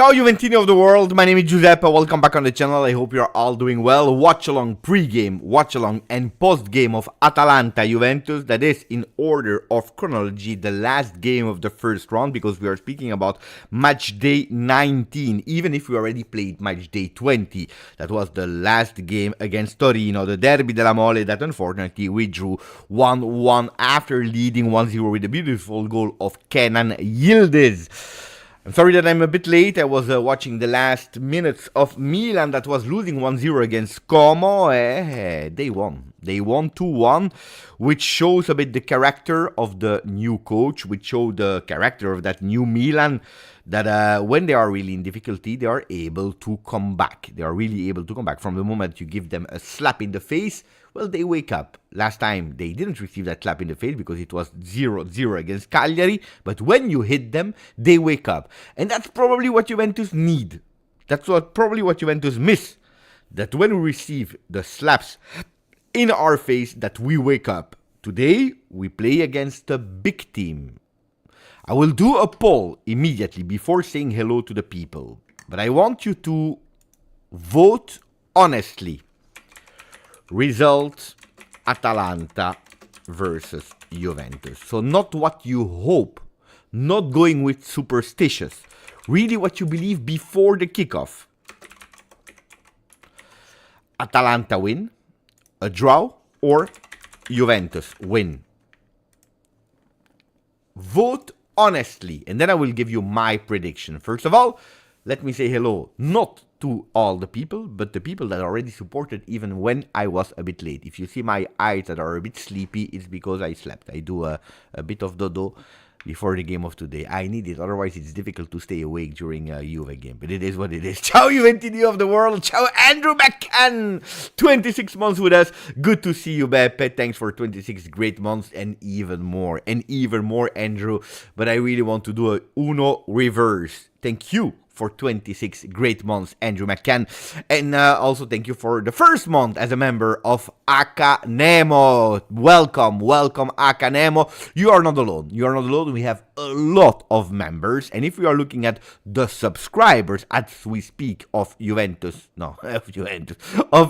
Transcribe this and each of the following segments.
Ciao Juventini of the world, my name is Giuseppe, welcome back on the channel, I hope you're all doing well. Watch along pre-game, watch along and post-game of Atalanta Juventus, that is in order of chronology the last game of the first round, because we are speaking about match day 19, even if we already played match day 20. That was the last game against Torino, the Derby della Mole, that unfortunately we drew 1-1 after leading 1-0 with a beautiful goal of Kenan Yildiz. I'm sorry that I'm a bit late. I was watching the last minutes of Milan that was losing 1-0 against Como. They won. They won 2-1, which shows a bit the character of the new coach, which showed the character of that new Milan, that when they are really in difficulty, they are able to come back. They are really able to come back. From the moment you give them a slap in the face, well, they wake up. Last time, they didn't receive that slap in the face because it was 0-0 against Cagliari. But when you hit them, they wake up. And that's probably what Juventus need. That's probably what Juventus miss. That when we receive the slaps in our face, that we wake up. Today, we play against a big team. I will do a poll immediately before saying hello to the people. But I want you to vote honestly. Result, Atalanta versus Juventus. So not what you hope, not going with superstitious. Really what you believe before the kickoff. Atalanta win, a draw, or Juventus win. Vote honestly, and then I will give you my prediction. First of all, let me say hello, not to all the people, but the people that already supported even when I was a bit late. If you see my eyes that are a bit sleepy, it's because I slept. I do a bit of dodo before the game of today. I need it, otherwise it's difficult to stay awake during a Juve game. But it is what it is. Ciao Juventini of the world. Ciao Andrew McCann. 26 months with us. Good to see you, Beppe. Thanks for 26 great months and even more. And even more, Andrew. But I really want to do a Uno reverse. Thank you for 26 great months, Andrew McCann. And also thank you for the first month as a member of Akanemo. Welcome, Akanemo. You are not alone. You are not alone. We have a lot of members. And if we are looking at the subscribers as we speak of Juventus, of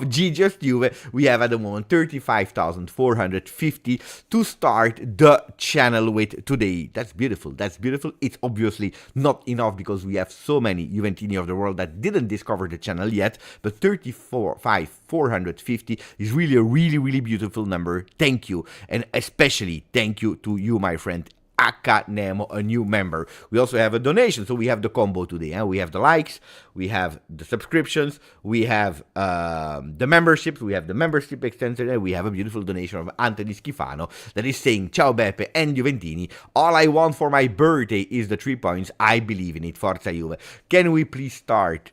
GJustjuve, we have at the moment 35,450 to start the channel with today. That's beautiful. That's beautiful. It's obviously not enough because we have so many Juventini of the world that didn't discover the channel yet, but 34,450 is really a really beautiful number. Thank you, and especially thank you to you, my friend Akanemo, a new member. We also have a donation, so we have the combo today. We have the likes, we have the subscriptions, we have the memberships, we have the membership extension, and we have a beautiful donation of Anthony Schifano that is saying, Ciao Beppe and Juventini, all I want for my birthday is the 3 points. I believe in it. Forza Juve. Can we please start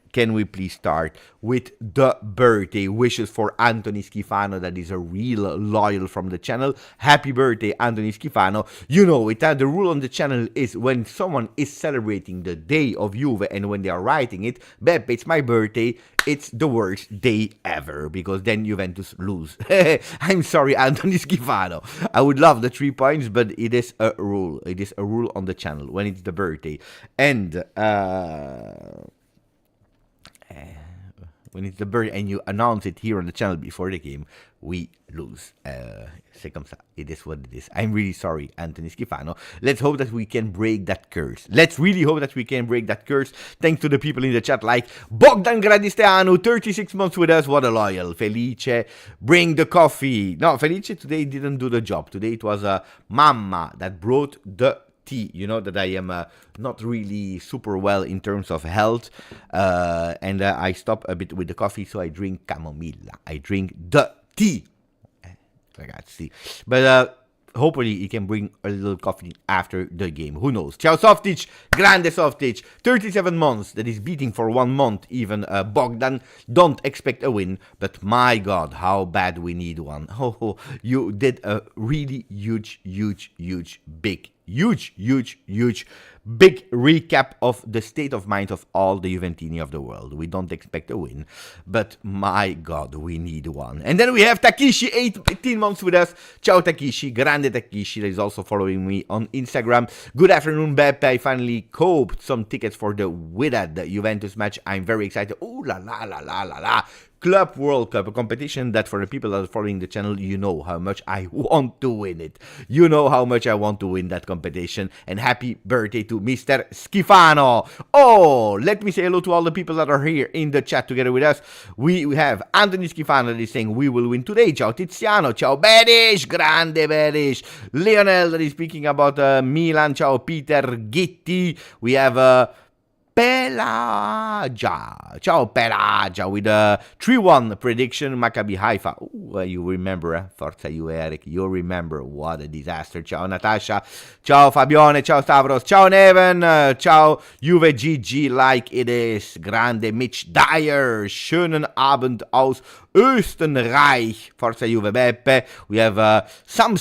with the birthday wishes for Anthony Schifano, that is a real loyal from the channel. Happy birthday, Anthony Schifano. You know it, the rule on the channel is when someone is celebrating the day of Juve and when they are writing it, Beppe, it's my birthday, it's the worst day ever, because then Juventus lose. I'm sorry, Anthony Schifano. I would love the 3 points, but it is a rule. It is a rule on the channel when it's the birthday. And when it's the birthday and you announce it here on the channel before the game, we lose. C'est comme ça. It is what it is. I'm really sorry, Anthony Schifano. Let's hope that we can break that curse. Let's really hope that we can break that curse. Thanks to the people in the chat like Bogdan Gradisteanu, 36 months with us. What a loyal. Felice, bring the coffee. No, Felice today didn't do the job. Today it was Mamma that brought the tea. You know that I am not really super well in terms of health, and I stop a bit with the coffee, so I drink camomilla. I drink the tea. Ragazzi. But hopefully he can bring a little coffee after the game. Who knows? Ciao Softic, grande Softic, 37 months. That is beating for 1 month even Bogdan. Don't expect a win, but my God, how bad we need one. Oh, you did a really huge, big recap of the state of mind of all the Juventini of the world. We don't expect a win, but my God, we need one. And then we have Takishi, 18 months with us. Ciao Takishi, grande Takishi, that is also following me on Instagram. Good afternoon, Beppe. I finally coped some tickets for the Wydad Juventus match. I'm very excited. Ooh la la la la la la. Club World Cup, a competition that for the people that are following the channel, you know how much I want to win it. You know how much I want to win that competition. And happy birthday to Mr. Schifano. Oh, let me say hello to all the people that are here in the chat together with us. We have Anthony Schifano that is saying we will win today. Ciao Tiziano. Ciao Berish. Grande Berish. Lionel that is speaking about Milan. Ciao Peter Gitti. We have Pelagia. Ciao Pelagia with a 3-1 prediction. Maccabi Haifa. Ooh, you remember, Forza Juve, Eric. You remember. What a disaster. Ciao Natasha. Ciao Fabione. Ciao Stavros. Ciao Neven. Ciao Juve GG like it is. Grande Mitch Dyer. Schönen Abend aus Österreich. Forza Juve Beppe. We have Sam,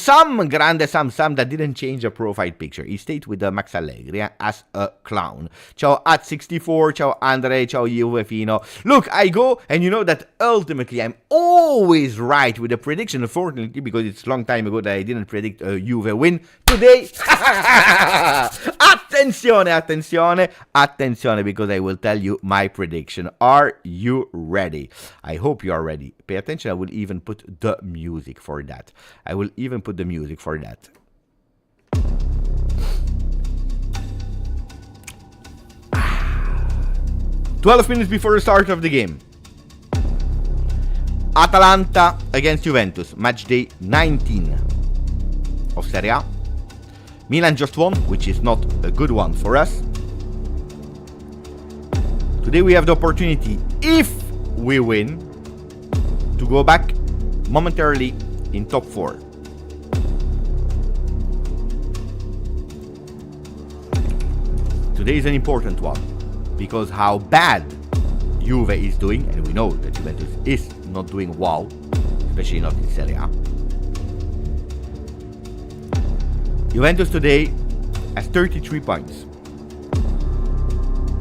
grande Sam that didn't change the profile picture. He stayed with Max Allegri as a clown. Ciao at 64. Ciao Andre. Ciao Juvefino. Look, I go and you know that ultimately I'm always right with the prediction. Unfortunately, because it's a long time ago that I didn't predict a Juve win. Today, attenzione, because I will tell you my prediction. Are you ready? I hope you are ready. Pay attention, I will even put the music for that. 12 minutes before the start of the game. Atalanta against Juventus, match day 19 of Serie A. Milan just won, which is not a good one for us. Today we have the opportunity, if we win, to go back momentarily in top 4. Today is an important one, because how bad Juve is doing, and we know that Juventus is not doing wow, especially not in Serie A. Juventus today has 33 points.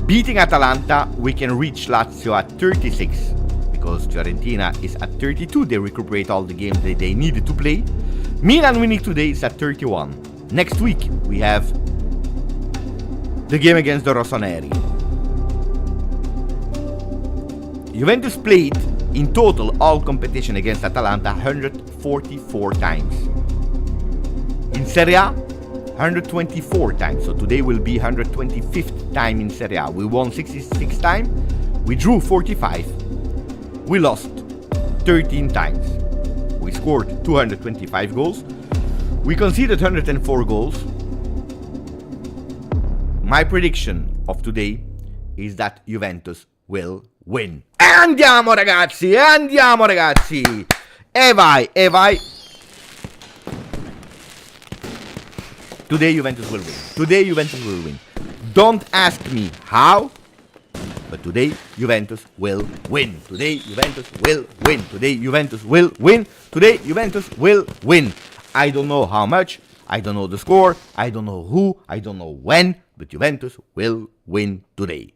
Beating Atalanta, we can reach Lazio at 36, because Fiorentina is at 32. They recuperate all the games that they needed to play. Milan winning today is at 31. Next week, we have the game against the Rossoneri. Juventus played in total all competition against Atalanta 144 times. In Serie A, 124 times. So today will be 125th time in Serie A. We won 66 times. We drew 45. We lost 13 times. We scored 225 goals. We conceded 104 goals. My prediction of today is that Juventus will win. Andiamo ragazzi, E vai. Today Juventus will win. Don't ask me how, but today Juventus will win. Today Juventus will win. I don't know how much, I don't know the score, I don't know who, I don't know when, but Juventus will win today.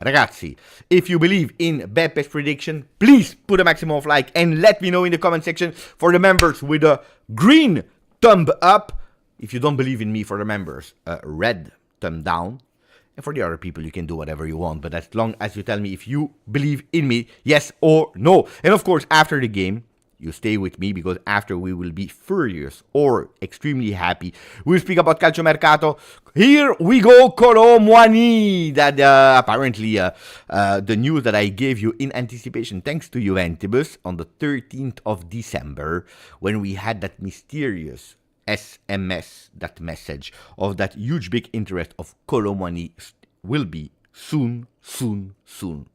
Ragazzi, if you believe in Beppe's prediction, please put a maximum of like and let me know in the comment section. For the members with a green thumb up. If you don't believe in me, for the members, a red thumb down. And for the other people, you can do whatever you want. But as long as you tell me if you believe in me, yes or no. And of course, after the game, you stay with me, because after we will be furious or extremely happy. We'll speak about calciomercato. Here we go, Kolo Muani. That apparently the news that I gave you in anticipation, thanks to Juventus, on the 13th of December, when we had that mysterious SMS, that message of that huge big interest of Kolo Muani, will be soon soon,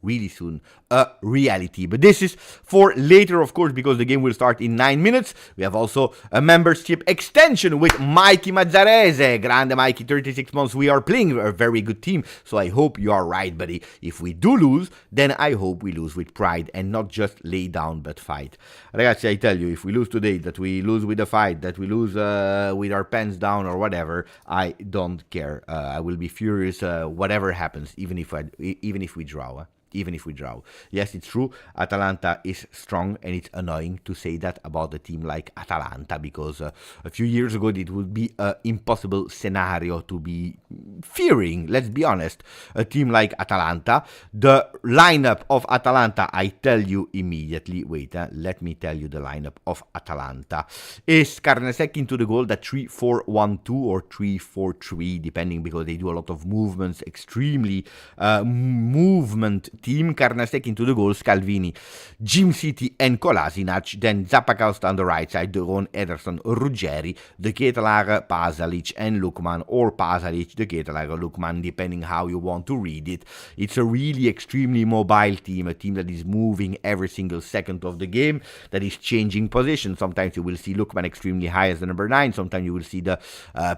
really soon, a reality. But this is for later, of course, because the game will start in 9 minutes. We have also a membership extension with Mikey Mazzarese. Grande Mikey, 36 months. We are playing a very good team, so I hope you are right, buddy. If we do lose, then I hope we lose with pride and not just lay down but fight. Ragazzi, I tell you, if we lose today, that we lose with a fight, that we lose with our pants down or whatever, I don't care. I will be furious whatever happens, even if we draw. Even if we draw. Yes, it's true, Atalanta is strong, and it's annoying to say that about a team like Atalanta, because a few years ago it would be an impossible scenario to be fearing, let's be honest, a team like Atalanta. The lineup of Atalanta, I tell you immediately, wait, let me tell you the lineup of Atalanta. Is Carnesecchi into the goal, that 3-4-1-2 or 3-4-3, depending, because they do a lot of movements, extremely movement team. Carnesecchi into the goal, Scalvini, Jim City and Kolasinac, then Zappacosta on the right side, De Roon, Ederson, Ruggeri, De Ketelaere, Pasalic and Lukman, or Pasalic, De Ketelaere, Lukman, depending how you want to read it. It's a really extremely mobile team, a team that is moving every single second of the game, that is changing position. Sometimes you will see Lukman extremely high as the number 9, sometimes you will see the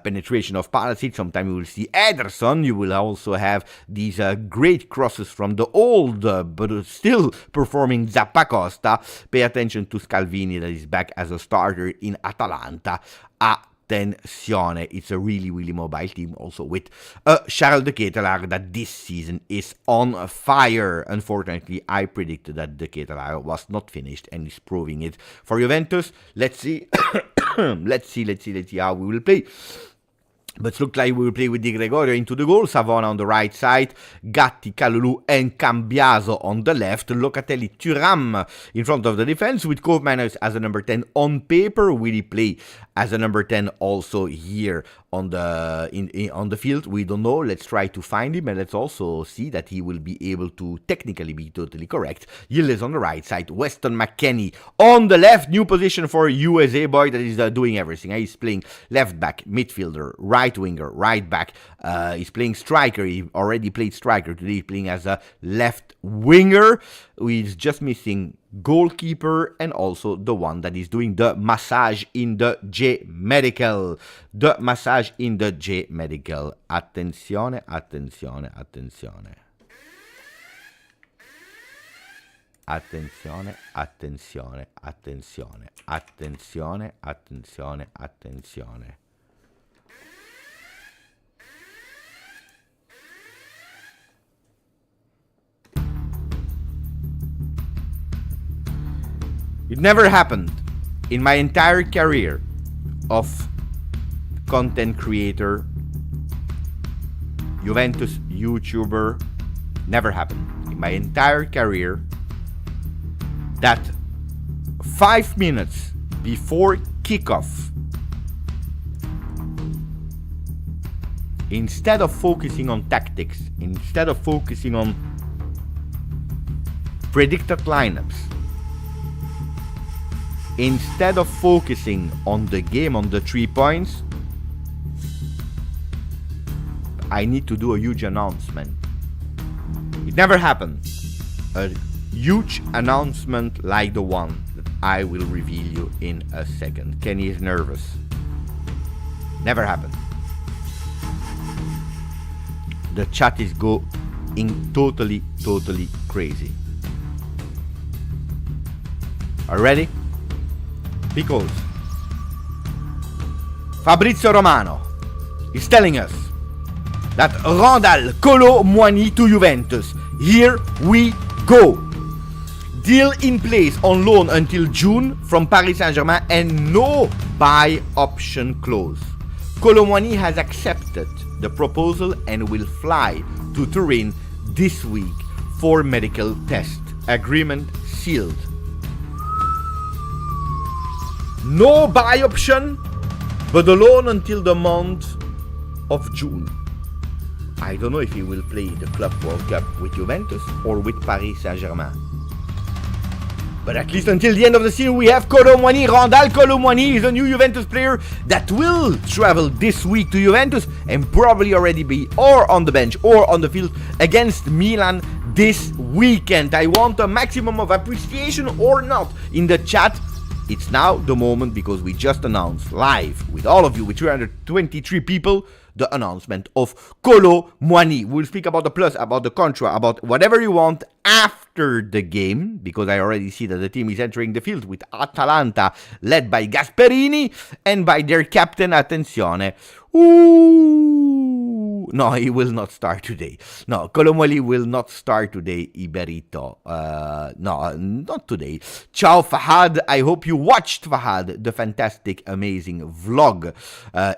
penetration of Pasalic, sometimes you will see Ederson. You will also have these great crosses from the old but still performing Zappacosta. Pay attention to Scalvini, that is back as a starter in Atalanta. Attenzione, it's a really mobile team, also with Charles De Ketelaere that this season is on fire. Unfortunately, I predicted that De Ketelaere was not finished, and is proving it for Juventus. Let's see let's see how we will play. But looks like we will play with Di Gregorio into the goal, Savona on the right side, Gatti, Kalulu and Cambiaso on the left, Locatelli, Thuram in front of the defense, with Koopmeiners as a number 10 on paper. Will he play as a number 10 also here on the field? We don't know. Let's try to find him, and let's also see that he will be able to technically be totally correct. Yildiz on the right side, Weston McKennie on the left, new position for USA boy that is doing everything. He's playing left back, midfielder, right winger, right back. He's playing striker. He already played striker. Today he's playing as a left winger. He's just missing goalkeeper, and also the one that is doing the massage in the J medical. The massage in the J medical. Attenzione, attenzione, attenzione. Attenzione, attenzione, attenzione, attenzione, attenzione, attenzione. It never happened in my entire career of content creator, Juventus YouTuber. Never happened in my entire career that 5 minutes before kickoff, instead of focusing on tactics, instead of focusing on predicted lineups, instead of focusing on the game, on the 3 points, I need to do a huge announcement. It never happened. A huge announcement like the one that I will reveal you in a second. Kenny is nervous. Never happened. The chat is going totally crazy. Are you ready? Because Fabrizio Romano is telling us that Randal Kolo Muani to Juventus. Here we go. Deal in place on loan until June from Paris Saint-Germain and no buy option clause. Kolo Muani has accepted the proposal and will fly to Turin this week for medical test. Agreement sealed. No buy option, but the loan until the month of June. I don't know if he will play the Club World Cup with Juventus or with Paris Saint-Germain. But at least until the end of the season, we have Kolo Muani. Randal Kolo Muani is a new Juventus player that will travel this week to Juventus and probably already be or on the bench or on the field against Milan this weekend. I want a maximum of appreciation or not in the chat. It's now the moment because we just announced live with all of you, with 323 people, the announcement of Kolo Muani. We'll speak about the plus, about the contra, about whatever you want after the game, because I already see that the team is entering the field with Atalanta, led by Gasperini and by their captain, attenzione. Ooh. No, he will not start today. No, Kolo Muani will not start today, Iberito. No, not today. Ciao Fahad, I hope you watched, Fahad, the fantastic, amazing vlog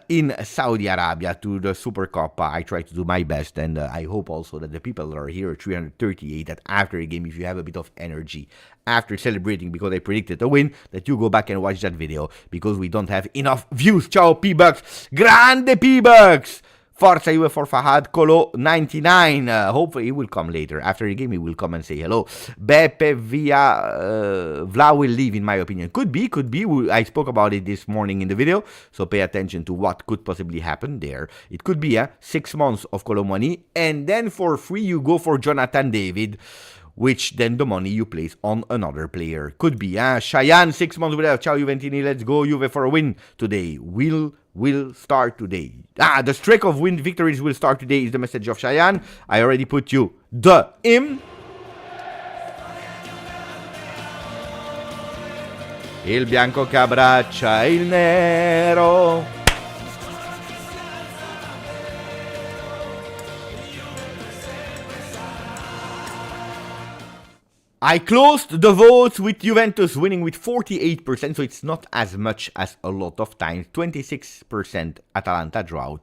in Saudi Arabia to the Super Coppa. I try to do my best, and I hope also that the people that are here at 338, that after a game, if you have a bit of energy, after celebrating because I predicted a win, that you go back and watch that video, because we don't have enough views. Ciao P-Bucks, grande P-Bucks! Forza Juve for Fahad, Kolo 99. Hopefully he will come later. After the game he will come and say hello. Beppe via Vla will leave, in my opinion. Could be. I spoke about it this morning in the video, so pay attention to what could possibly happen there. It could be 6 months of Kolo Muani, and then for free you go for Jonathan David, which then the money you place on another player. Could be. Cheyenne, 6 months without Ciao Juventini. Let's go Juve for a win today. Will start today. The streak of win victories will start today is the message of Cheyenne. I already put you the hymn. Il bianco che abbraccia il nero. I closed the votes with Juventus winning with 48%, so it's not as much as a lot of times. 26% Atalanta draw,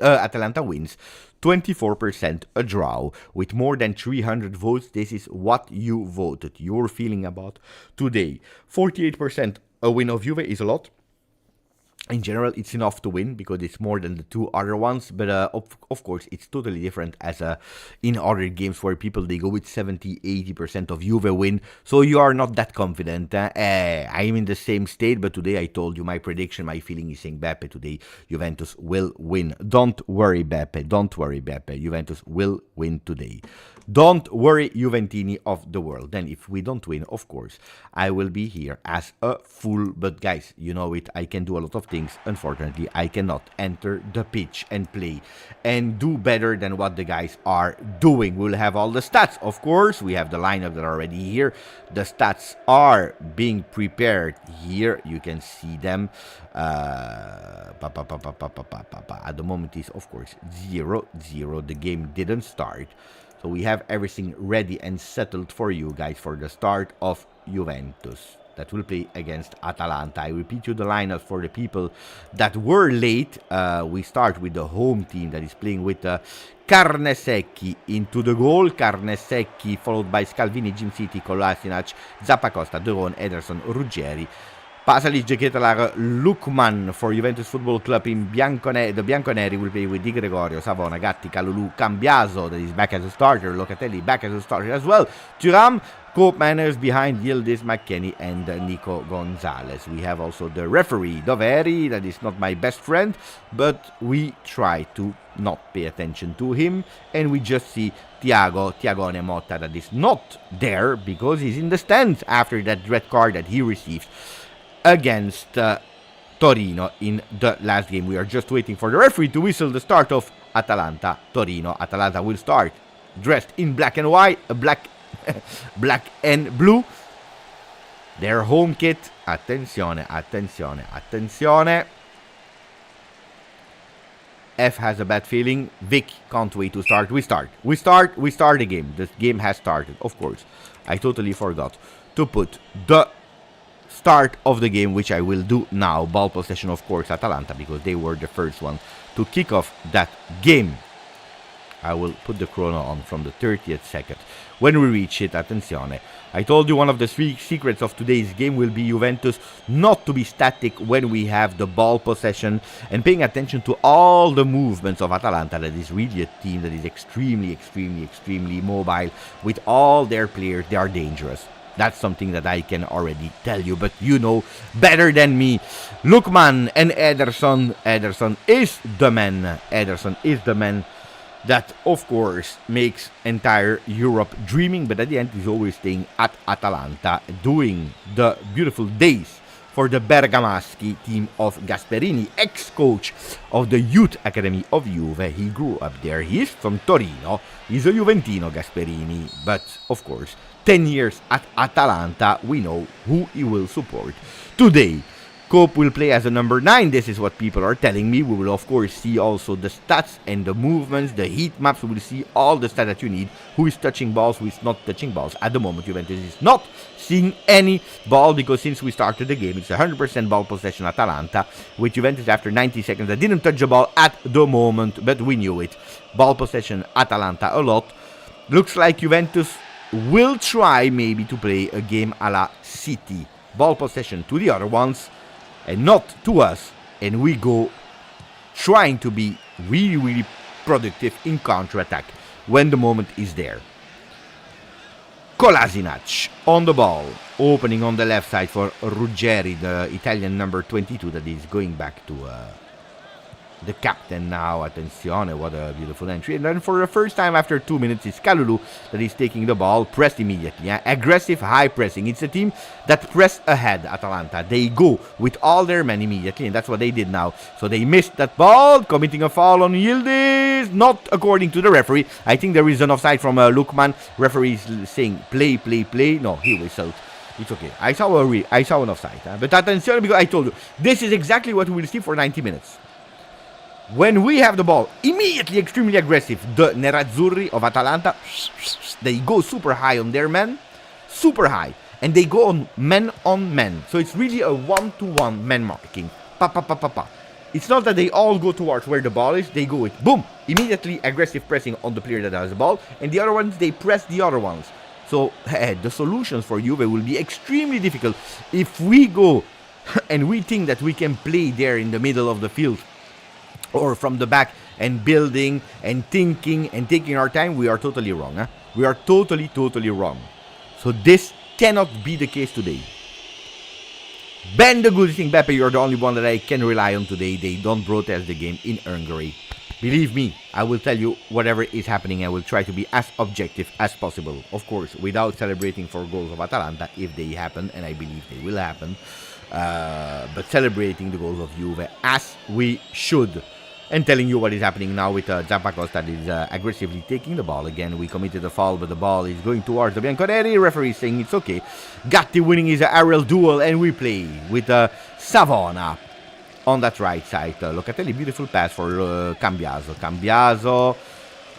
Atalanta wins, 24% a draw. With more than 300 votes, this is what you voted, your feeling about today. 48% a win of Juve is a lot. In general, it's enough to win because it's more than the two other ones, but of course, it's totally different as in other games where people, they go with 70-80% of Juve win, so you are not that confident. I'm in the same state, but today I told you my prediction, my feeling is saying Beppe today, Juventus will win. Don't worry, Beppe, Juventus will win today. Don't worry, Juventini of the world. Then if we don't win, of course, I will be here as a fool. But guys, you know it, I can do a lot of things. Unfortunately, I cannot enter the pitch and play and do better than what the guys are doing. We'll have all the stats, of course. We have the lineup that are already here. The stats are being prepared here. You can see them. At the moment is, of course, 0-0. The game didn't start. So we have everything ready and settled for you guys for the start of Juventus that will play against Atalanta. I repeat you the lineup for the people that were late. We start with the home team that is playing with Carnesecchi into the goal. Carnesecchi followed by Scalvini, Jim City, Kolasinac, Zappacosta, De Roon, Ederson, Ruggeri. Pasalic, Ketelar, Lukman for Juventus Football Club in the Bianconeri will play with Di Gregorio, Savona, Gatti, Kalulu, Cambiaso, that is back as a starter, Locatelli back as a starter as well, Thuram, Cope Manners behind Yildiz, McKennie, and Nico Gonzalez. We have also the referee, Doveri, that is not my best friend, but we try to not pay attention to him, and we just see Tiagone Motta that is not there because he's in the stands after that red card that he received against Torino in the last game. We are just waiting for the referee to whistle the start of Atalanta-Torino. Atalanta will start dressed in black and white, black and blue. Their home kit. Attenzione. F has a bad feeling. Vic can't wait to start. We start the game. The game has started, of course. I totally forgot to put the start of the game, which I will do now. Ball possession, of course, Atalanta, because they were the first one to kick off that game. I will put the chrono on from the 30th second. When we reach it, attenzione. I told you one of the three secrets of today's game will be Juventus not to be static when we have the ball possession and paying attention to all the movements of Atalanta. That is really a team that is extremely mobile. With all their players, they are dangerous. That's something that I can already tell you, but you know better than me. Lookman and Ederson. Ederson is the man. Ederson is the man that, of course, makes entire Europe dreaming, but at the end, he's always staying at Atalanta, doing the beautiful days for the Bergamaschi team of Gasperini, ex-coach of the youth academy of Juve. He grew up there. He is from Torino. He's a Juventino, Gasperini, but, of course, 10 years at Atalanta, we know who he will support. Today, Cope will play as a number 9. This is what people are telling me. We will, of course, see also the stats and the movements, the heat maps. We will see all the stats that you need. Who is touching balls, who is not touching balls. At the moment, Juventus is not seeing any ball because since we started the game, it's 100% ball possession Atalanta. With Juventus after 90 seconds, that didn't touch the ball at the moment, but we knew it. Ball possession Atalanta a lot. Looks like Juventus will try maybe to play a game a la City. Ball possession to the other ones and not to us. And we go trying to be really, really productive in counter-attack when the moment is there. Kolasinac on the ball. Opening on the left side for Ruggeri, the Italian number 22 that is going back to the captain now. Attenzione, what a beautiful entry. And then for the first time after 2 minutes, it's Kalulu that is taking the ball, pressed immediately. Aggressive, high pressing. It's a team that press ahead, Atalanta. They go with all their men immediately, and that's what they did now. So they missed that ball, committing a foul on Yildiz, not according to the referee. I think there is an offside from Lookman. Referee is saying play, play, play. No, he whistled. It's okay. I saw an offside. But attenzione, because I told you, this is exactly what we will see for 90 minutes. When we have the ball, immediately extremely aggressive, the Nerazzurri of Atalanta, they go super high on their men, super high, and they go on men. So it's really a one-to-one man marking. Pa, pa, pa, pa, pa. It's not that they all go towards where the ball is, they go with, boom, immediately aggressive pressing on the player that has the ball, and the other ones, they press the other ones. So the solutions for Juve will be extremely difficult if we go and we think that we can play there in the middle of the field or from the back and building and thinking and taking our time. We are totally wrong. We are totally wrong. So this cannot be the case today. Ben the good thing, Beppe, you're the only one that I can rely on today. They don't protest the game in Hungary. Believe me, I will tell you whatever is happening. I will try to be as objective as possible. Of course, without celebrating for goals of Atalanta if they happen, and I believe they will happen. But celebrating the goals of Juve as we should. And telling you what is happening now with Zappacosta that is aggressively taking the ball. Again, we committed a foul, but the ball is going towards the Bianconeri. Referee saying it's okay. Gatti winning his aerial duel, and we play with Savona on that right side. Locatelli, beautiful pass for Cambiaso. Cambiaso.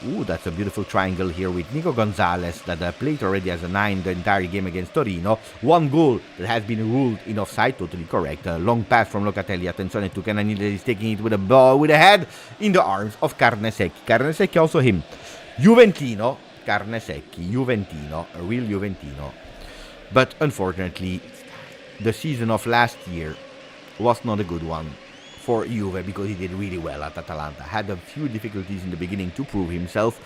Ooh, that's a beautiful triangle here with Nico Gonzalez that played already as a 9 the entire game against Torino. One goal that has been ruled in offside, totally correct. Long pass from Locatelli. Attenzione to Cananile that is taking it with a ball, with a head in the arms of Carnesecchi. Carnesecchi also him. Juventino. Carnesecchi, Juventino, a real Juventino. But unfortunately, the season of last year was not a good one for Juve because he did really well at Atalanta. Had a few difficulties in the beginning to prove himself.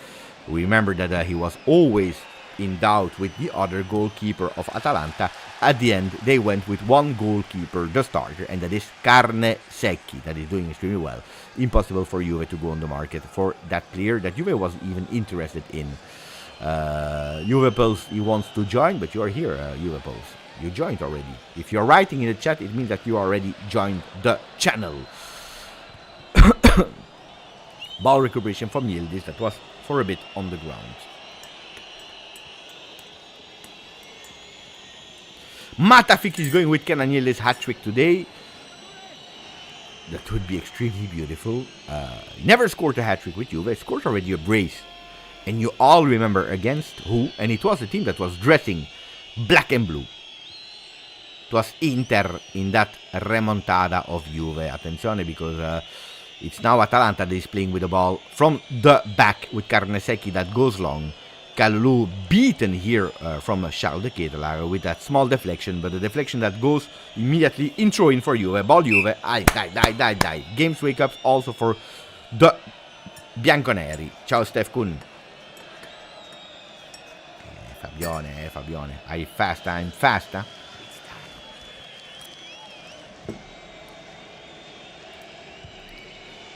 Remember that he was always in doubt with the other goalkeeper of Atalanta. At the end, they went with one goalkeeper, the starter, and that is Carnesecchi, that is doing extremely well. Impossible for Juve to go on the market for that player that Juve wasn't even interested in. Juve Pulse, he wants to join, but you are here, Juve Pulse. You joined already. If you're writing in the chat, it means that you already joined the channel. Ball recuperation from Yildiz, that was for a bit on the ground. Matafik is going with Kenan Yildiz hat-trick today. That would be extremely beautiful. Never scored a hat-trick with Juve. Scored already a brace. And you all remember against who? And it was a team that was dressing black and blue. It was Inter in that remontada of Juve. Attenzione, because it's now Atalanta that is playing with the ball from the back with Carnesecchi that goes long. Kalulu beaten here from Charles de Ketelaar with that small deflection, but the deflection that goes immediately in throw-in for Juve. Ball Juve. Die. Games wake-ups also for the Bianconeri. Ciao Steph Kun. Fabione. Are you faster? I'm faster.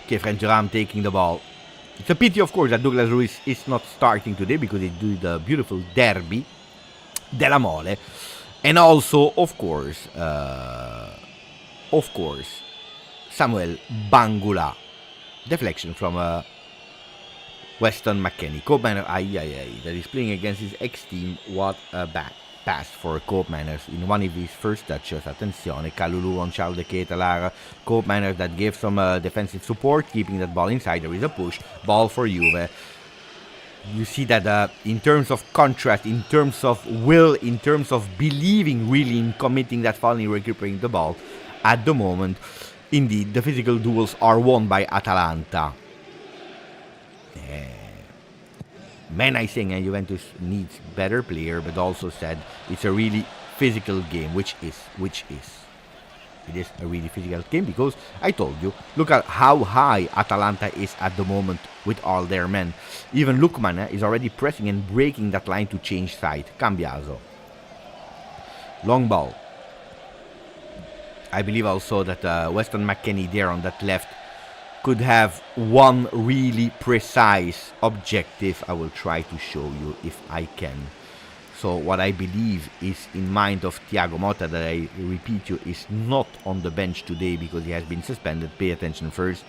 Kefren Turam taking the ball. It's a pity, of course, that Douglas Luiz is not starting today because he did the beautiful derby della Mole. And also, of course, Samuel Bangula. Deflection from Weston McKennie. Cope Manners, that is playing against his ex-team. What a back pass for Cope Manners in one of his first touches. Attenzione, Kalulu on Charles de Ketelaere. Cope Manners that gave some defensive support, keeping that ball inside. There is a push. Ball for Juve. You see that in terms of contrast, in terms of will, in terms of believing really in committing that foul and recuperating the ball, at the moment, indeed, the physical duels are won by Atalanta. Man, I think Juventus needs better player, but also said it's a really physical game, which is. It is a really physical game because I told you, look at how high Atalanta is at the moment with all their men. Even Lukman is already pressing and breaking that line to change side. Cambiaso. Long ball. I believe also that Weston McKennie there on that left could have one really precise objective. I will try to show you if I can. So what I believe is in mind of Thiago Motta, that I repeat you, is not on the bench today because he has been suspended. Pay attention first.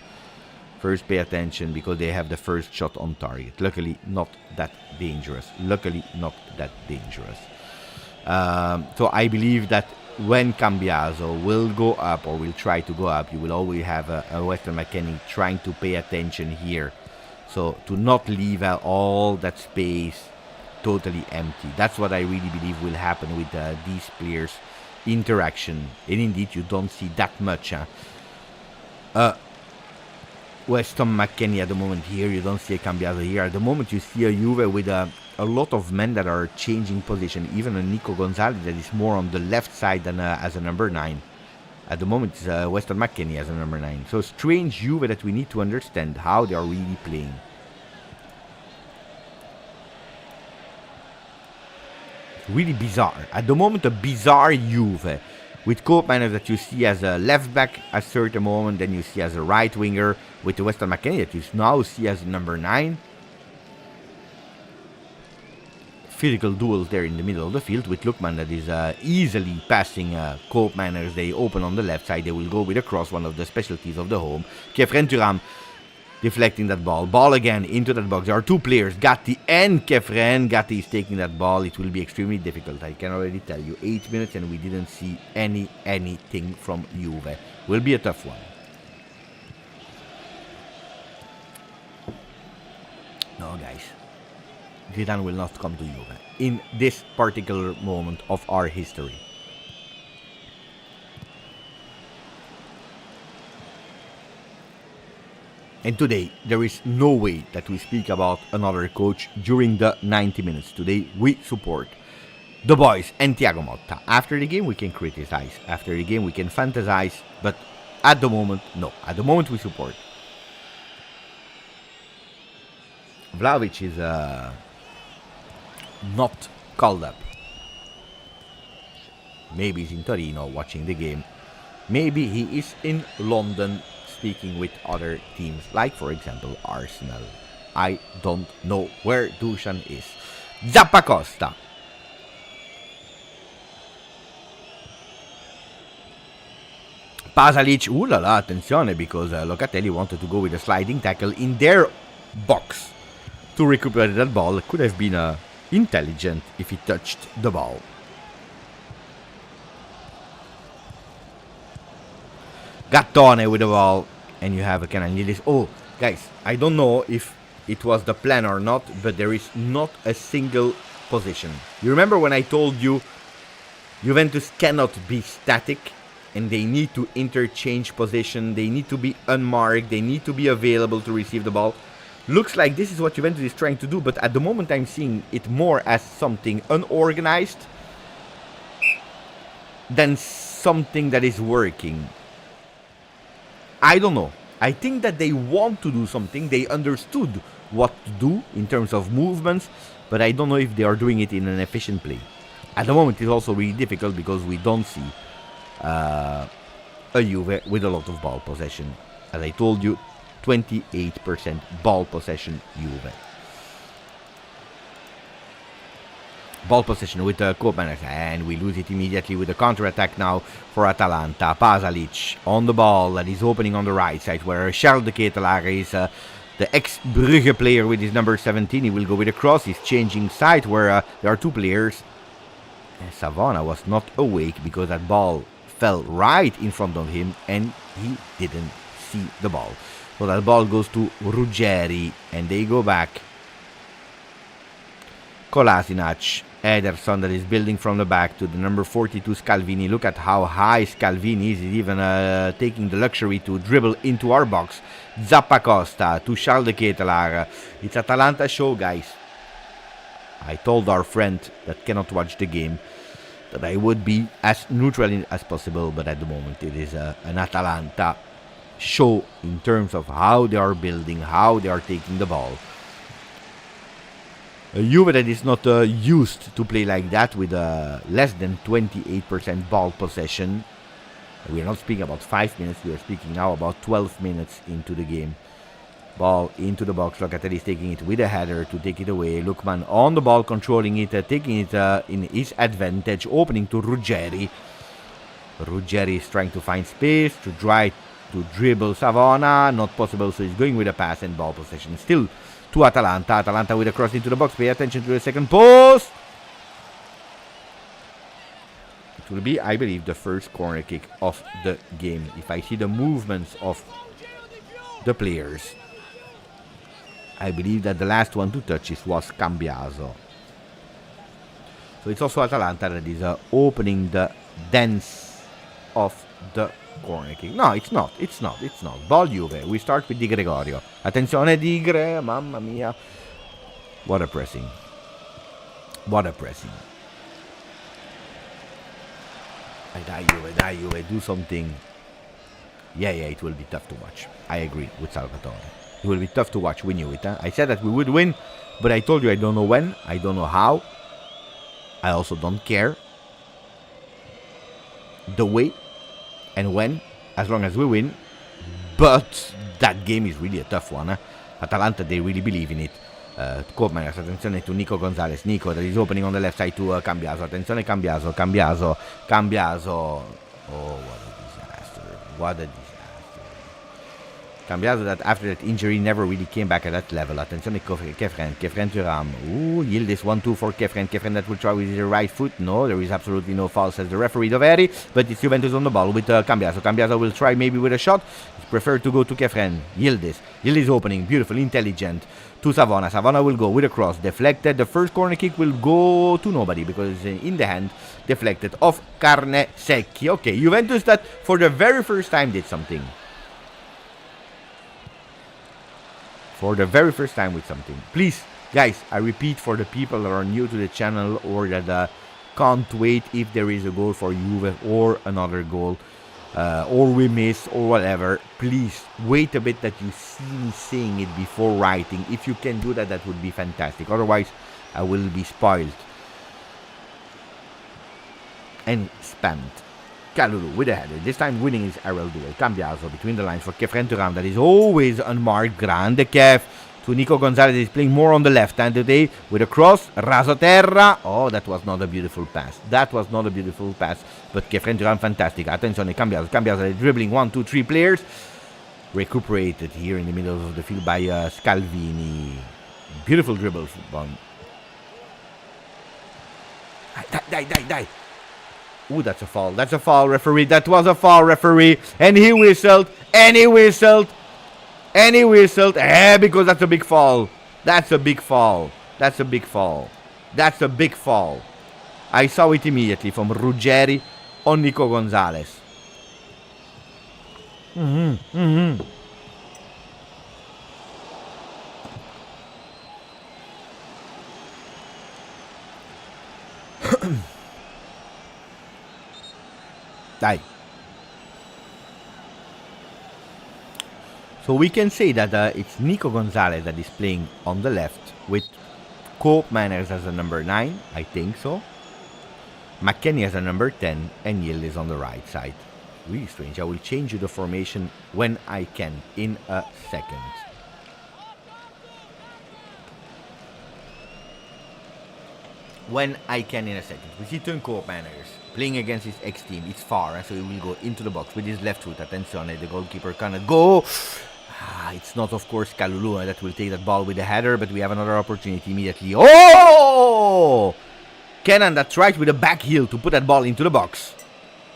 First pay attention because they have the first shot on target. Luckily not that dangerous. So I believe that when Cambiaso will go up or will try to go up, you will always have a Weston McKennie trying to pay attention here. So to not leave all that space totally empty. That's what I really believe will happen with these players' interaction. And indeed, you don't see that much. Weston McKennie at the moment here. You don't see a Cambiaso here. At the moment, you see a Juve with a lot of men that are changing position. Even a Nico Gonzalez that is more on the left side than as a number 9. At the moment, it's Weston McKennie as a number 9. So strange Juve that we need to understand how they are really playing. Really bizarre. At the moment, a bizarre Juve. With Cope Manners that you see as a left back at a certain moment, then you see as a right winger. With the Weston McKennie that you now see as number 9. Physical duels there in the middle of the field with Lukman that is easily passing Cope Manners. They open on the left side. They will go with a cross, one of the specialties of the home. Kefren Turam deflecting that ball. Ball again into that box. There are two players, Gatti and Kefren. Gatti is taking that ball. It will be extremely difficult. I can already tell you. 8 minutes and we didn't see anything from Juve. Will be a tough one. No, guys. Zidane will not come to Juve in this particular moment of our history. And today, there is no way that we speak about another coach during the 90 minutes. Today, we support the boys and Thiago Motta. After the game, we can criticize. After the game, we can fantasize. But at the moment, no. At the moment, we support. Vlahovic is not called up. Maybe he's in Torino watching the game. Maybe he is in London speaking with other teams, like for example Arsenal. I don't know where Dusan is. Zappacosta. Pasalic, ooh la la, attenzione, because Locatelli wanted to go with a sliding tackle in their box to recuperate that ball. Could have been intelligent if he touched the ball. Gattone with the ball. And you have a Cananilis. Oh, guys, I don't know if it was the plan or not, but there is not a single position. You remember when I told you Juventus cannot be static and they need to interchange position, they need to be unmarked, they need to be available to receive the ball. Looks like this is what Juventus is trying to do, but at the moment I'm seeing it more as something unorganized than something that is working. I don't know. I think that they want to do something. They understood what to do in terms of movements. but I don't know if they are doing it in an efficient play. At the moment, it's also really difficult because we don't see a Juve with a lot of ball possession. As I told you, 28% ball possession Juve. Ball possession with Koopmeiners, and we lose it immediately with the counter-attack now for Atalanta. Pasalic on the ball that is opening on the right side where Charles de Ketelaere is the ex-Brugge player with his number 17. He will go with a cross. He's changing side where there are two players. And Savona was not awake because that ball fell right in front of him and he didn't see the ball. So that ball goes to Ruggeri and they go back. Kolasinac, Ederson that is building from the back to the number 42 Scalvini. Look at how high Scalvini is. He's even taking the luxury to dribble into our box. Zappacosta to Charles de Ketelaere. It's Atalanta show, guys. I told our friend that cannot watch the game that I would be as neutral as possible, but at the moment it is an Atalanta show in terms of how they are building, how they are taking the ball. A Juve that is not used to play like that with less than 28% ball possession. We are not speaking about 5 minutes, we are speaking now about 12 minutes into the game. Ball into the box, Locatelli is taking it with a header to take it away. Lookman on the ball, controlling it, taking it in his advantage, opening to Ruggeri. Ruggeri is trying to find space to try to dribble Savona, not possible, so he's going with a pass and ball possession. Still to Atalanta. Atalanta with a cross into the box. Pay attention to the second post. It will be, I believe, the first corner kick of the game. If I see the movements of the players, I believe that the last one to touch it was Cambiaso. So it's also Atalanta that is opening the dance of the corner kick. No, it's not. Ball Juve. We start with Di Gregorio. Attenzione Di Gre, mamma mia. What a pressing. Dai Juve, do something. Yeah, it will be tough to watch. I agree with Salvatore. It will be tough to watch. We knew it. I said that we would win, but I told you I don't know when. I don't know how. I also don't care. The way and when, as long as we win. But that game is really a tough one. Atalanta, they really believe in it. Koopmeiners, attenzione to Nico Gonzalez. Nico that is opening on the left side to Cambiaso. Attenzione Cambiaso. Oh, what a disaster. Cambiaso that after that injury never really came back at that level. Attenzione Kefren Thuram. Ooh, Yildiz 1-2 for Kefren that will try with his right foot. No, there is absolutely no foul, says the referee Doveri. But it's Juventus on the ball with Cambiaso. Cambiaso will try maybe with a shot. He preferred to go to Kefren. Yildiz opening, beautiful, intelligent. To Savona. Savona will go with a cross. Deflected. The first corner kick will go to nobody because in the hand. Deflected off Carnesecchi. Okay, Juventus that for the very first time did something. For the very first time with something. Please, guys, I repeat for the people that are new to the channel or that can't wait if there is a goal for Juve or another goal. Or we miss or whatever, please wait a bit that you see me saying it before writing. If you can do that, that would be fantastic. Otherwise, I will be spoiled and spammed. Kalulu with a header. This time winning is aerial duel. Cambiaso between the lines for Kefren Thuram that is always unmarked. Grande Kef to Nico Gonzalez. Is playing more on the left hand today with a cross. Raso terra. Oh, that was not a beautiful pass. But Kefren Thuram fantastic. Attention, Cambiaso dribbling 1, 2, 3 players. Recuperated here in the middle of the field by Scalvini. Beautiful dribble. Die. Ooh, that's a foul. Referee. That was a foul, referee. And he whistled. Because that's a big foul. That's a big foul. I saw it immediately from Ruggeri on Nico Gonzalez. Die. So we can say that it's Nico Gonzalez that is playing on the left with Cope Manners as a number 9, I think so. McKennie as a number 10, and Yield is on the right side. Really strange. I will change you the formation when I can, in a second. When I can, in a second. We see Cope Manners playing against his ex-team. It's far, so he will go into the box with his left foot. Attenzione, the goalkeeper cannot go. It's not, of course, Kalulu that will take that ball with the header, but we have another opportunity immediately. Oh! Kenan, that's right, with a back heel to put that ball into the box.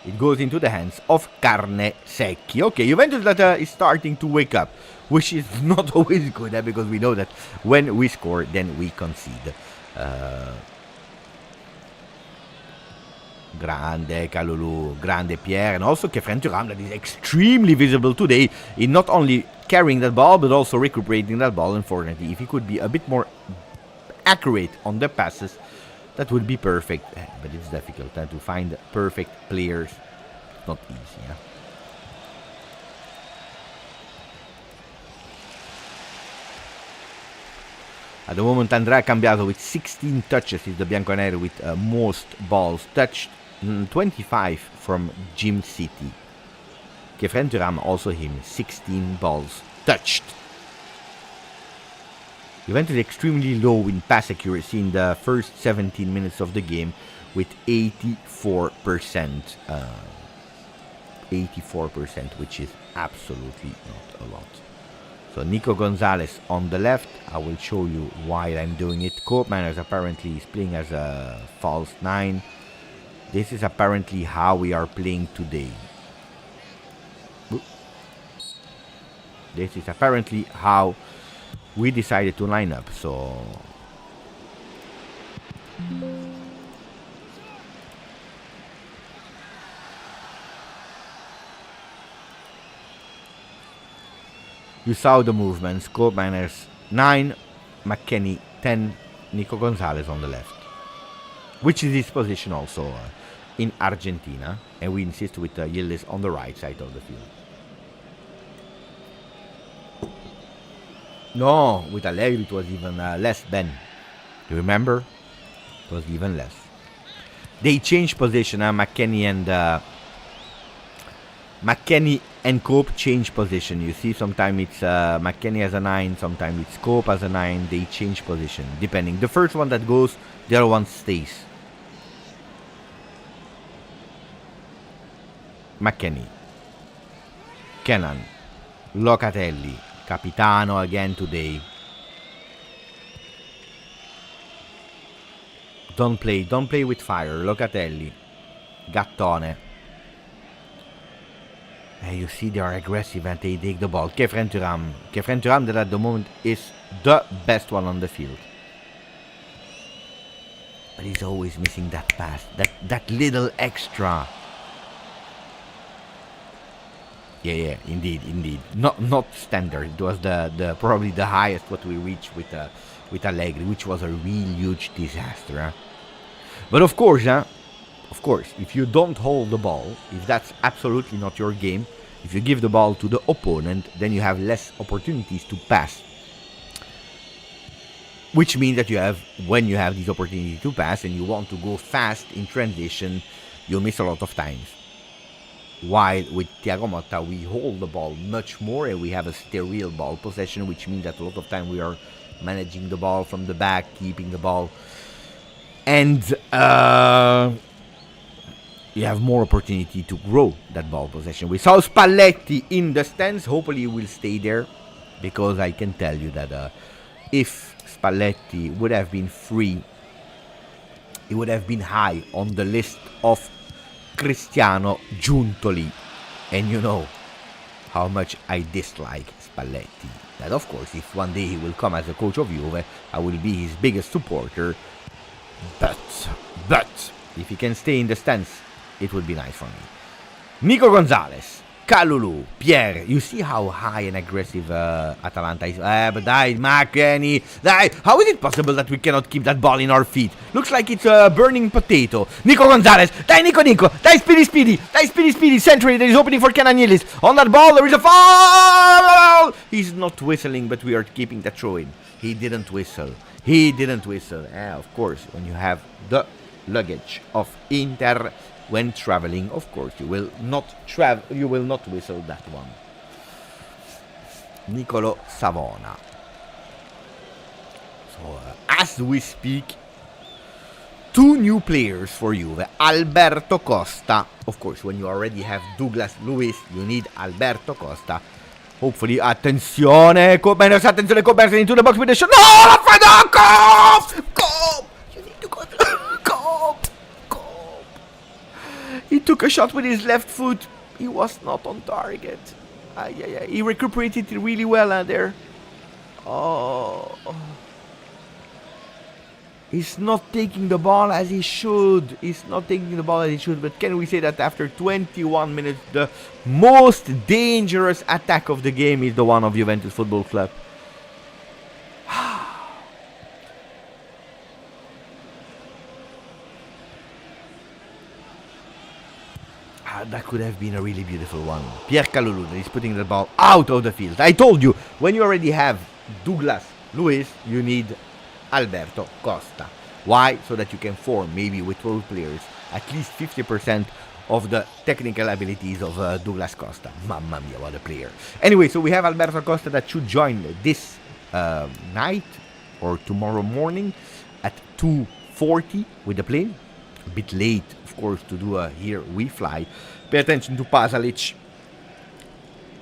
It goes into the hands of Carne Secchi. Okay, Juventus that is starting to wake up, which is not always good, because we know that when we score, then we concede. Grande Kalulu, grande Pierre, and also Kefren Thuram that is extremely visible today in not only carrying that ball, but also recuperating that ball. Unfortunately, if he could be a bit more accurate on the passes, that would be perfect. But it's difficult to find perfect players. It's not easy. At the moment, Andrea Cambiaso with 16 touches is the Bianconero with most balls touched. 25 from Gym City. Kefren Thuram also him, 16 balls touched. Juventus extremely low in pass accuracy in the first 17 minutes of the game with 84%. 84%, which is absolutely not a lot. So Nico Gonzalez on the left. I will show you why I'm doing it. Cope Manners apparently is playing as a false 9. This is apparently how we are playing today. This is apparently how we decided to line up. So you saw the movements. Cope Manners 9, McKennie 10, Nico Gonzalez on the left, which is his position also in Argentina, and we insist with Yildiz on the right side of the field. No, with Allegri it was even less, Ben. You remember? It was even less. They changed position, McKennie and Cope change position. You see, sometimes it's McKennie as a 9, sometimes it's Cope as a 9. They change position, depending. The first one that goes, the other one stays. McKennie, Kenan, Locatelli, Capitano again today. Don't play with fire. Locatelli, Gattone. And you see they are aggressive and they take the ball. Kefren Thuram that at the moment is the best one on the field. But he's always missing that pass, that little extra. Yeah, indeed. Not standard. It was the probably the highest what we reached with Allegri, which was a real huge disaster. But of course, if you don't hold the ball, if that's absolutely not your game, if you give the ball to the opponent, then you have less opportunities to pass. Which means that when you have these opportunities to pass and you want to go fast in transition, you miss a lot of times. While with Thiago Motta, we hold the ball much more and we have a sterile ball possession, which means that a lot of time we are managing the ball from the back, keeping the ball. And you have more opportunity to grow that ball possession. We saw Spalletti in the stands. Hopefully he will stay there, because I can tell you that if Spalletti would have been free, he would have been high on the list of Cristiano Giuntoli, and you know how much I dislike Spalletti. That of course, if one day he will come as a coach of Juve, I will be his biggest supporter. But if he can stay in the stands, it would be nice for me. Nico Gonzalez, Kalulu, Pierre. You see how high and aggressive Atalanta is. But McKennie, how is it possible that we cannot keep that ball in our feet? Looks like it's a burning potato. Nico Gonzalez, Nico, speedy, century. There is opening for Kenan Yildiz. On that ball, there is a foul. He's not whistling, but we are keeping that throw in. He didn't whistle. He didn't whistle. Of course, when you have the luggage of Inter when traveling, of course, you will not whistle that one. Nicolo Savona. So, as we speak, 2 new players for Juve. Alberto Costa. Of course, when you already have Douglas Luiz, you need Alberto Costa. Hopefully, attenzione, attenzione, Koopmeiners into the box with the shot. No, Rafael, Koop! You need to go, Koop. He took a shot with his left foot. He was not on target. He recuperated really well there. Oh. He's not taking the ball as he should. But can we say that after 21 minutes, the most dangerous attack of the game is the one of Juventus Football Club? That could have been a really beautiful one. Pierre Kalulu is putting the ball out of the field. I told you, when you already have Douglas Luiz, you need Alberto Costa. Why? So that you can form, maybe with 12 players, at least 50% of the technical abilities of Douglas Costa. Mamma mia, what a player. Anyway, so we have Alberto Costa that should join this night or tomorrow morning at 2:40 with the plane. A bit late, of course, to do a Here We Fly. Pay attention to Pasalic.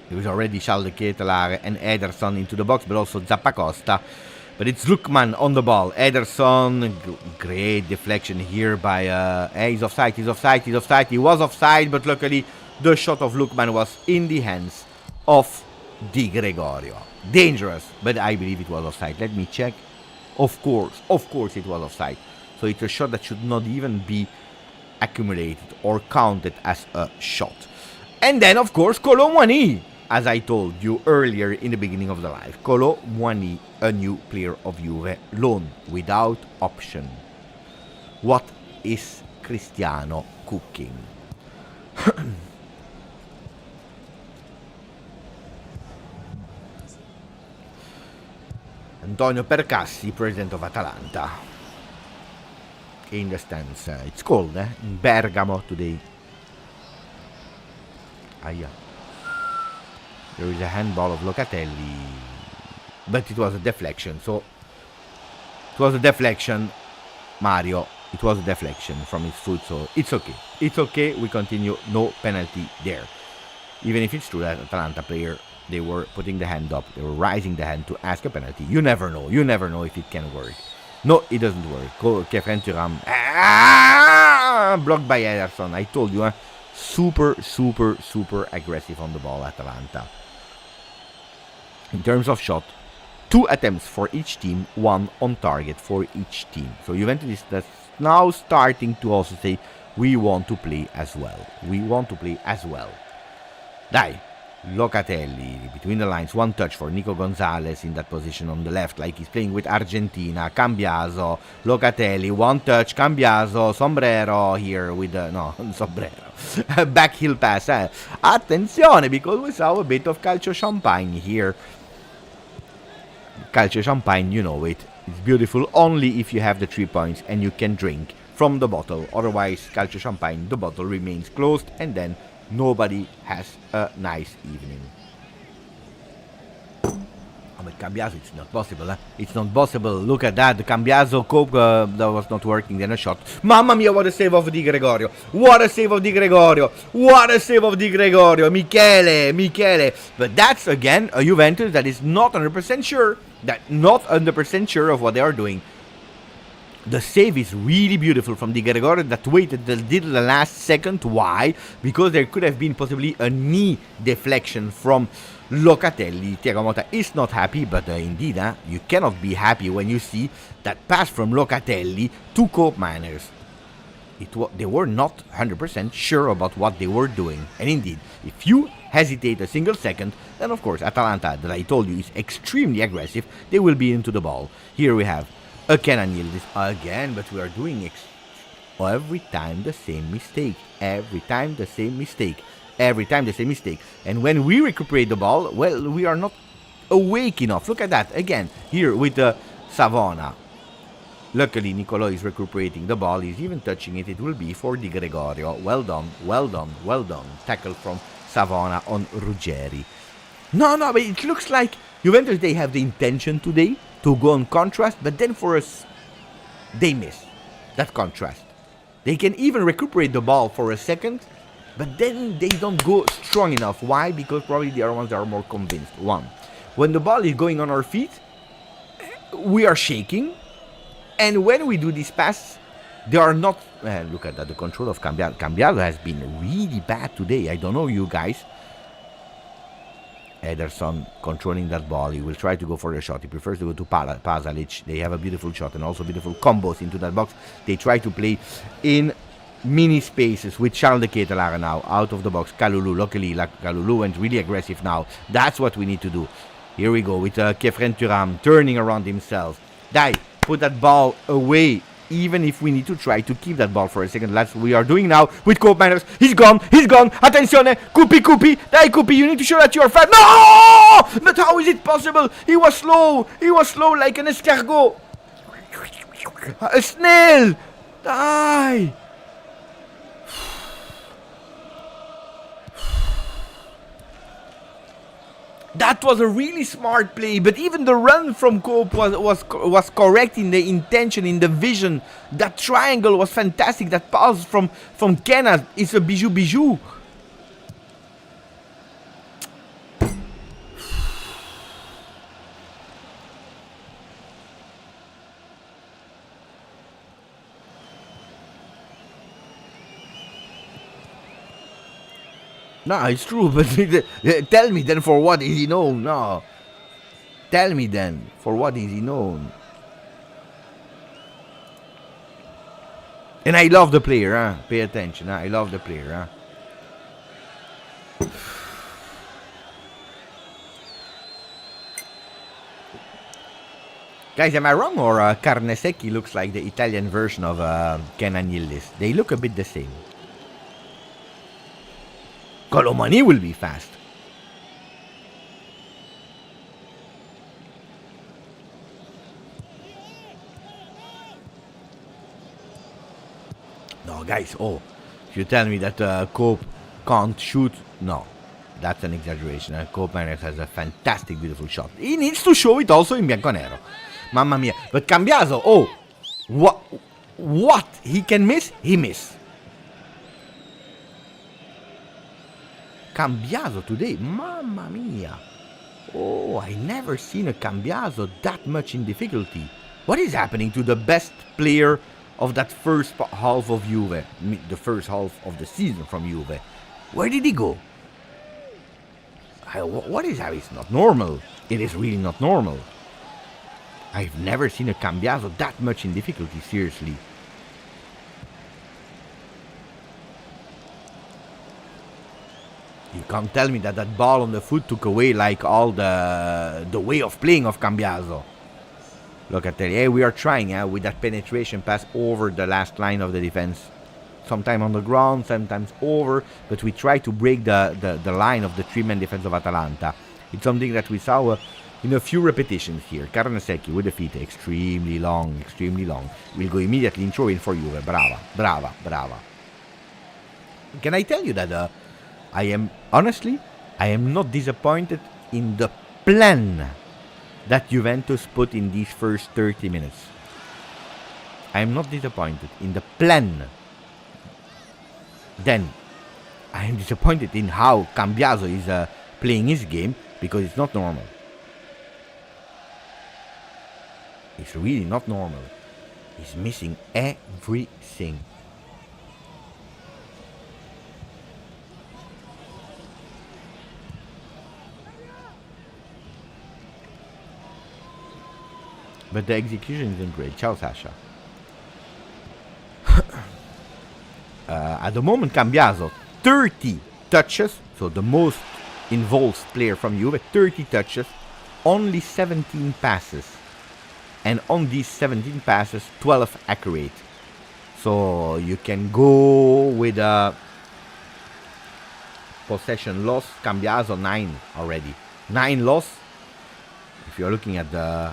There is already Charles de Ketelaere and Ederson into the box, but also Zappacosta. But it's Lookman on the ball. Ederson, great deflection here by... he's offside. He was offside, but luckily the shot of Lookman was in the hands of Di Gregorio. Dangerous, but I believe it was offside. Let me check. Of course it was offside. So it's a shot that should not even be accumulated or counted as a shot. And then, of course, Kolo Muani. As I told you earlier in the beginning of the live, Kolo Muani, a new player of Juve, loan without option. What is Cristiano cooking? Antonio Percassi, president of Atalanta. In the stands. It's cold, in Bergamo today. There is a handball of Locatelli, but it was a deflection. So it was a deflection, Mario. It was a deflection from his foot, so it's okay. It's okay. We continue. No penalty there. Even if it's true that Atalanta player, they were putting the hand up, they were raising the hand to ask a penalty. You never know. You never know if it can work. No, it doesn't work. Kefren Thuram, blocked by Ederson. I told you, super aggressive on the ball, Atalanta. In terms of shot, 2 attempts for each team, 1 on target for each team. So Juventus is now starting to also say, we want to play as well. Dai, Locatelli, between the lines, 1 touch for Nico Gonzalez in that position on the left, like he's playing with Argentina. Cambiaso, Locatelli, 1 touch, Cambiaso, Sombrero here with the, Sombrero, back heel pass. Attenzione, because we saw a bit of calcio champagne here. Calcio champagne, you know it. It's beautiful only if you have the 3 points and you can drink from the bottle. Otherwise, calcio champagne, the bottle remains closed and then nobody has a nice evening. But Cambiaso, it's not possible, It's not possible. Look at that. The Cambiaso Cope, that was not working. Then a shot. Mamma mia, what a save of Di Gregorio. Michele. But that's, again, a Juventus that is not 100% sure. Not 100% sure of what they are doing. The save is really beautiful from Di Gregorio that waited till the last second. Why? Because there could have been possibly a knee deflection from Locatelli. Thiago Motta is not happy, but indeed, you cannot be happy when you see that pass from Locatelli to Koopmeiners. They were not 100% sure about what they were doing. And indeed, if you hesitate a single second, then of course Atalanta, that I told you is extremely aggressive, they will be into the ball. Here we have a Kenan Yildiz again, but we are doing every time the same mistake. And when we recuperate the ball, well, we are not awake enough. Look at that again here with the Savona. Luckily, Nicolo is recuperating the ball. He's even touching it. It will be for Di Gregorio. Well done, well done, well done. Tackle from Savona on Ruggeri. No, but it looks like Juventus, they have the intention today to go on contrast, but then for us, they miss that contrast. They can even recuperate the ball for a second, but then they don't go strong enough. Why? Because probably the other ones are more convinced. One, when the ball is going on our feet, we are shaking. And when we do these passes, they are not... look at that, the control of Cambiaso. Cambiaso has been really bad today. I don't know you guys. Ederson controlling that ball. He will try to go for the shot. He prefers to go to Pasalic. They have a beautiful shot and also beautiful combos into that box. They try to play in mini spaces with Charles de Ketelaere now. Out of the box. Kalulu. Luckily, Kalulu went really aggressive now. That's what we need to do. Here we go with Kefren Thuram turning around himself. Put that ball away, even if we need to try to keep that ball for a second. That's what we are doing now with Cope Miners. He's gone. Attenzione. Cupi. Dai, Cupi, you need to show that you are fast. No! But how is it possible? He was slow like an escargot. A snail. Die. That was a really smart play, but even the run from Cope was correct in the intention, in the vision. That triangle was fantastic. That pass from Kenna is a bijou. No, it's true, but tell me then for what is he known? No. Tell me then, for what is he known? And I love the player, huh? Pay attention, huh? I love the player, huh? Guys, am I wrong, or Carnesecchi looks like the Italian version of Kenan Yildiz? They look a bit the same. Colomani will be fast. No, guys, if you tell me that Cope can't shoot, no, that's an exaggeration. Cope Miners has a fantastic, beautiful shot. He needs to show it also in bianconero. Mamma mia. But Cambiaso, what? He can miss? He missed. Cambiaso today, mamma mia. I never seen a Cambiaso that much in difficulty. What is happening to the best player of that first half of Juve? The first half of the season from Juve. Where did he go? What is happening? It's not normal. It is really not normal. I've never seen a Cambiaso that much in difficulty, seriously. You can't tell me that that ball on the foot took away like all the way of playing of Cambiaso. Look at that. Hey, we are trying with that penetration pass over the last line of the defense. Sometimes on the ground, sometimes over. But we try to break the line of the three-man defense of Atalanta. It's something that we saw in a few repetitions here. Carnesecchi with the feet. Extremely long. We'll go immediately in throw-in for Juve. Brava. Can I tell you that... I am not disappointed in the plan that Juventus put in these first 30 minutes. I am not disappointed in the plan. Then, I am disappointed in how Cambiaso is playing his game, because it's not normal. It's really not normal. He's missing everything. But the execution isn't great. Ciao, Sasha. At the moment, Cambiaso, 30 touches. So the most involved player from Juve. 30 touches. Only 17 passes. And on these 17 passes, 12 accurate. So you can go with a possession loss. Cambiaso, 9 already. 9 loss. If you're looking at the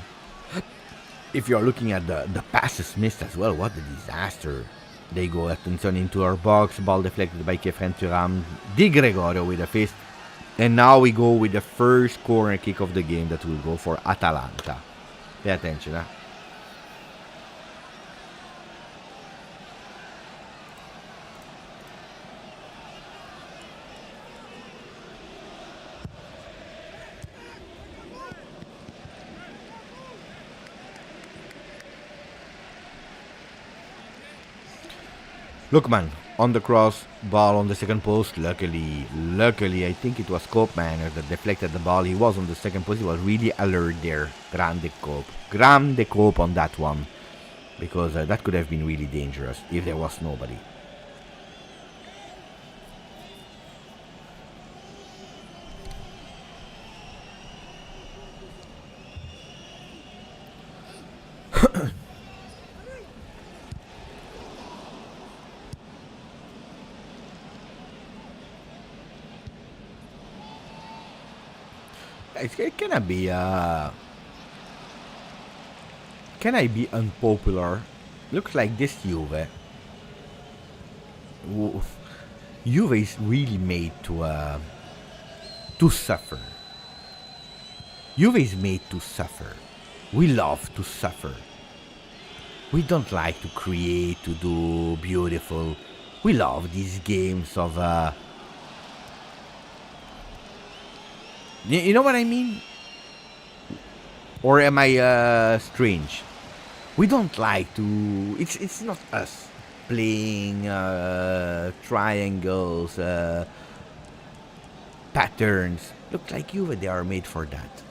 If you're looking at the passes missed as well, what a disaster. They go attention into our box, ball deflected by Kefren Thuram, Di Gregorio with a fist. And now we go with the first corner kick of the game that will go for Atalanta. Pay attention, huh? Lookman on the cross, ball on the second post. Luckily, I think it was Koopman that deflected the ball. He was on the second post. He was really alert there. Grande Koop on that one. Because that could have been really dangerous if there was nobody. Can I be unpopular? Looks like this Juve. Juve is really made to suffer. Juve is made to suffer. We love to suffer. We don't like to create, to do beautiful. We love these games of you know what I mean? Or am I strange? We don't like to. It's not us playing triangles, patterns. Look like Juve, they are made for that.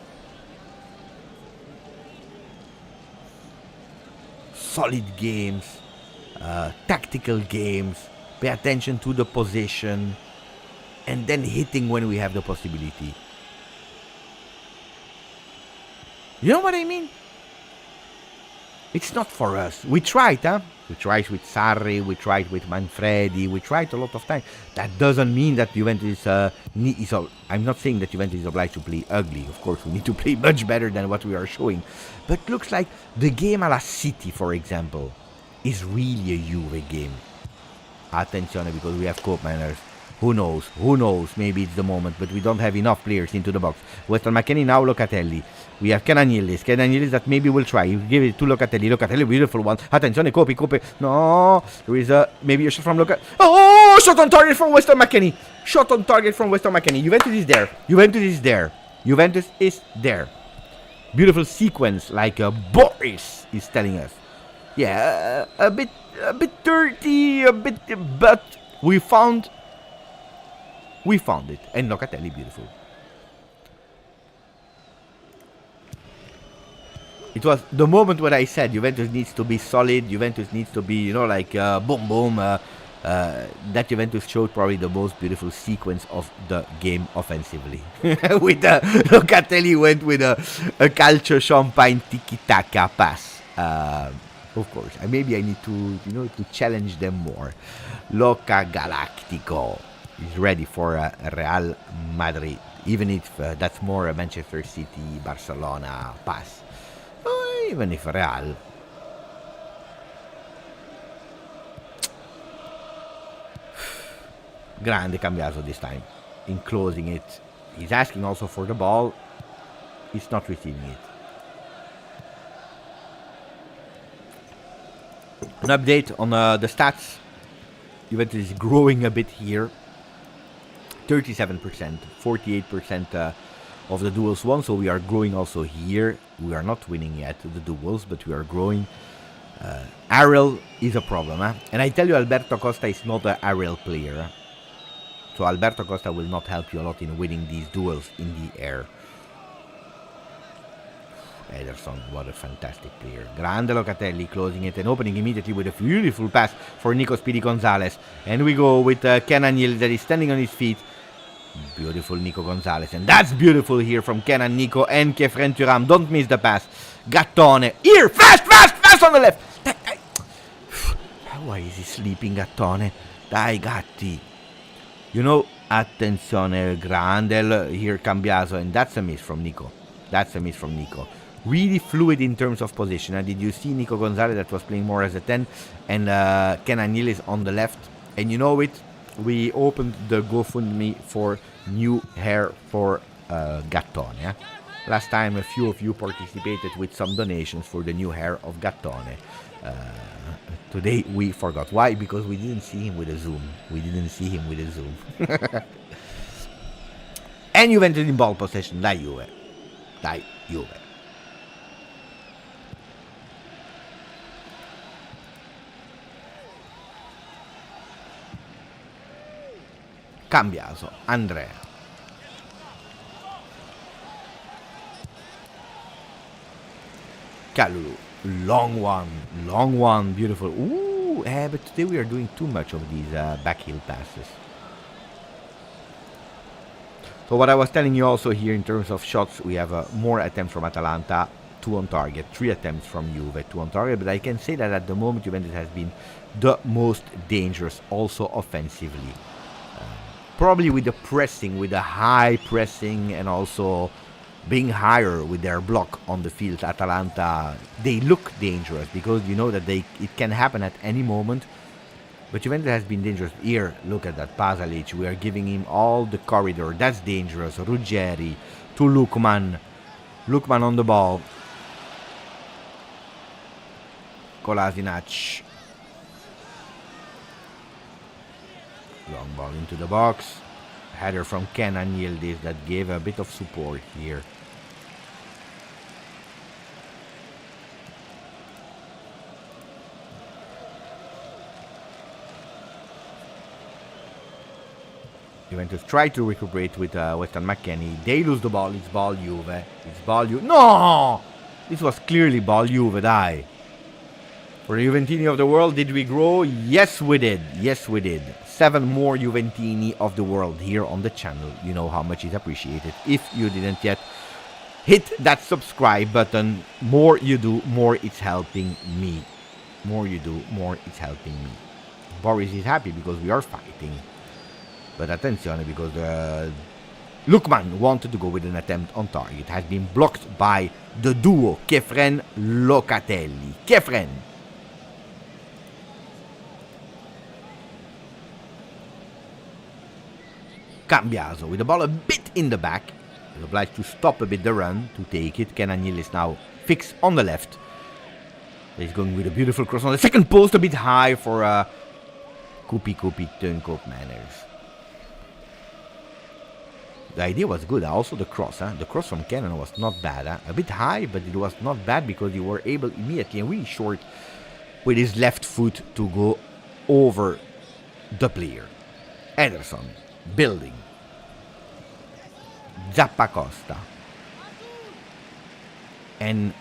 Solid games, tactical games. Pay attention to the position, and then hitting when we have the possibility. You know what I mean? It's not for us. We tried, huh? We tried with Sarri, we tried with Manfredi, we tried a lot of times. That doesn't mean that Juventus is I'm not saying that Juventus is obliged to play ugly. Of course, we need to play much better than what we are showing. But looks like the game a la City, for example, is really a Juve game. Attention, because we have Koopmanners. Who knows? Maybe it's the moment, but we don't have enough players into the box. Western McKennie, now Locatelli. We have Kenan Yildiz that maybe will try. You give it to Locatelli, beautiful one. Attention, Kopi. No, there is maybe a shot from Locatelli. Oh, shot on target from Western McKennie. Juventus is there. Beautiful sequence, like Boris is telling us. Yeah, a bit dirty, but we found it, and Locatelli beautiful. It was the moment when I said Juventus needs to be solid, Juventus needs to be, boom. That Juventus showed probably the most beautiful sequence of the game offensively. With Locatelli went with a calcio champagne tiki-taka pass. Of course, maybe I need to challenge them more. Loca Galactico is ready for Real Madrid, even if that's more a Manchester City, Barcelona pass. Even if Real. Grande Cambiaso this time in closing it. He's asking also for the ball. He's not receiving it. An update on the stats. Juventus is growing a bit here. 37%, 48% of the duels won, so we are growing also here. We are not winning yet the duels, but we are growing. Aerial is a problem, and I tell you, Alberto Costa is not an aerial player. So Alberto Costa will not help you a lot in winning these duels in the air. Ederson, what a fantastic player. Grande Locatelli closing it and opening immediately with a beautiful pass for Nico Speedy Gonzalez. And we go with Kenan Yildiz that is standing on his feet. Beautiful Nico Gonzalez. And that's beautiful here from Kenan, Nico, and Kefren Thuram. Don't miss the pass. Gattone. Here! Fast on the left! Why is he sleeping, Gattone? Dai, Gatti. Attenzione, Grande. Here, Cambiaso. And that's a miss from Nico. really fluid in terms of position. Did you see Nico Gonzalez that was playing more as a 10 and Kenan Yildiz on the left? And you know it, we opened the GoFundMe for new hair for Gattone. Yeah? Last time a few of you participated with some donations for the new hair of Gattone. Today we forgot. Why? Because we didn't see him with a zoom. And Juventus in ball possession. Dai Juve. Cambiaso, Andrea. Kalulu. Long one, beautiful. Ooh, but today we are doing too much of these backheel passes. So what I was telling you also here in terms of shots, we have more attempts from Atalanta, 2 on target, 3 attempts from Juve, 2 on target. But I can say that at the moment Juventus has been the most dangerous also offensively. Probably with the pressing, with the high pressing and also being higher with their block on the field, Atalanta, they look dangerous because you know that it can happen at any moment. But Juventus has been dangerous. Here, look at that, Pasalic. We are giving him all the corridor. That's dangerous. Ruggeri to Lukman. Lukman on the ball. Kolasinac. Long ball into the box. Header from Kenan Yildiz that gave a bit of support here. Juventus try to recuperate with Weston McKennie. They lose the ball. It's ball Juve. No! This was clearly ball Juve, dai. For the Juventini of the world, did we grow? Yes, we did. 7 more Juventini of the world here on the channel. You know how much is appreciated. If you didn't yet, hit that subscribe button. More you do, more it's helping me. Boris is happy because we are fighting. But attenzione, because Lukman wanted to go with an attempt on target. It has been blocked by the duo Kefren-Locatelli. Kefren. Cambiaso with the ball a bit in the back. He's obliged to stop a bit the run to take it. Kenan Yildiz now fixed on the left. He's going with a beautiful cross on the second post, a bit high for Koopy Turncoat manners. The idea was good. Also the cross. The cross from Kenan was not bad. A bit high, but it was not bad because you were able immediately and really short with his left foot to go over the player. Ederson building. Zappacosta. And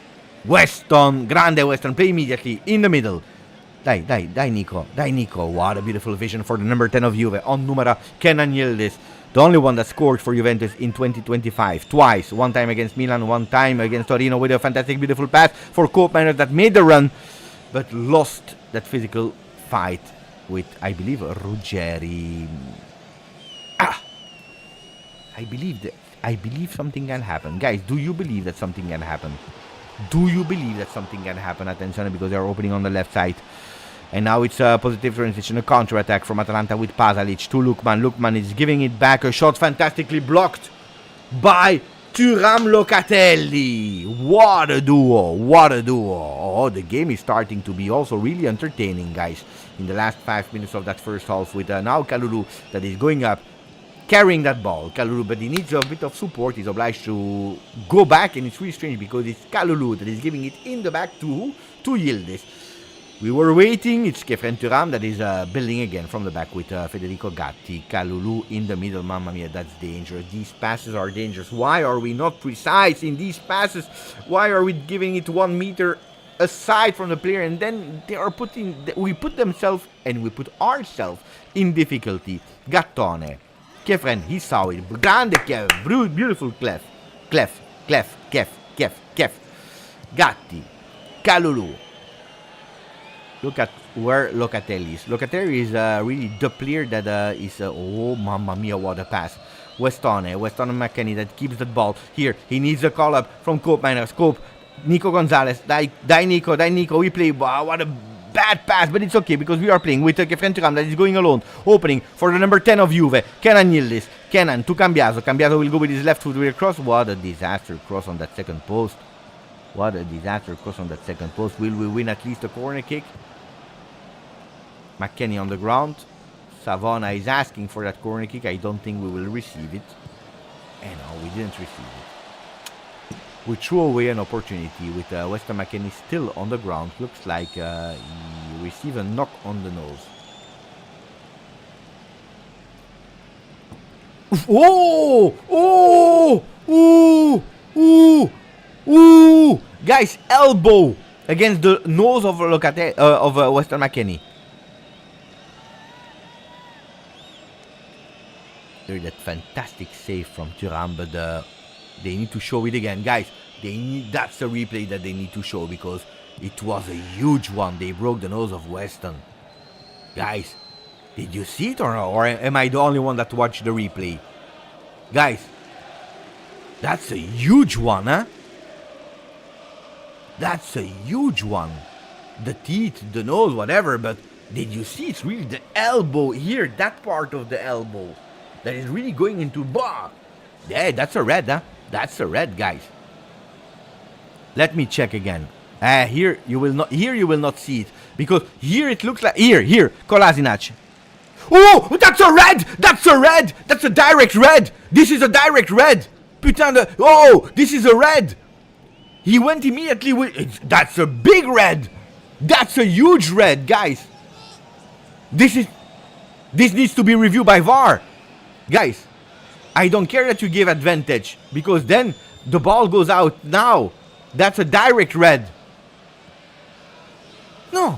Weston. Grande Weston. Play immediately in the middle. Dai Nico. What a beautiful vision for the number 10 of Juve. On numero Kenan Yildiz. The only one that scored for Juventus in 2025. Twice. One time against Milan, one time against Torino with a fantastic, beautiful pass for Koopmeiners that made the run, but lost that physical fight with, I believe, Ruggeri. I believe something can happen. Guys, do you believe that something can happen? Attention, because they are opening on the left side. And now it's a positive transition, a counter-attack from Atalanta with Pasalic to Lukman. Lukman is giving it back. A shot fantastically blocked by Thuram Locatelli. What a duo. Oh, the game is starting to be also really entertaining, guys. In the last 5 minutes of that first half with now Kalulu that is going up, carrying that ball. Kalulu, but he needs a bit of support. He's obliged to go back, and it's really strange because it's Kalulu that is giving it in the back to Yildiz. We were waiting. It's Kefren Thuram that is building again from the back with Federico Gatti. Kalulu in the middle. Mamma mia, that's dangerous. These passes are dangerous. Why are we not precise in these passes? Why are we giving it 1 meter aside from the player? And then we put themselves and we put ourselves in difficulty. Gattone. Kefren, he saw it. Grande Kev. Beautiful clef. Gatti. Kalulu. Look at where Locatelli is. Locatelli is really the player that is... oh, mamma mia, what a pass. Weston McKennie that keeps the ball. Here, he needs a call-up from Koopmeiners. Koop Nico Gonzalez. Die Nico. We play. Wow, what a bad pass, but it's okay because we are playing with Kefren Thuram that is going alone. Opening for the number 10 of Juve. Kenan Yildiz. Kenan to Cambiaso. Cambiaso will go with his left foot with a cross. What a disaster cross on that second post. What a disaster cross on that second post. Will we win at least a corner kick? McKennie on the ground. Savona is asking for that corner kick. I don't think we will receive it. And no, we didn't receive it. We threw away an opportunity with Weston McKennie still on the ground. Looks like he received a knock on the nose. Oh! Oh! Ooh! Ooh! Ooh! Guys, elbow against the nose of Weston McKennie. There's that fantastic save from Thuram, but they need to show it again, guys. That's the replay that they need to show because it was a huge one. They broke the nose of Weston. Guys, did you see it or no? Or am I the only one that watched the replay? Guys, that's a huge one, huh? That's a huge one. The teeth, the nose, whatever, but did you see? It's really the elbow here, that part of the elbow that is really going into bar. Yeah, that's a red, huh? That's a red, guys. Let me check again. Here you will not see it because here it looks like here Kolasinac. Oh, that's a red! That's a red! That's a direct red! This is a direct red! Putain de... Oh, this is a red! He went immediately with... That's a big red! That's a huge red, guys! This needs to be reviewed by VAR! Guys, I don't care that you give advantage because then the ball goes out now. That's a direct red. No.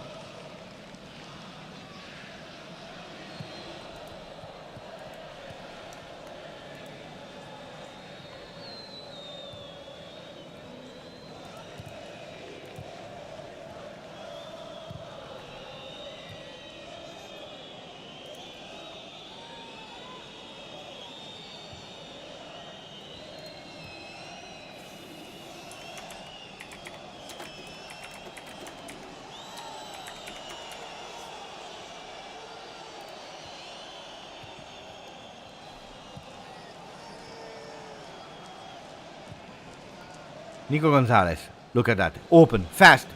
Nico Gonzalez, look at that. Open, fast.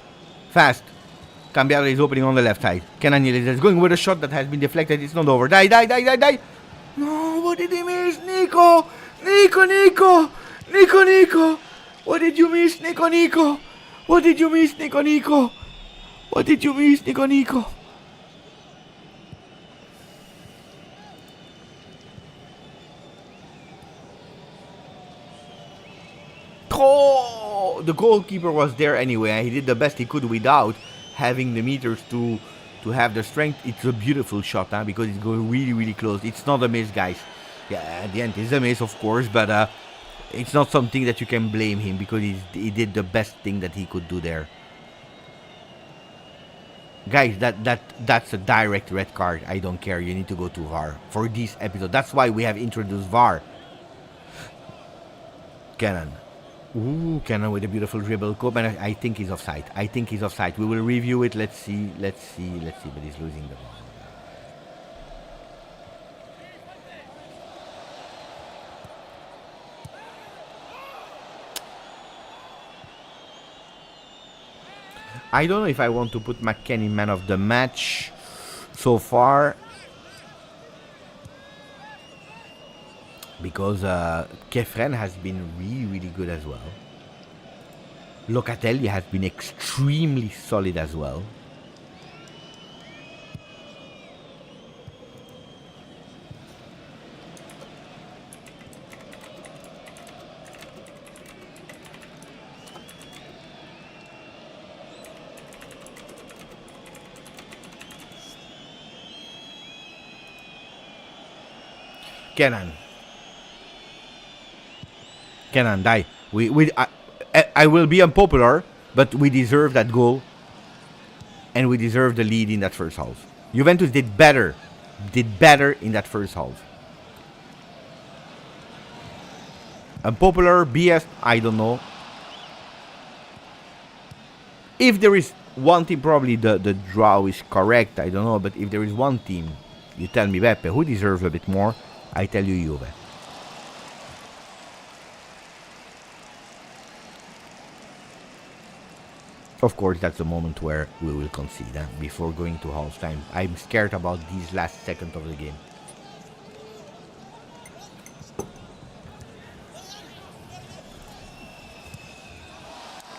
Cambiaso is opening on the left side. Kenan Yildiz is going with a shot that has been deflected. It's not over. Die. No, what did he miss? Nico. What did you miss, Nico? What did you miss, Nico? Oh, the goalkeeper was there anyway. He did the best he could without having the meters to have the strength. It's a beautiful shot, huh? Because it's going really close. It's not a miss, guys. Yeah, at the end it's a miss, of course, but it's not something that you can blame him because he did the best thing that he could do there. Guys, that's a direct red card. I don't care. You need to go to VAR for this episode. That's why we have introduced VAR. Kenan. Ooh, Kenan with a beautiful dribble. Koopman, I think he's offside. We will review it. Let's see. But he's losing the ball. I don't know if I want to put McKennie man of the match so far. Because Kefren has been really good as well. Locatelli has been extremely solid as well. Kenan, die. I will be unpopular, but we deserve that goal. And we deserve the lead in that first half. Juventus did better in that first half. Unpopular, BS, I don't know. If there is one team, probably the draw is correct, I don't know, but if there is one team, you tell me, Beppe, who deserves a bit more, I tell you Juve. Of course, that's the moment where we will concede, before going to halftime. I'm scared about these last seconds of the game.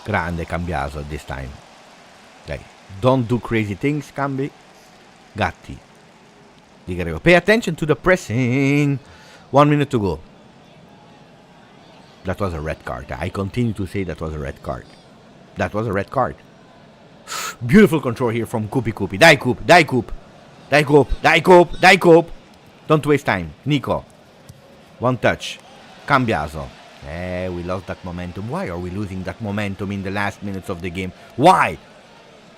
Grande Cambiaso this time. Okay. Don't do crazy things, Cambi. Gatti. Di Grego. Pay attention to the pressing. 1 minute to go. That was a red card. I continue to say that was a red card. That was a red card. Beautiful control here from Kupi. Dai Coop. Don't waste time. Nico. One touch. Cambiaso. We lost that momentum. Why are we losing that momentum in the last minutes of the game? Why?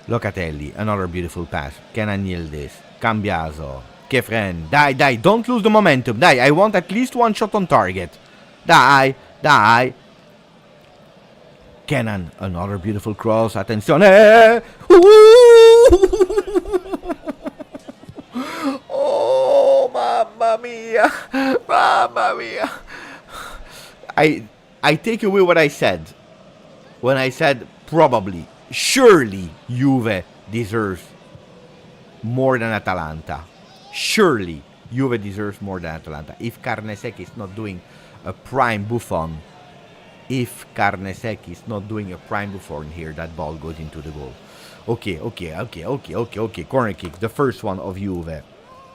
Locatelli. Another beautiful pass. Kenan Yildiz. Cambiaso. Kefren. Die. Don't lose the momentum. Die. I want at least one shot on target. Die. Kenan. Another beautiful cross. Attenzione. Oh, mamma mia. I take away what I said when I said probably, surely Juve deserves more than Atalanta. Surely Juve deserves more than Atalanta. If Carnesecchi is not doing a prime Buffon, here, that ball goes into the goal. Okay. Corner kick, the first one of Juve.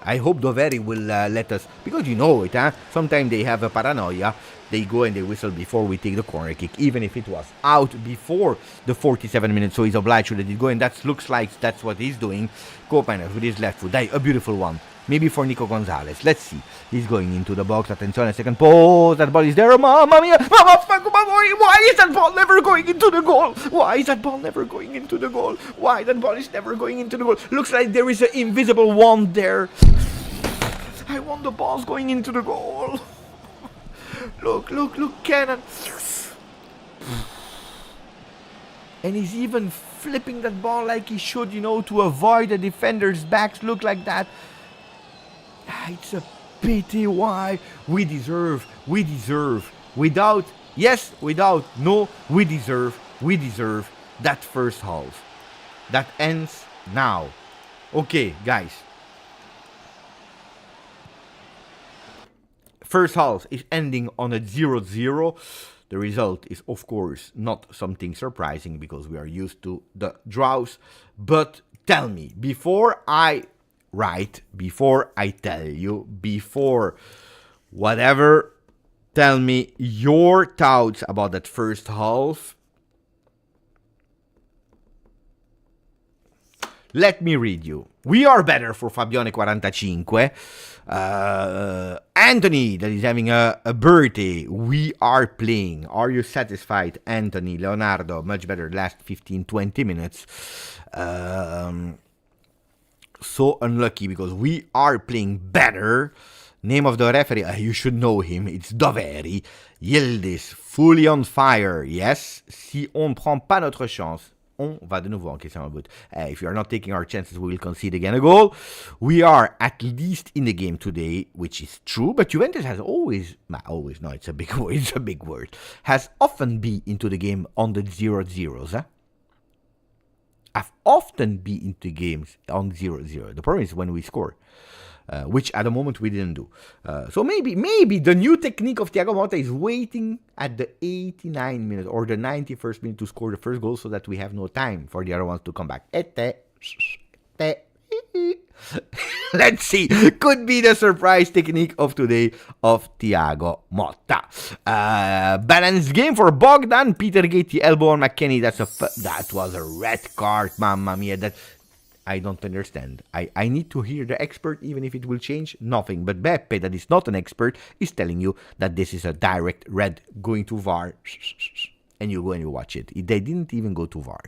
I hope Doveri will let us, because you know it, sometimes they have a paranoia. They go and they whistle before we take the corner kick, even if it was out before the 47 minutes, so he's obliged to let it go, and that looks like that's what he's doing. Kopanen with his left foot, a beautiful one. Maybe for Nico Gonzalez. Let's see. He's going into the box. Attenzione, second post. That ball is there. Mamma mia. Why is that ball never going into the goal? Why that ball is never going into the goal? Looks like there is an invisible wand there. I want the balls going into the goal. Look, Kenan. And he's even flipping that ball like he should, to avoid the defender's backs. Look like that. It's a pity. Why? We deserve. We deserve that first half. That ends now. Okay, guys. First half is ending on a 0-0. The result is, of course, not something surprising because we are used to the draws. But tell me, before I tell you, tell me your thoughts about that first half. Let me read you. We are better for Fabione 45. Anthony, that is having a birthday. We are playing. Are you satisfied, Anthony? Leonardo, much better last 15-20 minutes. So unlucky because we are playing better. Name of the referee, you should know him. It's Doveri. Yildiz, fully on fire. Yes, si on prend pas notre chance, on va de nouveau en question but if you are not taking our chances, we will concede again a goal. We are at least in the game today, which is true, but Juventus has it's a big word, has often been into the game on the 0-0s. I've often been into games on 0-0. The problem is when we score, which at the moment we didn't do. So maybe the new technique of Thiago Motta is waiting at the 89th minute or the 91st minute to score the first goal so that we have no time for the other ones to come back. Let's see. Could be the surprise technique of today of Thiago Motta. Balanced game for Bogdan. Peter Gaty, elbow on McKennie. That was a red card. Mamma mia. That I don't understand. I need to hear the expert, even if it will change nothing. But Beppe, that is not an expert, is telling you that this is a direct red going to VAR. And you go and you watch it. They didn't even go to VAR.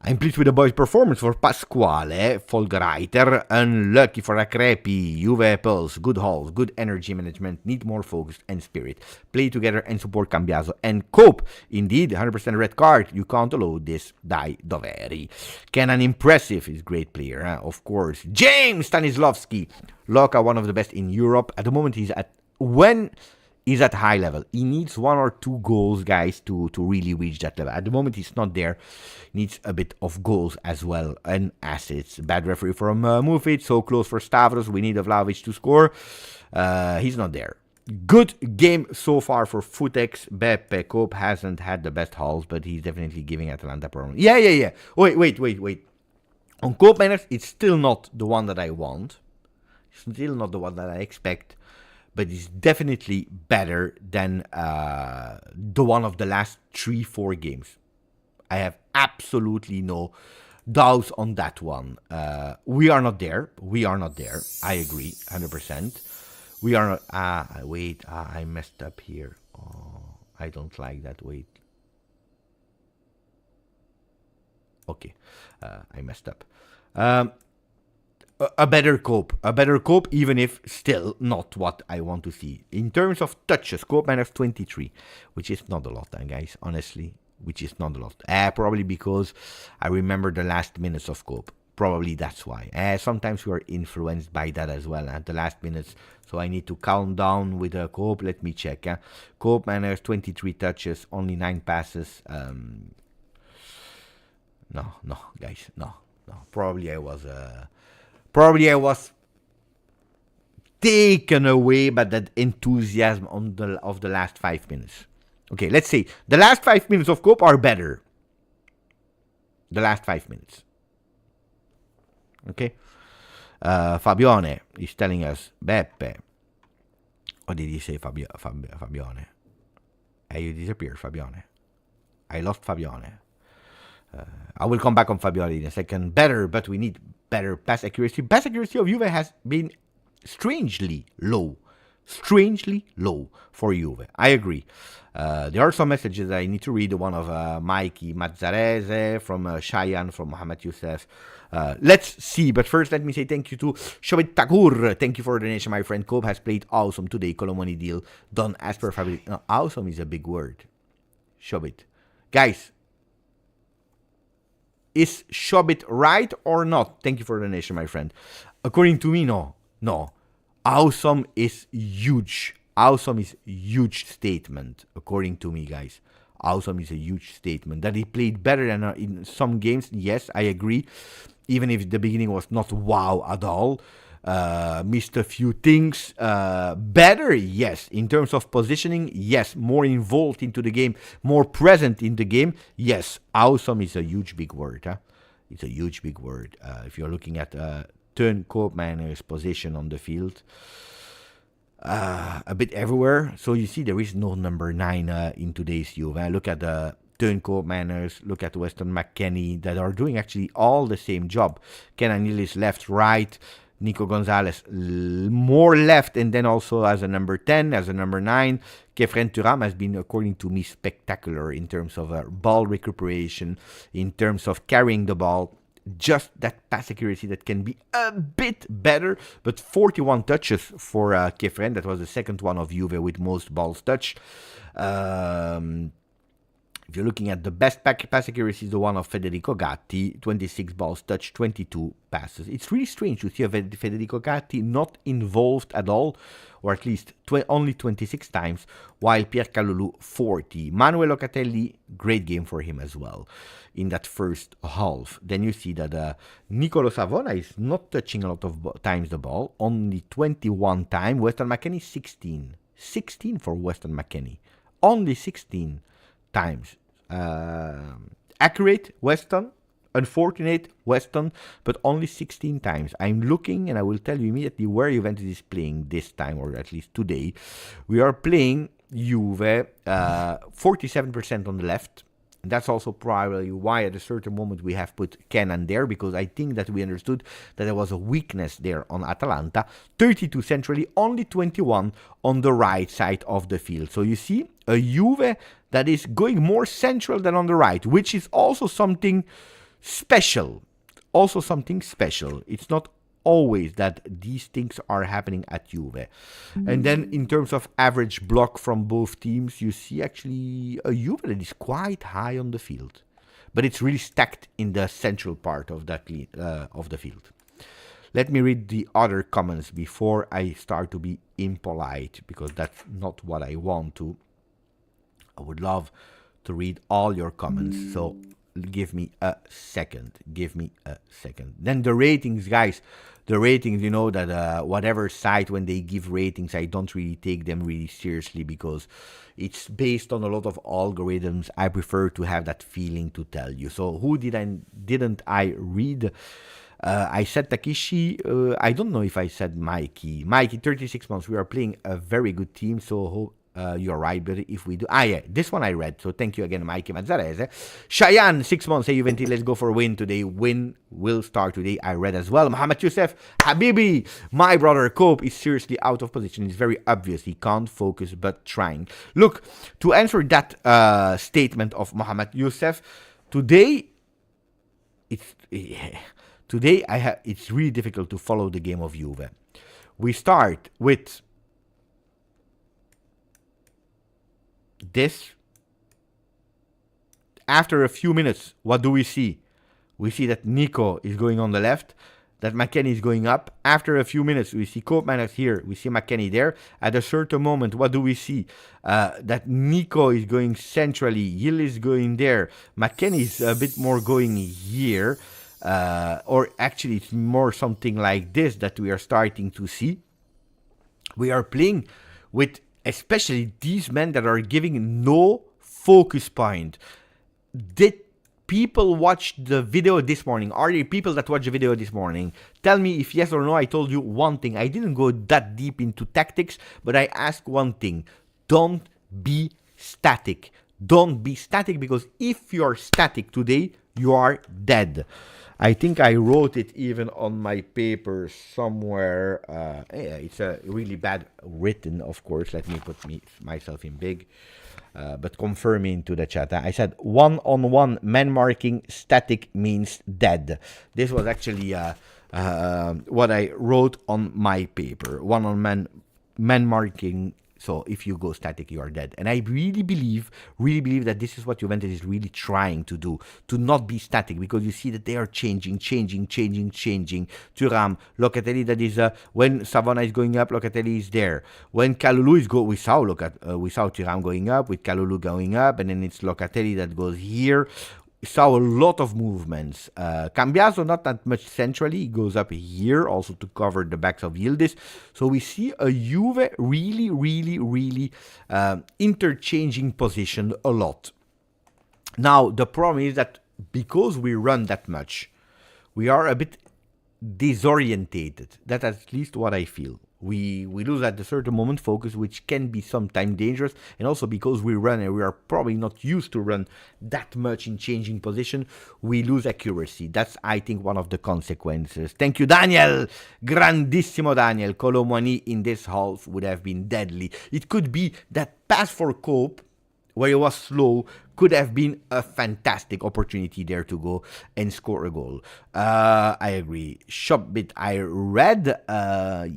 I'm pleased with the boys' performance for Pasquale, Folgreiter, unlucky for Acrepi, Juve Pulse, good hauls, good energy management, need more focus and spirit. Play together and support Cambiaso and cope. Indeed, 100% red card, you can't allow this, dai doveri. Kenan impressive, he's a great player, of course. James Stanislavski, Loka, one of the best in Europe. At the moment he's at high level. He needs 1 or 2 goals, guys, to really reach that level. At the moment, he's not there. Needs a bit of goals as well and assets. Bad referee from Mufit. So close for Stavros. We need Vlahovic to score. He's not there. Good game so far for Futex. Beppe Cope hasn't had the best hauls, but he's definitely giving Atalanta problems. Yeah. Wait. On Cope Manners, it's still not the one that I want. It's still not the one that I expect. But it's definitely better than the one of the last 3-4 games. I have absolutely no doubts on that one. We are not there. I agree, 100%. We are not... wait, I messed up here. Oh, I don't like that. Wait. Okay, I messed up. A better cope, even if still not what I want to see. In terms of touches, cope minus 23, which is not a lot, guys, honestly, which is not a lot. Probably because I remember the last minutes of cope. Probably that's why. Sometimes we are influenced by that as well at the last minutes, so I need to calm down with a cope. Let me check. Cope minus 23 touches, only 9 passes. No, guys, no. Probably I was taken away by that enthusiasm of the last 5 minutes. Okay, let's say the last 5 minutes of Cope are better. The last 5 minutes. Okay. Fabione is telling us, Beppe. What did he say, Fabione? You disappeared, Fabione. I lost Fabione. I will come back on Fabione in a second. Better, but we need better pass accuracy. Pass accuracy of Juve has been strangely low for Juve. I agree. There are some messages I need to read. One of Mikey Mazzarese, from Cheyenne, from Mohamed Youssef. Let's see, but first let me say thank you to Shobit Takur. Thank you for the donation, my friend. Cope has played awesome today. Colomani deal done as per Fabio. No, awesome is a big word. Shobit. Guys, is Shobit right or not? Thank you for the donation, my friend. According to me, no. Awesome is huge. Awesome is huge statement. According to me, guys. Awesome is a huge statement. That he played better than in some games, yes, I agree. Even if the beginning was not wow at all. Missed a few things. Better, yes. In terms of positioning, yes. More involved into the game, more present in the game, yes. Awesome is a huge big word. It's a huge big word. If you're looking at Teun Koopmeijer's position on the field, a bit everywhere. So you see there is no number 9 in today's Juve. Look at the Teun Koopmeiners, look at Weston McKennie, that are doing actually all the same job. Kenan Nilis left, right. Nico Gonzalez more left, and then also as a number 10, as a number 9. Kefren Thuram has been, according to me, spectacular in terms of ball recuperation, in terms of carrying the ball. Just that pass accuracy that can be a bit better, but 41 touches for Kefren. That was the second one of Juve with most balls touched. If you're looking at the best pass accuracy, is the one of Federico Gatti, 26 balls touched, 22 passes. It's really strange to see Federico Gatti not involved at all, or at least only 26 times, while Pierre Kalulu 40. Manuel Locatelli, great game for him as well in that first half. Then you see that Nicolo Savona is not touching a lot of times the ball, only 21 times. Weston McKennie 16. 16 for Weston McKennie. Only 16 times. Accurate Weston, unfortunate Weston, but only 16 times. I'm looking, and I will tell you immediately where Juventus is playing this time, or at least today. We are playing Juve 47% on the left. And that's also probably why at a certain moment we have put Kenan there, because I think that we understood that there was a weakness there on Atalanta. 32 centrally, only 21 on the right side of the field. So you see a Juve that is going more central than on the right, which is also something special. Also something special. It's not always that these things are happening at Juve. And then in terms of average block from both teams, you see actually a Juve that is quite high on the field. But it's really stacked in the central part of the field. Let me read the other comments before I start to be impolite, because that's not what I want to. I would love to read all your comments, so give me a second. Then the ratings, guys. The ratings, you know that whatever site, when they give ratings, I don't really take them really seriously, because it's based on a lot of algorithms. I prefer to have that feeling to tell you. So who didn't I read? I said Takeshi. I don't know if I said Mikey. Mikey, 36 months. We are playing a very good team, so you're right, but if we do... yeah, this one I read, so thank you again, Mikey Mazzarese. Cheyenne, 6 months. Hey, Juventini, let's go for a win today. Win will start today. I read as well. Mohamed Youssef, Habibi, my brother Cope is seriously out of position. It's very obvious. He can't focus, but trying. Look, to answer that statement of Mohamed Youssef, today... it's really difficult to follow the game of Juve. We start with this. After a few minutes, what do we see? We see that Nico is going on the left, that McKennie is going up. After a few minutes, we see Koopman here, we see McKennie there. At a certain moment, what do we see? That Nico is going centrally, Yil is going there, McKennie is a bit more going here. Or actually, it's more something like this that we are starting to see. We are playing with especially these men that are giving no focus point. Did people watch the video this morning? Are there people that watch the video this morning? Tell me if yes or no. I told you one thing. I didn't go that deep into tactics, but I asked one thing. Don't be static. Don't be static, because if you're static today, you are dead. I think I wrote it even on my paper somewhere. Yeah, it's a really bad written, of course. Let me put myself in big. But confirm me into the chat. I said one-on-one man marking static means dead. This was actually what I wrote on my paper. One-on-man man marking. So if you go static, you are dead. And I really believe that this is what Juventus is really trying to do, to not be static, because you see that they are changing. Thuram, Locatelli, that is, when Savona is going up, Locatelli is there. When Kalulu is we saw Thuram going up, with Kalulu going up, and then it's Locatelli that goes here. Saw a lot of movements. Cambiaso not that much centrally. He goes up here also to cover the backs of Yildiz. So we see a Juve really interchanging position a lot. Now, the problem is that because we run that much, we are a bit disorientated. That's at least what I feel. We lose at a certain moment focus, which can be sometimes dangerous, and also because we run and we are probably not used to run that much in changing position, we lose accuracy. That's, I think, one of the consequences. Thank you, Daniel. Grandissimo Daniel. Colomwani in this half would have been deadly. It could be that pass for Cope, where he was slow, could have been a fantastic opportunity there to go and score a goal. I agree. Shopbit, I read.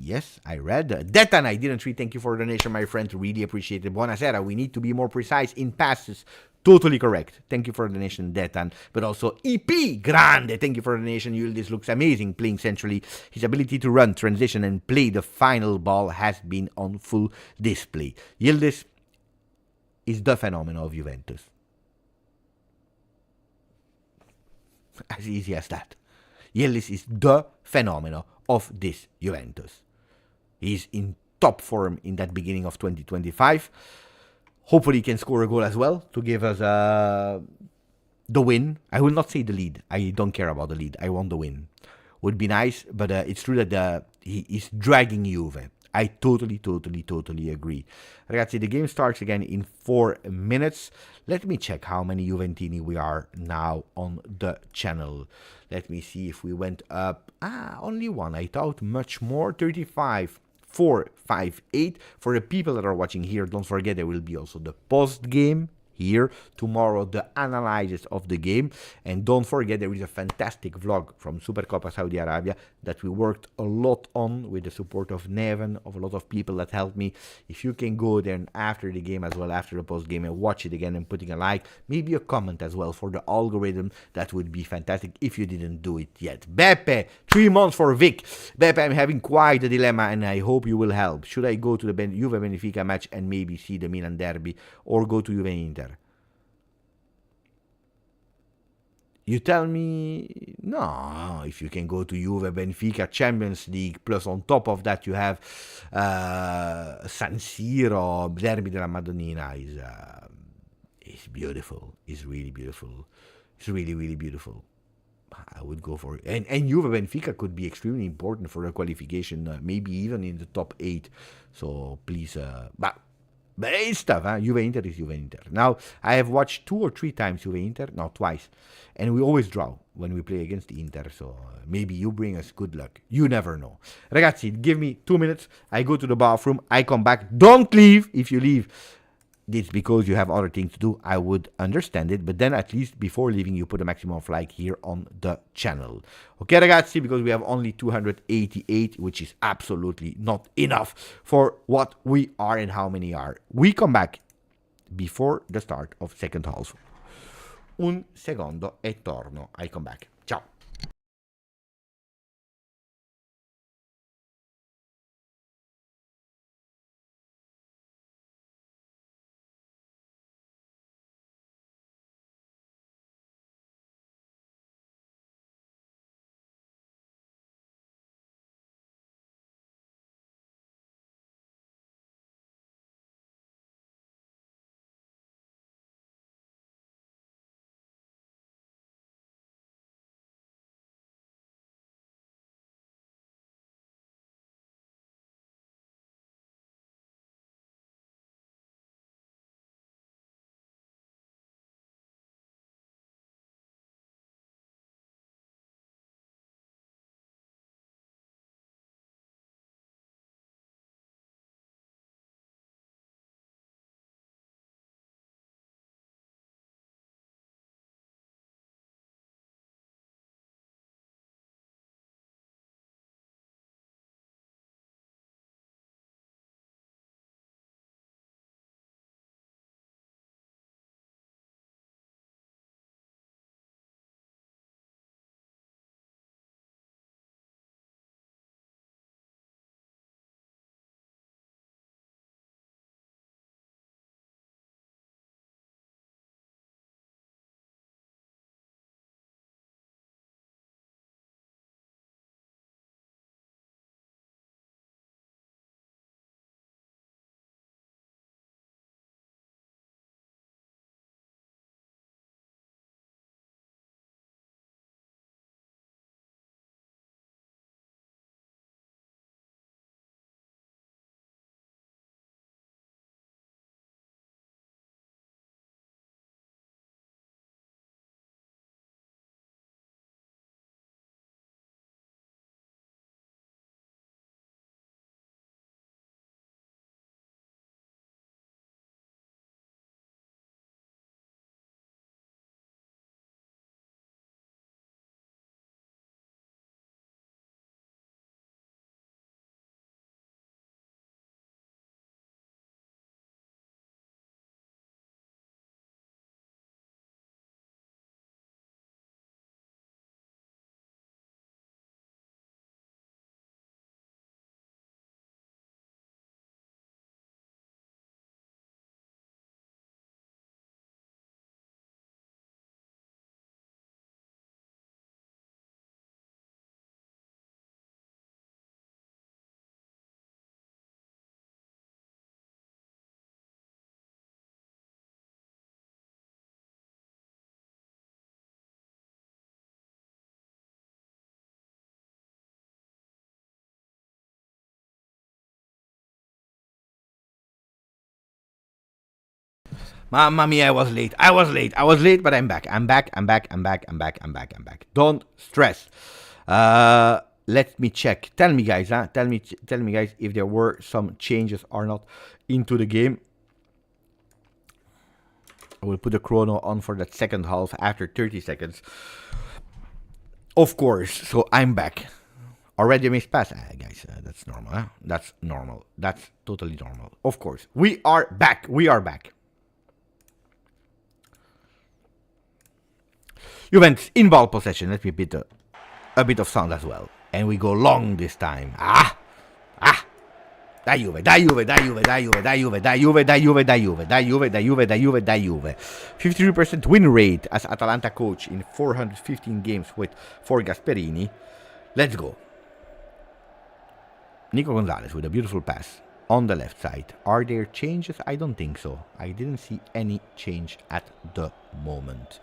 Yes, I read. Detan, I didn't read. Thank you for the donation, my friend. Really appreciate it. Buonasera. We need to be more precise in passes. Totally correct. Thank you for the donation, Detan. But also, EP, grande. Thank you for the donation. Yildiz looks amazing playing centrally. His ability to run, transition, and play the final ball has been on full display. Yildiz is the phenomenon of Juventus. As easy as that. Yildiz is the phenomenon of this Juventus. He's in top form in that beginning of 2025. Hopefully he can score a goal as well to give us the win. I will not say the lead. I don't care about the lead. I want the win. Would be nice, but it's true that he is dragging Juve. I totally agree. Ragazzi, the game starts again in 4 minutes. Let me check how many Juventini we are now on the channel. Let me see if we went up. Only one. I thought much more. 35, 4, 5, 8. For the people that are watching here, don't forget there will be also the post game here. Tomorrow, the analysis of the game. And don't forget, there is a fantastic vlog from Supercoppa Saudi Arabia that we worked a lot on with the support of Neven, of a lot of people that helped me. If you can go there and after the game as well, after the post game, and watch it again and putting a like, maybe a comment as well for the algorithm, that would be fantastic if you didn't do it yet. Beppe, 3 months for Vic. Beppe, I'm having quite a dilemma and I hope you will help. Should I go to the Juve Benfica match and maybe see the Milan derby, or go to Juve Inter? You tell me, no, if you can go to Juve Benfica Champions League, plus on top of that you have San Siro, Derby della Madonnina, is beautiful. It's really beautiful. It's really, really beautiful. I would go for it. And Juve Benfica could be extremely important for the qualification, maybe even in the top 8. So please, but it's tough, huh? Juve Inter is Juve Inter. Now, I have watched 2 or 3 times Juve Inter, no, twice. And we always draw when we play against Inter. So maybe you bring us good luck. You never know. Ragazzi, give me 2 minutes. I go to the bathroom. I come back. Don't leave. If you leave, it's because you have other things to do. I would understand it. But then at least before leaving, you put a maximum of like here on the channel. Okay, ragazzi, because we have only 288, which is absolutely not enough for what we are and how many are. We come back before the start of second half. Un secondo e torno. I come back. Ciao. Mamma mia, I was late, but I'm back. I'm back. Don't stress. Let me check. Tell me, guys, Tell me, guys, if there were some changes or not into the game. I will put the chrono on for that second half after 30 seconds. Of course, so I'm back. Already missed pass? Guys, that's normal, huh? That's normal. That's totally normal. Of course. We are back. We are back. Juventus in ball possession. Let me beat a bit of sound as well. And we go long this time. Da Juve, da Juve, da Juve, da Juve, da Juve, da Juve, da Juve, da Juve, da Juve, da Juve, da Juve, da Juve. 53% win rate as Atalanta coach in 415 games for Gasperini. Let's go. Nico Gonzalez with a beautiful pass on the left side. Are there changes? I don't think so. I didn't see any change at the moment.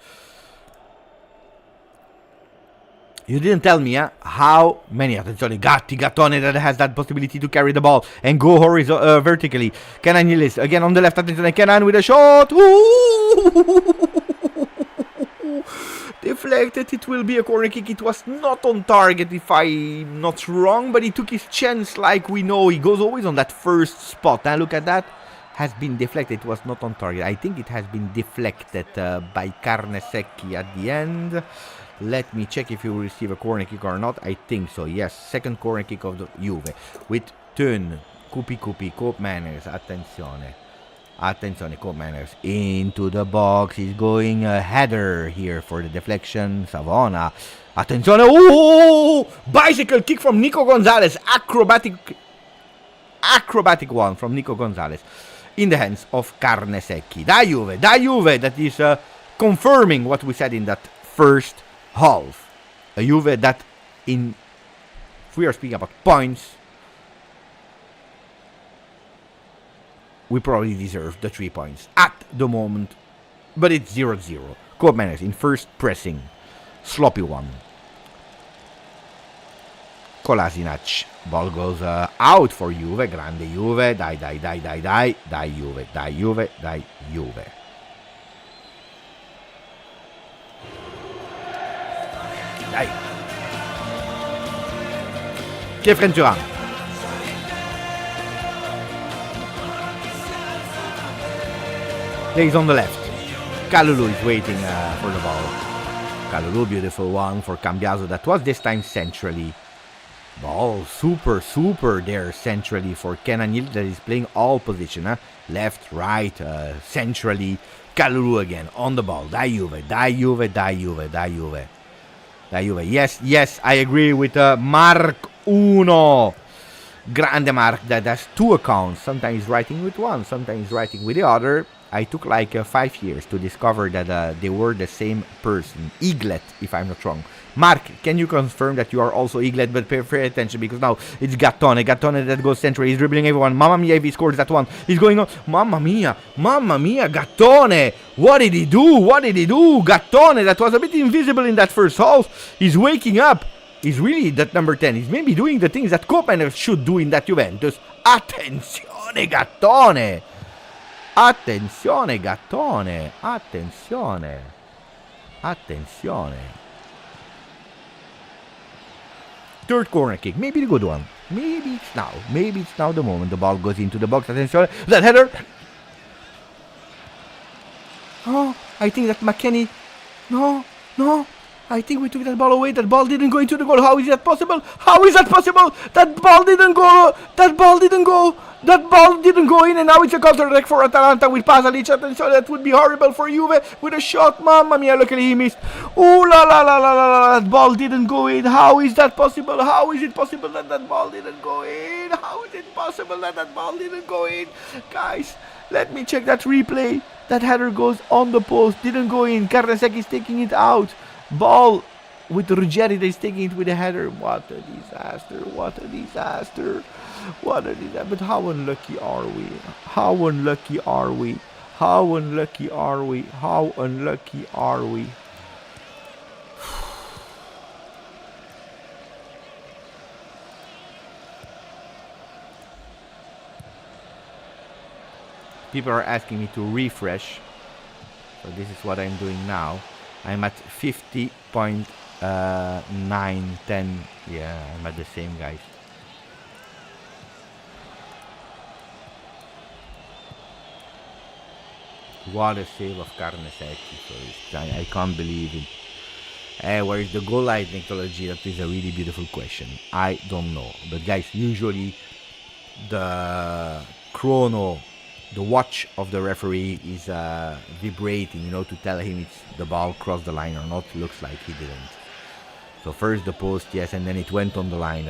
You didn't tell me how many. Attenzione, Gattone that has that possibility to carry the ball and go vertically. Kenan Yildiz again on the left. Attenzione, Kenan with a shot. Deflected. It will be a corner kick. It was not on target if I'm not wrong, but he took his chance like we know. He goes always on that first spot. And look at that. Has been deflected. It was not on target. I think it has been deflected by Carnesecchi at the end. Let me check if he will receive a corner kick or not. I think so. Yes, second corner kick of the Juve. With Tön, Cupi, Cope Manners. Attenzione. Attenzione, Cope Manners into the box. He's going a header here for the deflection. Savona. Attenzione. Oh! Bicycle kick from Nico Gonzalez. Acrobatic one from Nico Gonzalez. In the hands of Carnesecchi. Da Juve. That is confirming what we said in that first half. A Juve that, if we are speaking about points, we probably deserve the 3 points at the moment, but it's 0-0. Cope Manners in first pressing. Sloppy one. Kolasinac. Ball goes out for Juve. Grande Juve. Dai Juve. Dai. Kefren Turan. He's on the left. Kalulu is waiting for the ball. Kalulu, beautiful one for Cambiaso. That was this time centrally. Ball super there centrally for Kenan Yildiz that is playing all position. Left, right, centrally. Kalulu again on the ball. Da Juve. Yes, I agree with Mark Uno. Grande Mark that has two accounts. Sometimes writing with one, sometimes writing with the other. I took like 5 years to discover that they were the same person. Eaglet, if I'm not wrong. Mark, can you confirm that you are also Eaglet? But pay attention because now it's Gattone. Gattone that goes central. He's dribbling everyone. Mamma mia, if he scores that one. He's going on. Mamma mia, Gattone. What did he do? Gattone, that was a bit invisible in that first half. He's waking up. He's really that number 10. He's maybe doing the things that Cope Manners should do in that Juventus. Attenzione, Gattone. Attenzione. Third corner kick. Maybe the good one. Maybe it's now the moment. The ball goes into the box. Attenzione. That header. Oh, I think that McKennie. No. I think we took that ball away. That ball didn't go into the goal. How is that possible? That ball didn't go in, and now it's a counter-attack for Atalanta with Pasalic. So that would be horrible for Juve with a shot. Mamma mia, luckily he missed. Ooh la la la la la, that ball didn't go in. How is that possible? How is it possible that that ball didn't go in? Guys, let me check that replay. That header goes on the post, didn't go in. Carnesecchi is taking it out. Ball with Ruggeri, that is taking it with a header. What a disaster. But how unlucky are we? People are asking me to refresh. So this is what I'm doing now. I'm at 50.910. Yeah, I'm at the same, guys. What a save of Carnesecchi first. I can't believe it. Where is the goal line technology? That is a really beautiful question. I don't know. But guys, usually the chrono, the watch of the referee is vibrating, you know, to tell him it's the ball crossed the line or not. Looks like he didn't. So first the post, yes, and then it went on the line.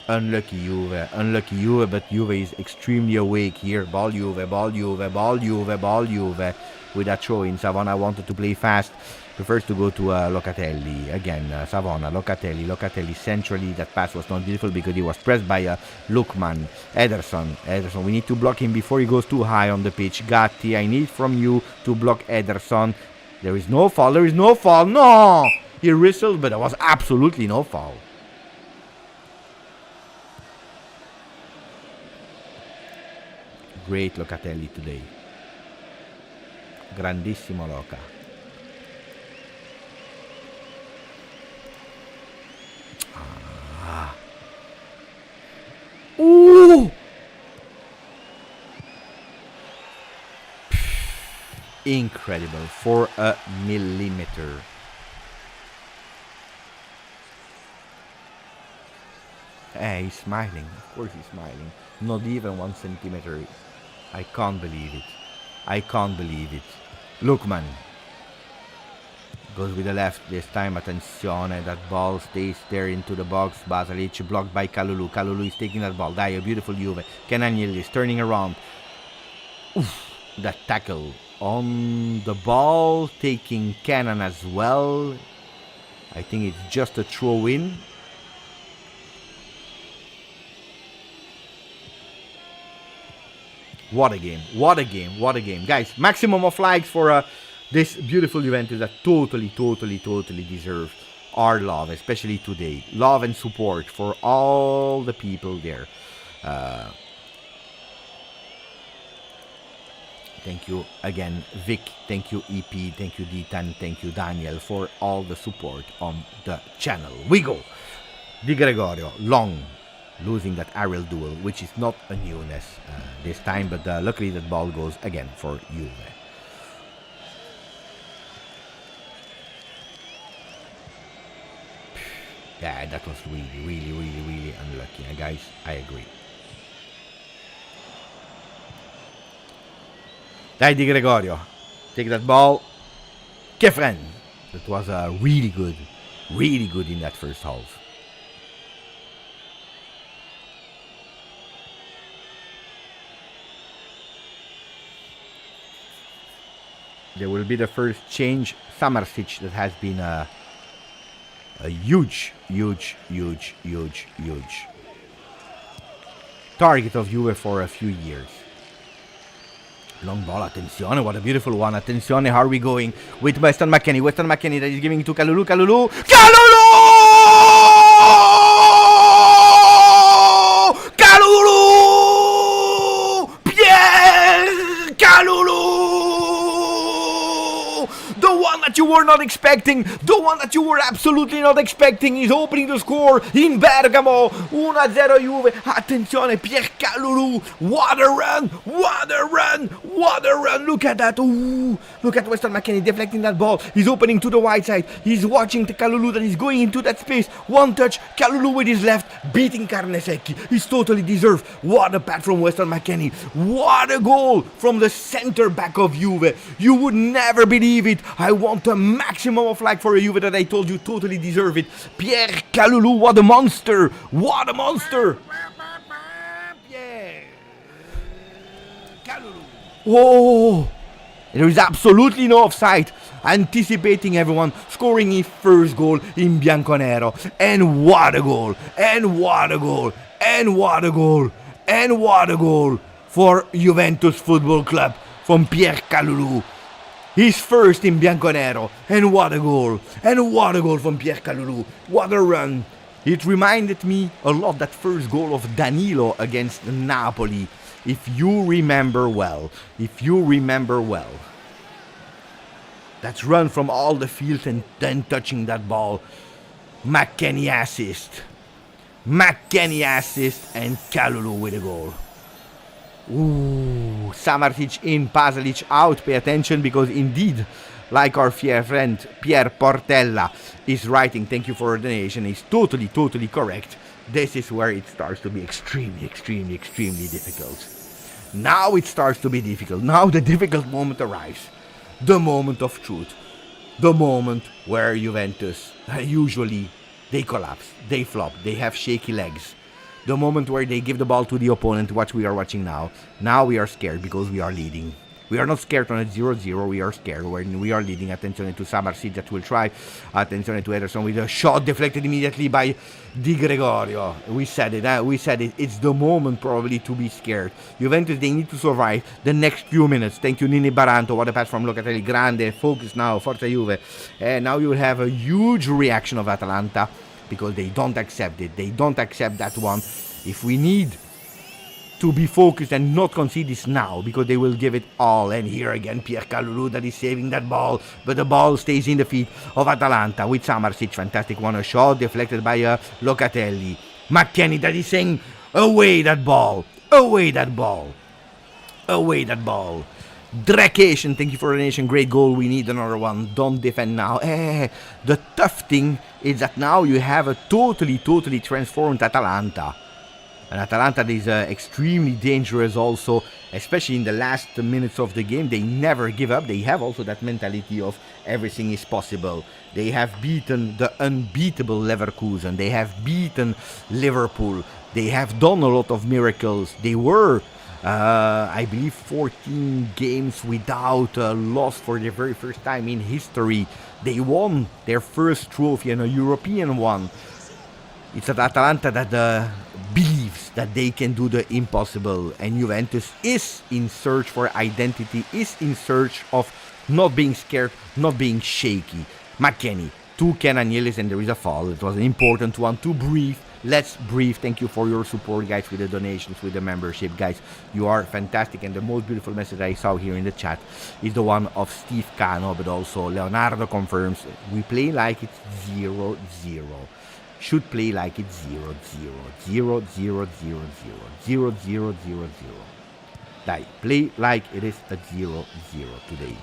Unlucky Juve, but Juve is extremely awake here. Ball Juve. With that throw in, Savona wanted to play fast. Prefers to go to Locatelli. Again, Savona, Locatelli centrally. That pass was not beautiful because he was pressed by Lookman. Ederson, we need to block him before he goes too high on the pitch. Gatti, I need from you to block Ederson. There is no foul, no! He whistled, but there was absolutely no foul. Great Locatelli today. Grandissimo Loca. Ooh! Incredible. For a millimeter. He's smiling. Of course he's smiling. Not even 1 centimeter. I can't believe it. Lookman goes with the left this time. Attenzione, that ball stays there into the box. Basalic blocked by Kalulu. Kalulu is taking that ball. Dyer, beautiful Juve. Kenan is turning around. Oof, that tackle on the ball, taking Kenan as well. I think it's just a throw in. What a game. Guys, maximum of likes for this beautiful Juventus that totally deserve our love, especially today. Love and support for all the people there. Thank you again, Vic. Thank you, EP. Thank you, Ditan. Thank you, Daniel, for all the support on the channel. We go. Di Gregorio, long. Losing that aerial duel, which is not a newness this time, but luckily that ball goes again for Juve. Yeah, that was really unlucky, guys. I agree. Dai Di Gregorio, take that ball. Kefren, that was really good in that first half. There will be the first change. Samarsic, that has been a huge target of Juve for a few years. Long ball, attenzione, what a beautiful one. Attenzione, how are we going with Weston McKennie? Weston McKennie that is giving to Kalulu. Kalulu! Pierre Kalulu! The one that you were not expecting, the one that you were absolutely not expecting, is opening the score in Bergamo. 1-0 Juve. Attenzione, Pierre Kalulu. What a run! Look at that. Ooh. Look at Weston McKennie deflecting that ball. He's opening to the wide side. He's watching the Kalulu that is going into that space. One touch. Kalulu with his left, beating Carnesecchi. He's totally deserved. What a pass from Weston McKennie. What a goal from the center back of Juve. You would never believe it. I want a maximum of like for a Juve that I told you totally deserve it. Pierre Kalulu, what a monster. Pierre Kalulu. Whoa. There is absolutely no offside. Anticipating everyone, scoring his first goal in bianconero. And what a goal for Juventus Football Club from Pierre Kalulu. His first in bianconero. And what a goal from Pierre Kalulu. What a run. It reminded me a lot that first goal of Danilo against Napoli. If you remember well. That's run from all the field and then touching that ball. McKennie assist and Kalulu with a goal. Ooh, Samartic in, Pasalic out. Pay attention because indeed, like our friend Pierre Portella is writing, thank you for the donation, is totally correct. This is where it starts to be extremely difficult. Now it starts to be difficult. Now the difficult moment arrives. The moment of truth. The moment where Juventus, usually, they collapse, they flop, they have shaky legs. The moment where they give the ball to the opponent, what we are watching now. Now we are scared because we are leading. We are not scared on a 0-0, we are scared when we are leading. Attention to Samarsic that will try. Attention to Ederson with a shot deflected immediately by Di Gregorio. We said it, It's the moment probably to be scared. Juventus, they need to survive the next few minutes. Thank you, Nini Baranto. What a pass from Locatelli. Grande, focus now, Forza Juve. And now you will have a huge reaction of Atalanta because they don't accept it. They don't accept that one. If we need to be focused and not concede this now, because they will give it all. And here again, Pierre Kalulu that is saving that ball, but the ball stays in the feet of Atalanta with Samarsic. Fantastic one, a shot deflected by Locatelli. McKennie that is saying, away that ball, away that ball, away that ball. Drekation, thank you for the donation, great goal, we need another one, don't defend now. The tough thing is that now you have a totally transformed Atalanta. And Atalanta is extremely dangerous also, especially in the last minutes of the game. They never give up. They have also that mentality of everything is possible. They have beaten the unbeatable Leverkusen. They have beaten Liverpool. They have done a lot of miracles. They were, I believe, 14 games without a loss for the very first time in history. They won their first trophy and a European one. It's at Atalanta that believes that they can do the impossible, and Juventus is in search for identity, is in search of not being scared, not being shaky. McKennie, 2 Canagnelis, and there is a foul. It was an important one to breathe. Let's breathe. Thank you for your support, guys, with the donations, with the membership, guys. You are fantastic, and the most beautiful message I saw here in the chat is the one of Steve Cano, but also Leonardo confirms we play like it's 0-0. Should play like it's 0-0, 0-0, 0-0, 0-0, 0-0, 0-0. Dai, play like it is a 0-0 today.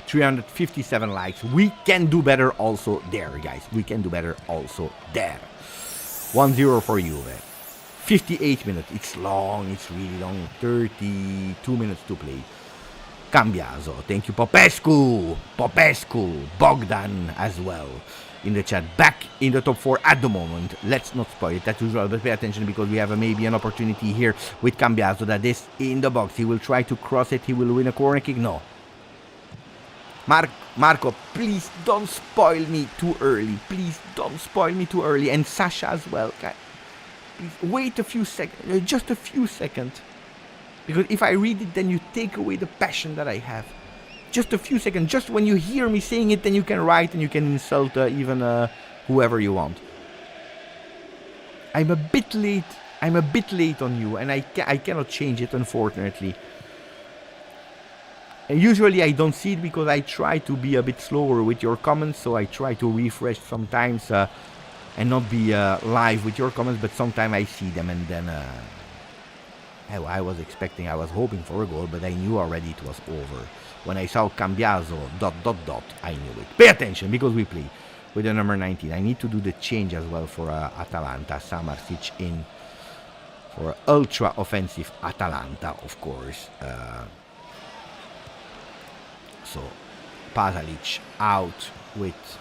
357 likes. We can do better also there, guys. We can do better also there. 1-0 for Juve. 58 minutes. It's long. It's really long. 32 minutes to play. Cambiaso, thank you, Popescu, Bogdan as well in the chat. Back in the top 4 at the moment. Let's not spoil it, that's usual, but pay attention because we have maybe an opportunity here with Cambiaso that is in the box. He will try to cross it, he will win a corner kick, no. Marco, please don't spoil me too early, please don't spoil me too early, and Sasha as well, please wait a few seconds, just a few seconds. Because if I read it, then you take away the passion that I have. Just a few seconds. Just when you hear me saying it, then you can write and you can insult even whoever you want. I'm a bit late. I'm a bit late on you, and I cannot change it, unfortunately. And usually I don't see it because I try to be a bit slower with your comments, so I try to refresh sometimes and not be live with your comments, but sometimes I see them and then... I was hoping for a goal, but I knew already it was over. When I saw Cambiaso, ... I knew it. Pay attention, because we play with the number 19. I need to do the change as well for Atalanta. Samarsic in for ultra-offensive Atalanta, of course. So, Pasalic out with...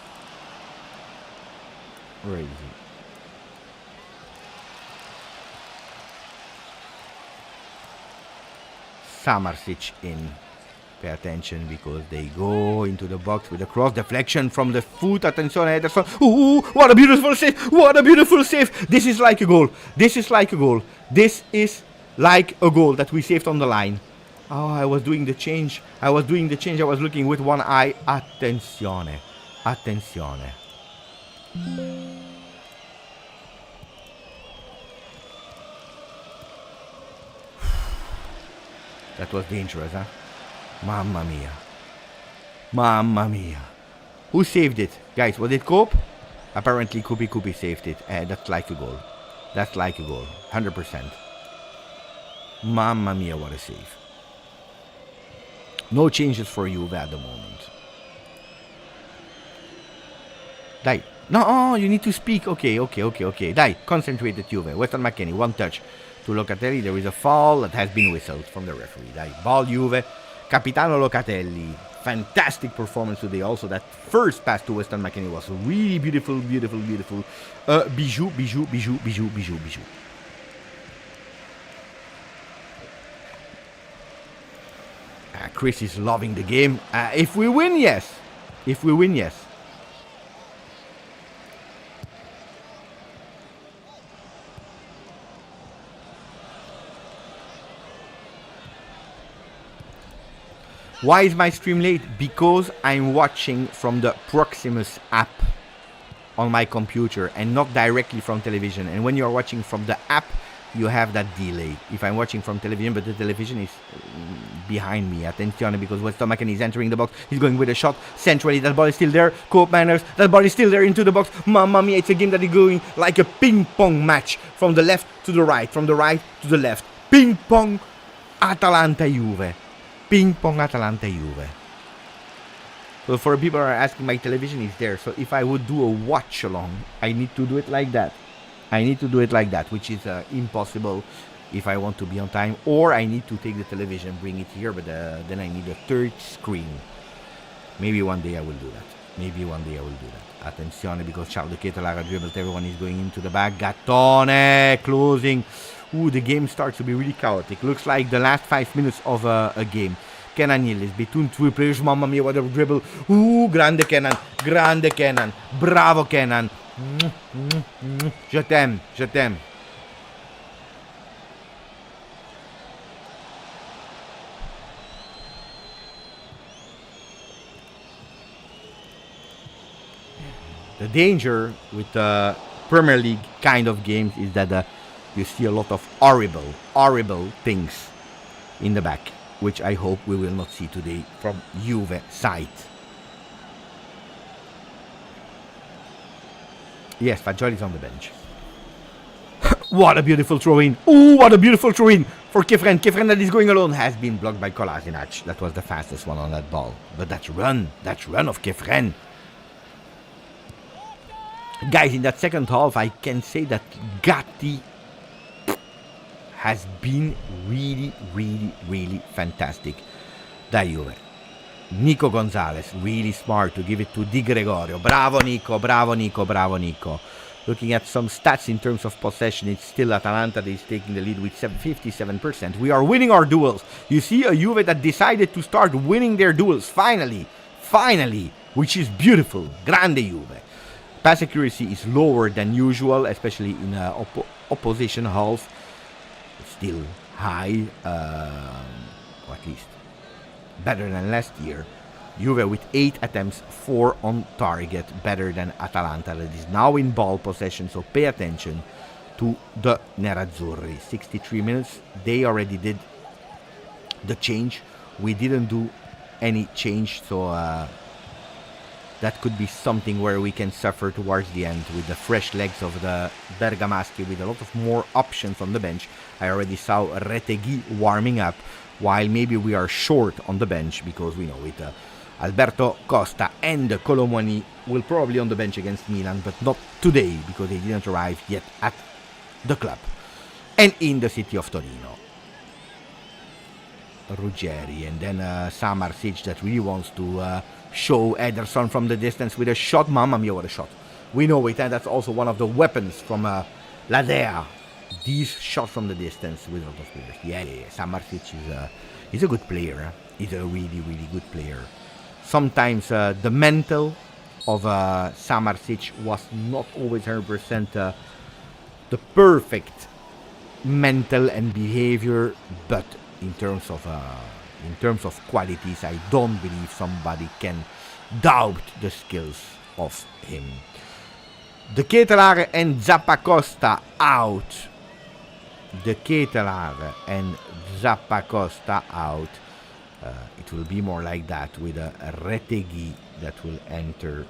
Where is he? Samarsic in. Pay attention because they go into the box with a cross deflection from the foot. Attention, Ederson. Ooh, what a beautiful save. What a beautiful save. This is like a goal. This is like a goal. This is like a goal that we saved on the line. Oh, I was doing the change. I was looking with one eye. Attenzione. Attenzione. That was dangerous, huh? Mamma mia. Mamma mia. Who saved it? Guys, was it Cope? Apparently Kupi saved it. That's like a goal. That's like a goal, 100%. Mamma mia, what a save. No changes for Juve at the moment. Dai. No, oh, you need to speak. Okay. Dai, concentrated Juve. Weston McKennie, one touch to Locatelli. There is a foul that has been whistled from the referee. Dai, ball Juve. Capitano Locatelli. Fantastic performance today. Also, that first pass to Weston McKennie was really beautiful. Bijou. Chris is loving the game. If we win, yes. Why is my stream late? Because I'm watching from the Proximus app on my computer and not directly from television. And when you're watching from the app, you have that delay. If I'm watching from television, but the television is behind me. Attenzione, because Weston McKennie is entering the box. He's going with a shot centrally. That ball is still there. Co-op Manners. That ball is still there into the box. Mamma mia, it's a game that is going like a ping-pong match. From the left to the right. From the right to the left. Ping-pong Atalanta-Juve. Ping-pong Atalanta-Juve. So for people who are asking, my television is there. So if I would do a watch-along, I need to do it like that. Which is impossible if I want to be on time. Or I need to take the television, bring it here, but then I need a third screen. Maybe one day I will do that. Attenzione, because Ciao De Ketelaere dribbled. Everyone is going into the back. Gattone closing. Ooh, the game starts to be really chaotic. Looks like the last 5 minutes of a game. Kenan Yildiz between two players. Mamma mia, what a dribble. Ooh, grande Kenan. Bravo Kenan. Je t'aime. The danger with the Premier League kind of games is that you see a lot of horrible things in the back, which I hope we will not see today from Juve side. Yes, Fagioli's on the bench. What a beautiful throw-in. Ooh, what a beautiful throw-in for Kefren. Kefren that is going alone has been blocked by Kolasinac. That was the fastest one on that ball. But that run of Kefren. Guys, in that second half, I can say that Gatti has been really fantastic. Da Juve. Nico Gonzalez, really smart to give it to Di Gregorio. Bravo Nico. Looking at some stats in terms of possession, it's still Atalanta that is taking the lead with 57%. We are winning our duels. You see a Juve that decided to start winning their duels. Finally, which is beautiful. Grande Juve. Pass accuracy is lower than usual, especially in opposition half. Still high, or at least better than last year. Juve with 8 attempts, 4 on target, better than Atalanta that is now in ball possession, so pay attention to the Nerazzurri. 63 minutes, they already did the change. We didn't do any change, so that could be something where we can suffer towards the end with the fresh legs of the Bergamaschi with a lot of more options on the bench. I already saw Retegui warming up, while maybe we are short on the bench because we know with Alberto Costa and Colomwani will probably on the bench against Milan, but not today because they didn't arrive yet at the club and in the city of Torino. Ruggeri and then Samardzic that really wants to show Ederson from the distance with a shot. Mamma mia, what a shot. We know it, and that's also one of the weapons from Ladea. These shots from the distance with a lot of players. Yeah. Samardzic is a good player. He's a really good player. Sometimes the mental of Samardzic was not always 100% the perfect mental and behavior, but in terms of qualities, I don't believe somebody can doubt the skills of him. De Ketelaere and Zappacosta out. De Ketelaere and Zappacosta out. It will be more like that with a Retegui that will enter.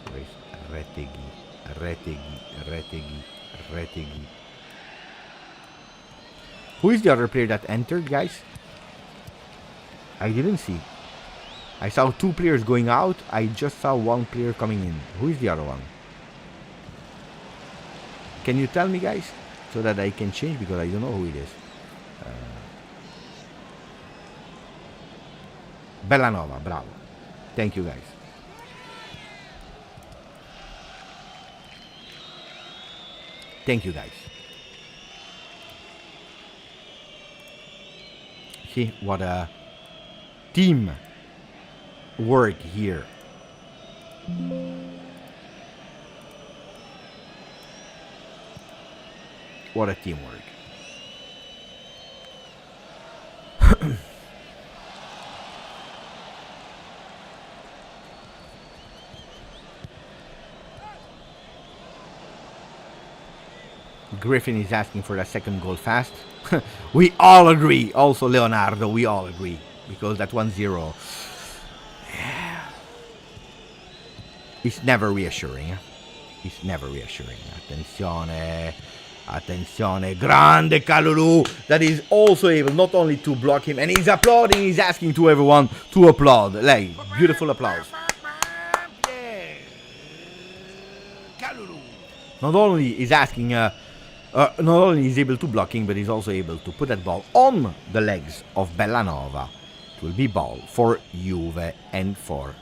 Where is Retegui? Who is the other player that entered, guys? I didn't see. I saw 2 players going out. I just saw 1 player coming in. Who is the other one? Can you tell me, guys? So that I can change, because I don't know who it is. Bellanova, bravo. Thank you, guys. Thank you, guys. See what a team work here. What a teamwork. Griffin is asking for the second goal fast. We all agree. Also, Leonardo, we all agree. Because that 1-0... It's never reassuring. It's never reassuring. Attenzione. Attenzione. Grande Kalulu. That is also able not only to block him. And he's applauding. He's asking to everyone to applaud. Like, beautiful applause. Yeah. Kalulu. Not only is asking... not only is able to blocking, but he's also able to put that ball on the legs of Bellanova. It will be ball for Juve and for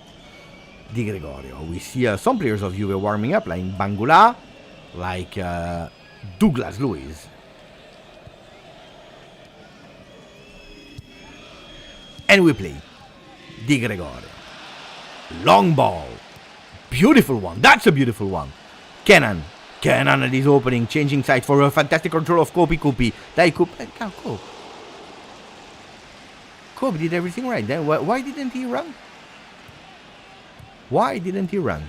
Di Gregorio. We see some players of Juve warming up, like Bangula, like Douglas Luiz. And we play Di Gregorio. Long ball. Beautiful one. That's a beautiful one. Kenan at his opening, changing sides for a fantastic control of Kopi. Kobe did everything right. Then why didn't he run? Why didn't he run?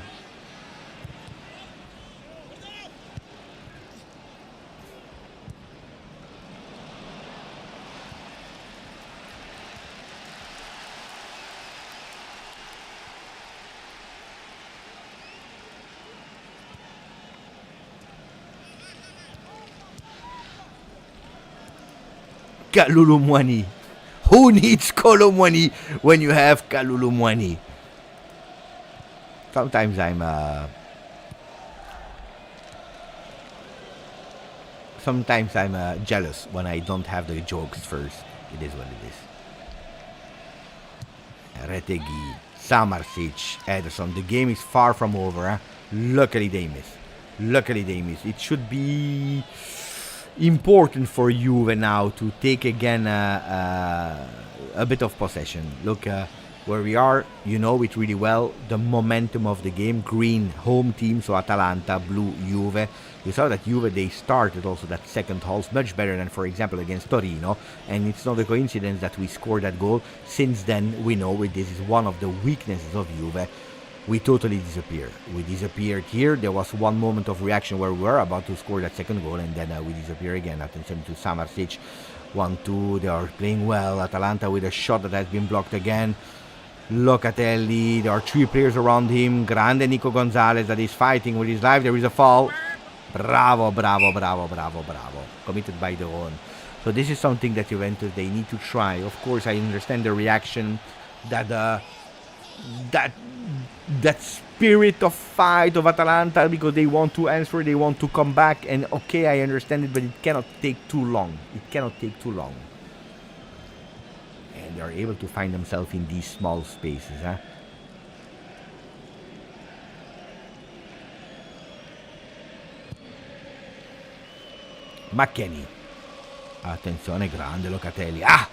Kalulu Muani. Who needs Kolomwani when you have Kalulu Muani? Sometimes I'm jealous when I don't have the jokes first. It is what it is. Retegi, Samarsic, Ederson. The game is far from over. Huh? Luckily they miss. It should be important for Juve now to take again a bit of possession. Look where we are, you know it really well. The momentum of the game. Green, home team, so Atalanta. Blue, Juve. You saw that Juve, they started also that second half much better than, for example, against Torino. And it's not a coincidence that we scored that goal. Since then, we know this is one of the weaknesses of Juve. We totally disappeared. We disappeared here. There was one moment of reaction where we were about to score that second goal, and then we disappear again. Attention to Samarsic. 1-2. They are playing well. Atalanta with a shot that has been blocked again. Locatelli. There are 3 players around him. Grande Nico Gonzalez that is fighting with his life. There is a foul. Bravo. Committed by the own. So this is something that Juventus, they need to try. Of course, I understand the reaction that that spirit of fight of Atalanta, because they want to answer, they want to come back, and okay, I understand it, but it cannot take too long. And they are able to find themselves in these small spaces, huh? McKennie. Attenzione, grande Locatelli. Ah!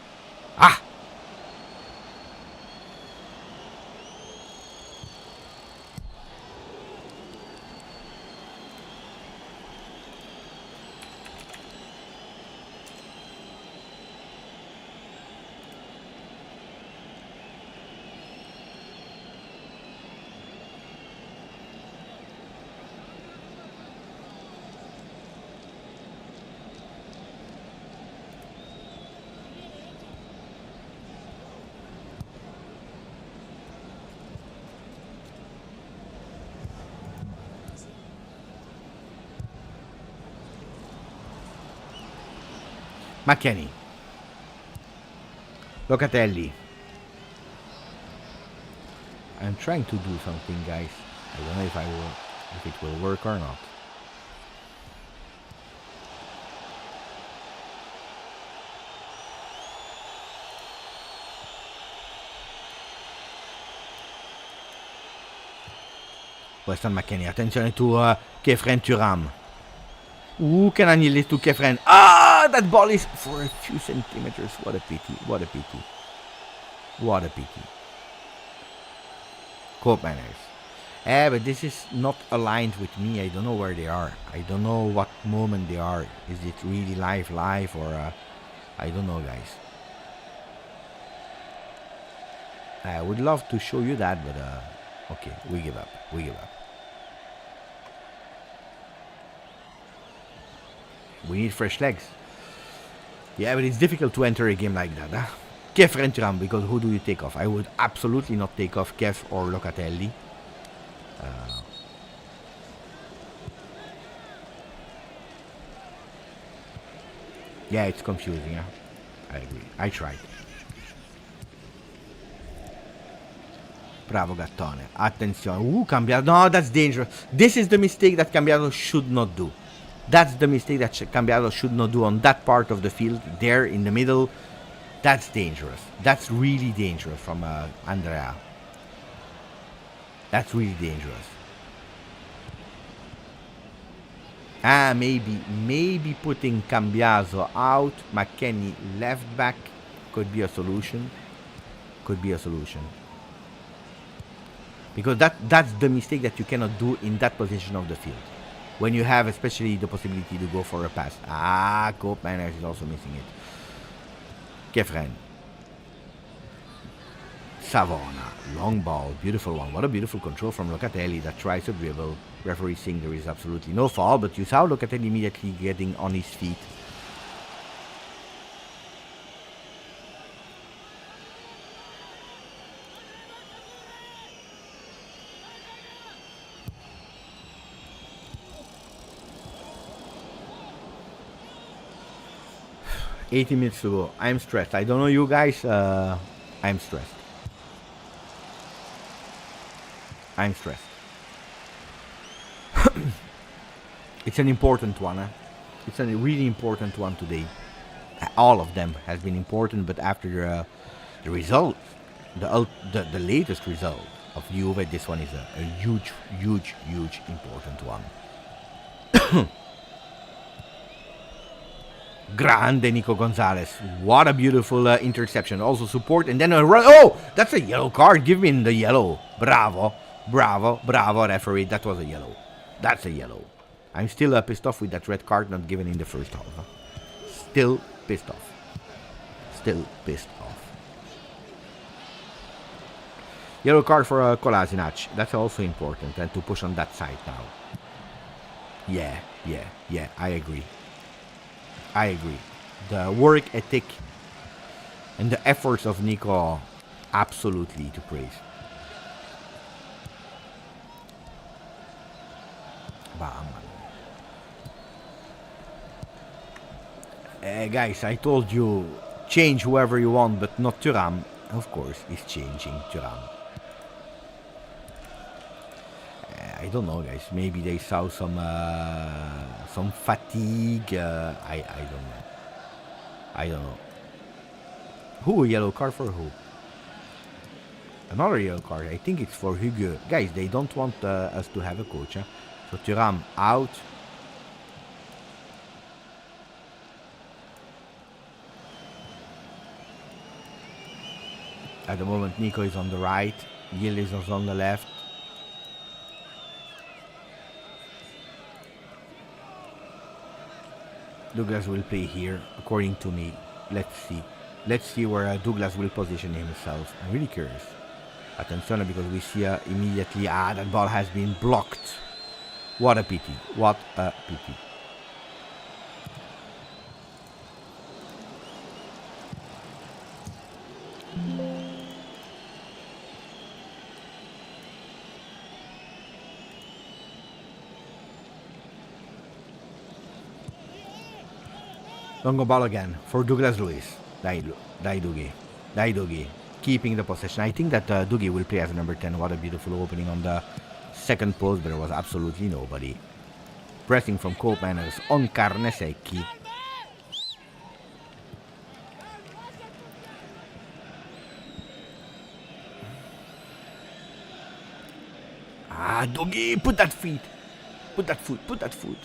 McKennie. Locatelli. I'm trying to do something, guys. I don't know if it will work or not. Weston McKennie, attenzione to Kefren Thuram. Can I kneel it to Kefren? That ball is for a few centimeters. What a pity, what a pity. What a pity. Cope manners. But this is not aligned with me. I don't know where they are. I don't know what moment they are. Is it really live or I don't know, guys. I would love to show you that, but okay, we give up. We give up. We need fresh legs. Yeah, but it's difficult to enter a game like that, huh? Kefren Thuram, because who do you take off? I would absolutely not take off Kev or Locatelli. Yeah, it's confusing, huh? I agree. I tried. Bravo Gattone. Attenzione. Cambiato. No, that's dangerous. This is the mistake that Cambiato should not do. That's the mistake that Cambiato should not do on that part of the field. There in the middle. That's dangerous. That's really dangerous from Andrea. That's really dangerous. Maybe putting Cambiaso out, McKennie left back could be a solution. Could be a solution. Because that's the mistake that you cannot do in that position of the field. When you have especially the possibility to go for a pass. Cope Manners is also missing it. Kefren. Savona. Long ball. Beautiful one. What a beautiful control from Locatelli that tries to dribble. Referee saying there is absolutely no foul, but you saw Locatelli immediately getting on his feet. $80 minutes to go. I'm stressed. I don't know you guys. I'm stressed. I'm stressed. It's an important one. It's a really important one today. All of them has been important, but after the result, the latest result of Juve, this one is a huge important one. Grande Nico Gonzalez. What a beautiful interception. Also support and then a run. Oh, that's a yellow card. Give me the yellow. Bravo, referee. That was a yellow. That's a yellow. I'm still pissed off with that red card not given in the first half. Still pissed off. Yellow card for Kolasinac. That's also important. And to push on that side now. Yeah. I agree. The work ethic and the efforts of Nico, absolutely to praise. Guys, I told you, change whoever you want, but not Thuram. Of course, he's changing Thuram. I don't know, guys. Maybe they saw some fatigue. I don't know. Who a yellow card for who? Another yellow card. I think it's for Hugo. Guys, they don't want us to have a coach. Huh? So Thuram out. At the moment, Nico is on the right. Gil is on the left. Douglas will play here, according to me. Let's see where Douglas will position himself. I'm really curious. Attenzione, because we see immediately, that ball has been blocked. What a pity. Long ball again for Douglas Luiz. Dai Dougie. Dai Dougie. Keeping the possession. I think that Dougie will play as number 10. What a beautiful opening on the second post, but there was absolutely nobody. Pressing from co-manners on Carnesecchi. Ah, Dougie, put that feet. Put that foot.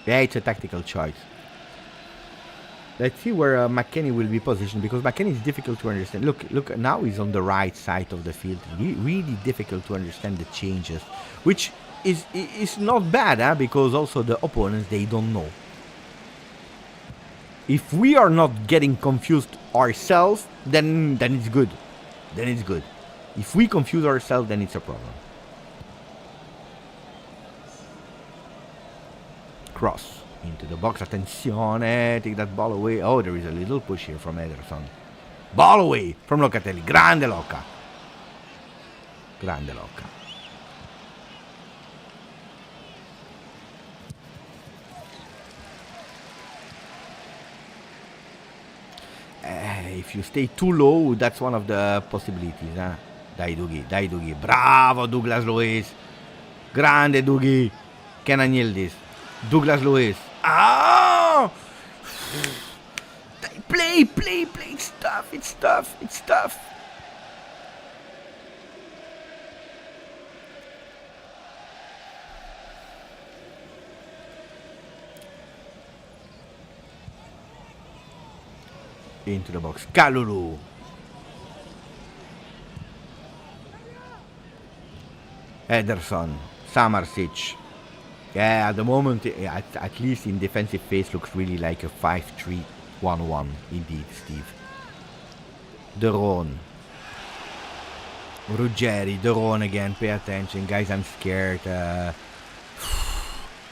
Yeah, it's a tactical choice. Let's see where McKennie will be positioned, because McKennie is difficult to understand. Look, now he's on the right side of the field. Really difficult to understand the changes, which is not bad, because also the opponents, they don't know. If we are not getting confused ourselves, then it's good. If we confuse ourselves, then it's a problem. Cross into the box. Attenzione, take that ball away. Oh, there is a little push here from Ederson. Ball away from Locatelli. Grande Loca. If you stay too low, that's one of the possibilities. Dai Dougie. Bravo Douglas Luiz. Grande Dougie. Can I nail this? Douglas Luiz. Ah! Play. It's tough. Into the box. Kalulu. Ederson. Samarsic. Yeah, at the moment, at least in defensive phase, looks really like a 5-3-1-1. Indeed, Steve. De Roon. Ruggeri. De Roon again. Pay attention, guys. I'm scared.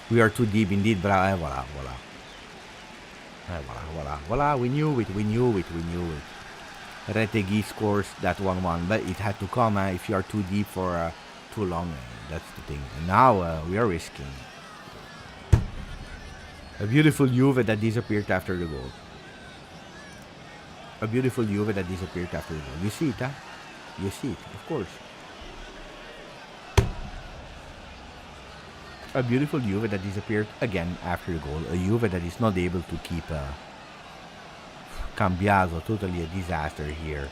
We are too deep, indeed. Voila. Voila. We knew it. Retegui scores that 1-1, but it had to come. If you are too deep for too long, that's the thing. And now we are risking. A beautiful Juve that disappeared after the goal. You see it, You see it, of course. A beautiful Juve that disappeared again after the goal. A Juve that is not able to keep Cambiaso, totally a disaster here.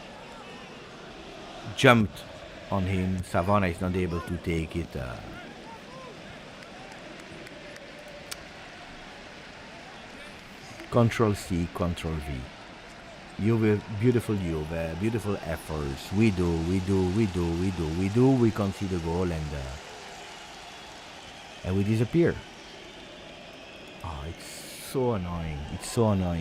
Jumped on him. Savona is not able to take it. Control C, Control V. Juve, beautiful Juve, beautiful efforts. We concede the goal and we disappear. Oh, it's so annoying.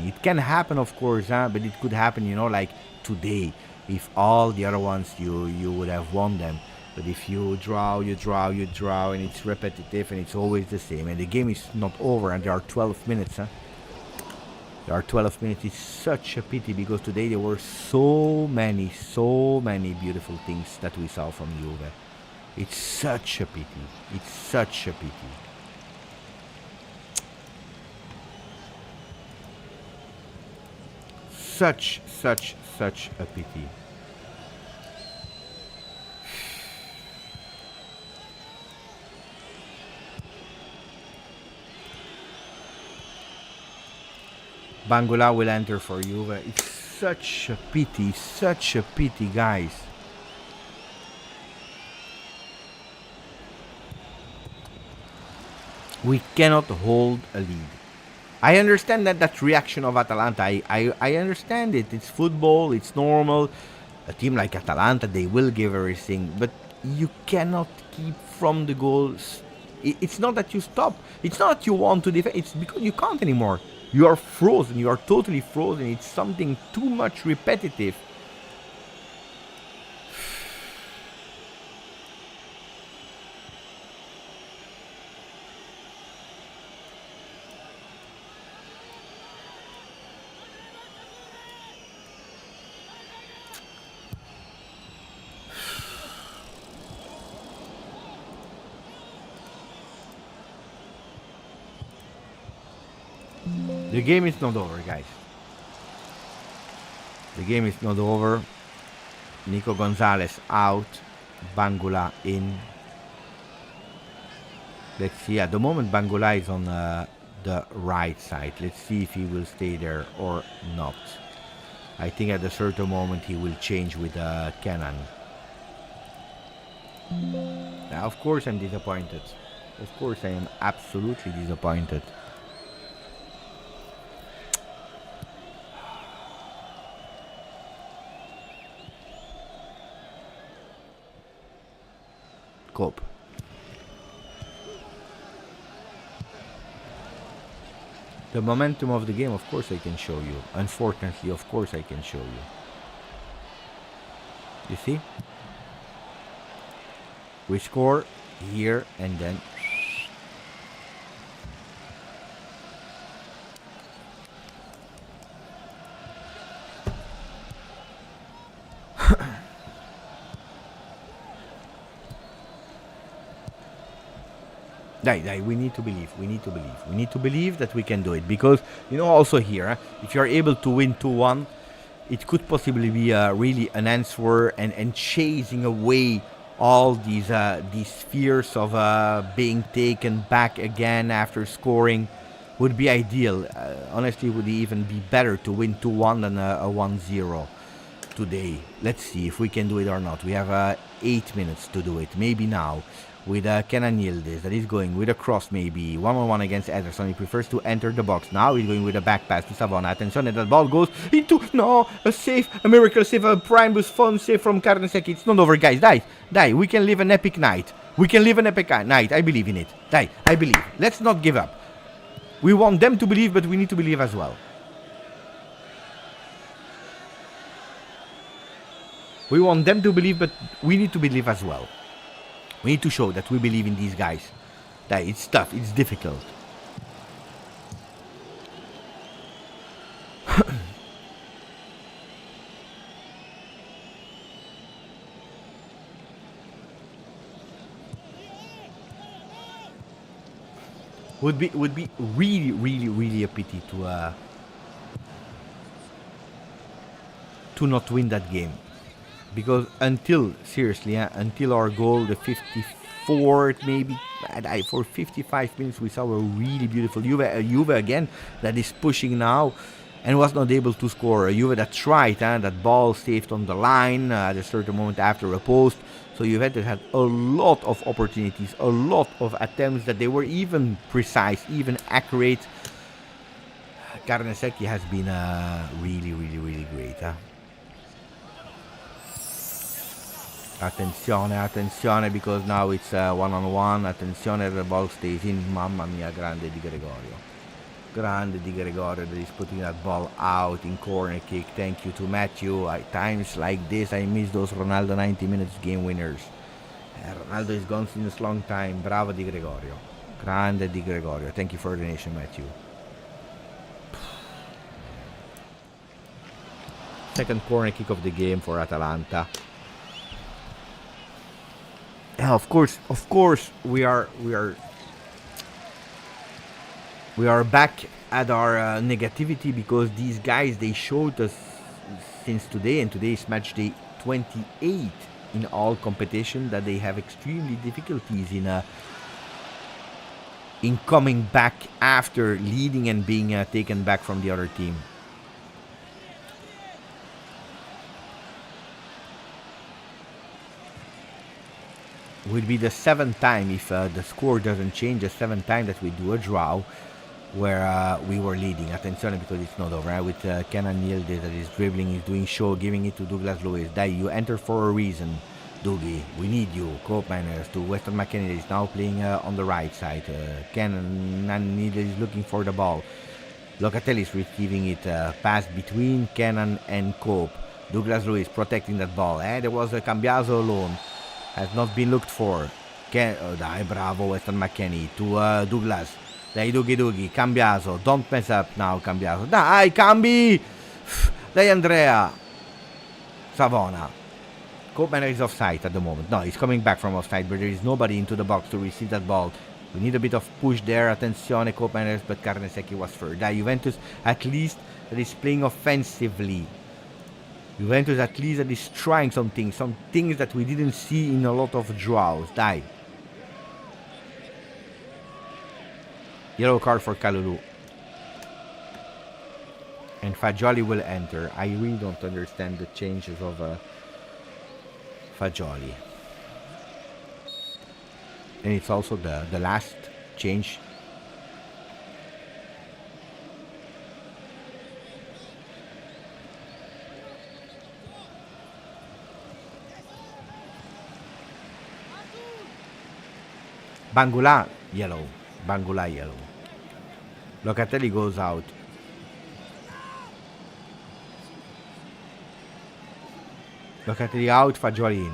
It can happen, of course, but it could happen, like today. If all the other ones you would have won them. But if you draw, and it's repetitive and it's always the same. And the game is not over and there are 12 minutes, There are 12 minutes. It's such a pity because today there were so many beautiful things that we saw from Juve. It's such a pity. Such a pity. Bangula will enter for Juve. It's such a pity, guys. We cannot hold a lead. I understand that reaction of Atalanta. I understand it. It's football. It's normal. A team like Atalanta, they will give everything. But you cannot keep from the goals. It's not that you stop. It's not that you want to defend. It's because you can't anymore. You are frozen. You are totally frozen. It's something too much repetitive. The game is not over, guys. The game is not over. Nico Gonzalez out. Bangula in. Let's see. At the moment, Bangula is on the right side. Let's see if he will stay there or not. I think at a certain moment he will change with Kenan. Now, of course, I'm disappointed. Of course, I am absolutely disappointed. Cope. The momentum of the game, of course I can show you. Unfortunately, of course I can show you. You see? We score here and then... we need to believe. We need to believe. We need to believe that we can do it. Because, you know, also here, if you're able to win 2-1, it could possibly be really an answer and chasing away all these fears of being taken back again after scoring would be ideal. Honestly, it would even be better to win 2-1 than a 1-0 today. Let's see if we can do it or not. We have 8 minutes to do it. Maybe now. With Kenan Yildiz that is going with a cross, maybe 1-on-1 against Ederson. He prefers to enter the box. Now he's going with a back pass to Savona. Attention, and that ball goes into a save, a miracle save, a Primus fun save from Karnasek. It's not over, guys. Die. We can live an epic night. We can live an epic night. I believe in it. I believe. Let's not give up. We want them to believe, but we need to believe as well. We want them to believe, but we need to believe as well. We need to show that we believe in these guys. That it's tough, it's difficult. would be really a pity to not win that game. Because until our goal, the 54th maybe, for 55 minutes we saw a really beautiful Juve again that is pushing now and was not able to score. A Juve that tried, that ball saved on the line at a certain moment after a post. So Juventus had a lot of opportunities, a lot of attempts that they were even precise, even accurate. Karnaseki has been really great. Attenzione, because now it's one-on-one. Attenzione, the ball stays in. Mamma mia, grande Di Gregorio. Grande Di Gregorio that is putting that ball out in corner kick. Thank you to Matthew. At times like this, I miss those Ronaldo 90 minutes game winners. Ronaldo is gone since a long time. Bravo Di Gregorio. Grande Di Gregorio. Thank you for the donation, Matthew. Second corner kick of the game for Atalanta. Yeah, of course, we are back at our negativity because these guys, they showed us since today, and today is match day 28 in all competition, that they have extremely difficulties in coming back after leading and being taken back from the other team. Would be the 7th time, if the score doesn't change, the 7th time that we do a draw where we were leading. Attenzione, because it's not over. With Kenan Yildiz that is dribbling, he's doing show, giving it to Douglas Luiz. You enter for a reason, Dougie. We need you. Koopmeiners to Weston McKennie that is now playing on the right side. Kenan Yildiz is looking for the ball. Locatelli is receiving it. Pass between Kenan and Cope. Douglas Luiz protecting that ball. There was a Cambiaso alone. Has not been looked for. Bravo Weston McKennie to Douglas. Dougie. Cambiaso. Don't mess up now, Cambiaso. Cambi! Andrea. Savona. Koopman is offside at the moment. No, he's coming back from offside, but there is nobody into the box to receive that ball. We need a bit of push there. Attenzione, co-managers, but Carnesecchi was third. Juventus at least that is playing offensively. Juventus at least that is trying some things that we didn't see in a lot of draws. Yellow card for Kalulu. And Fagioli will enter. I really don't understand the changes of Fagioli. And it's also the last change. Bangula yellow. Bangula yellow. Locatelli goes out. Locatelli out, Fagioli in.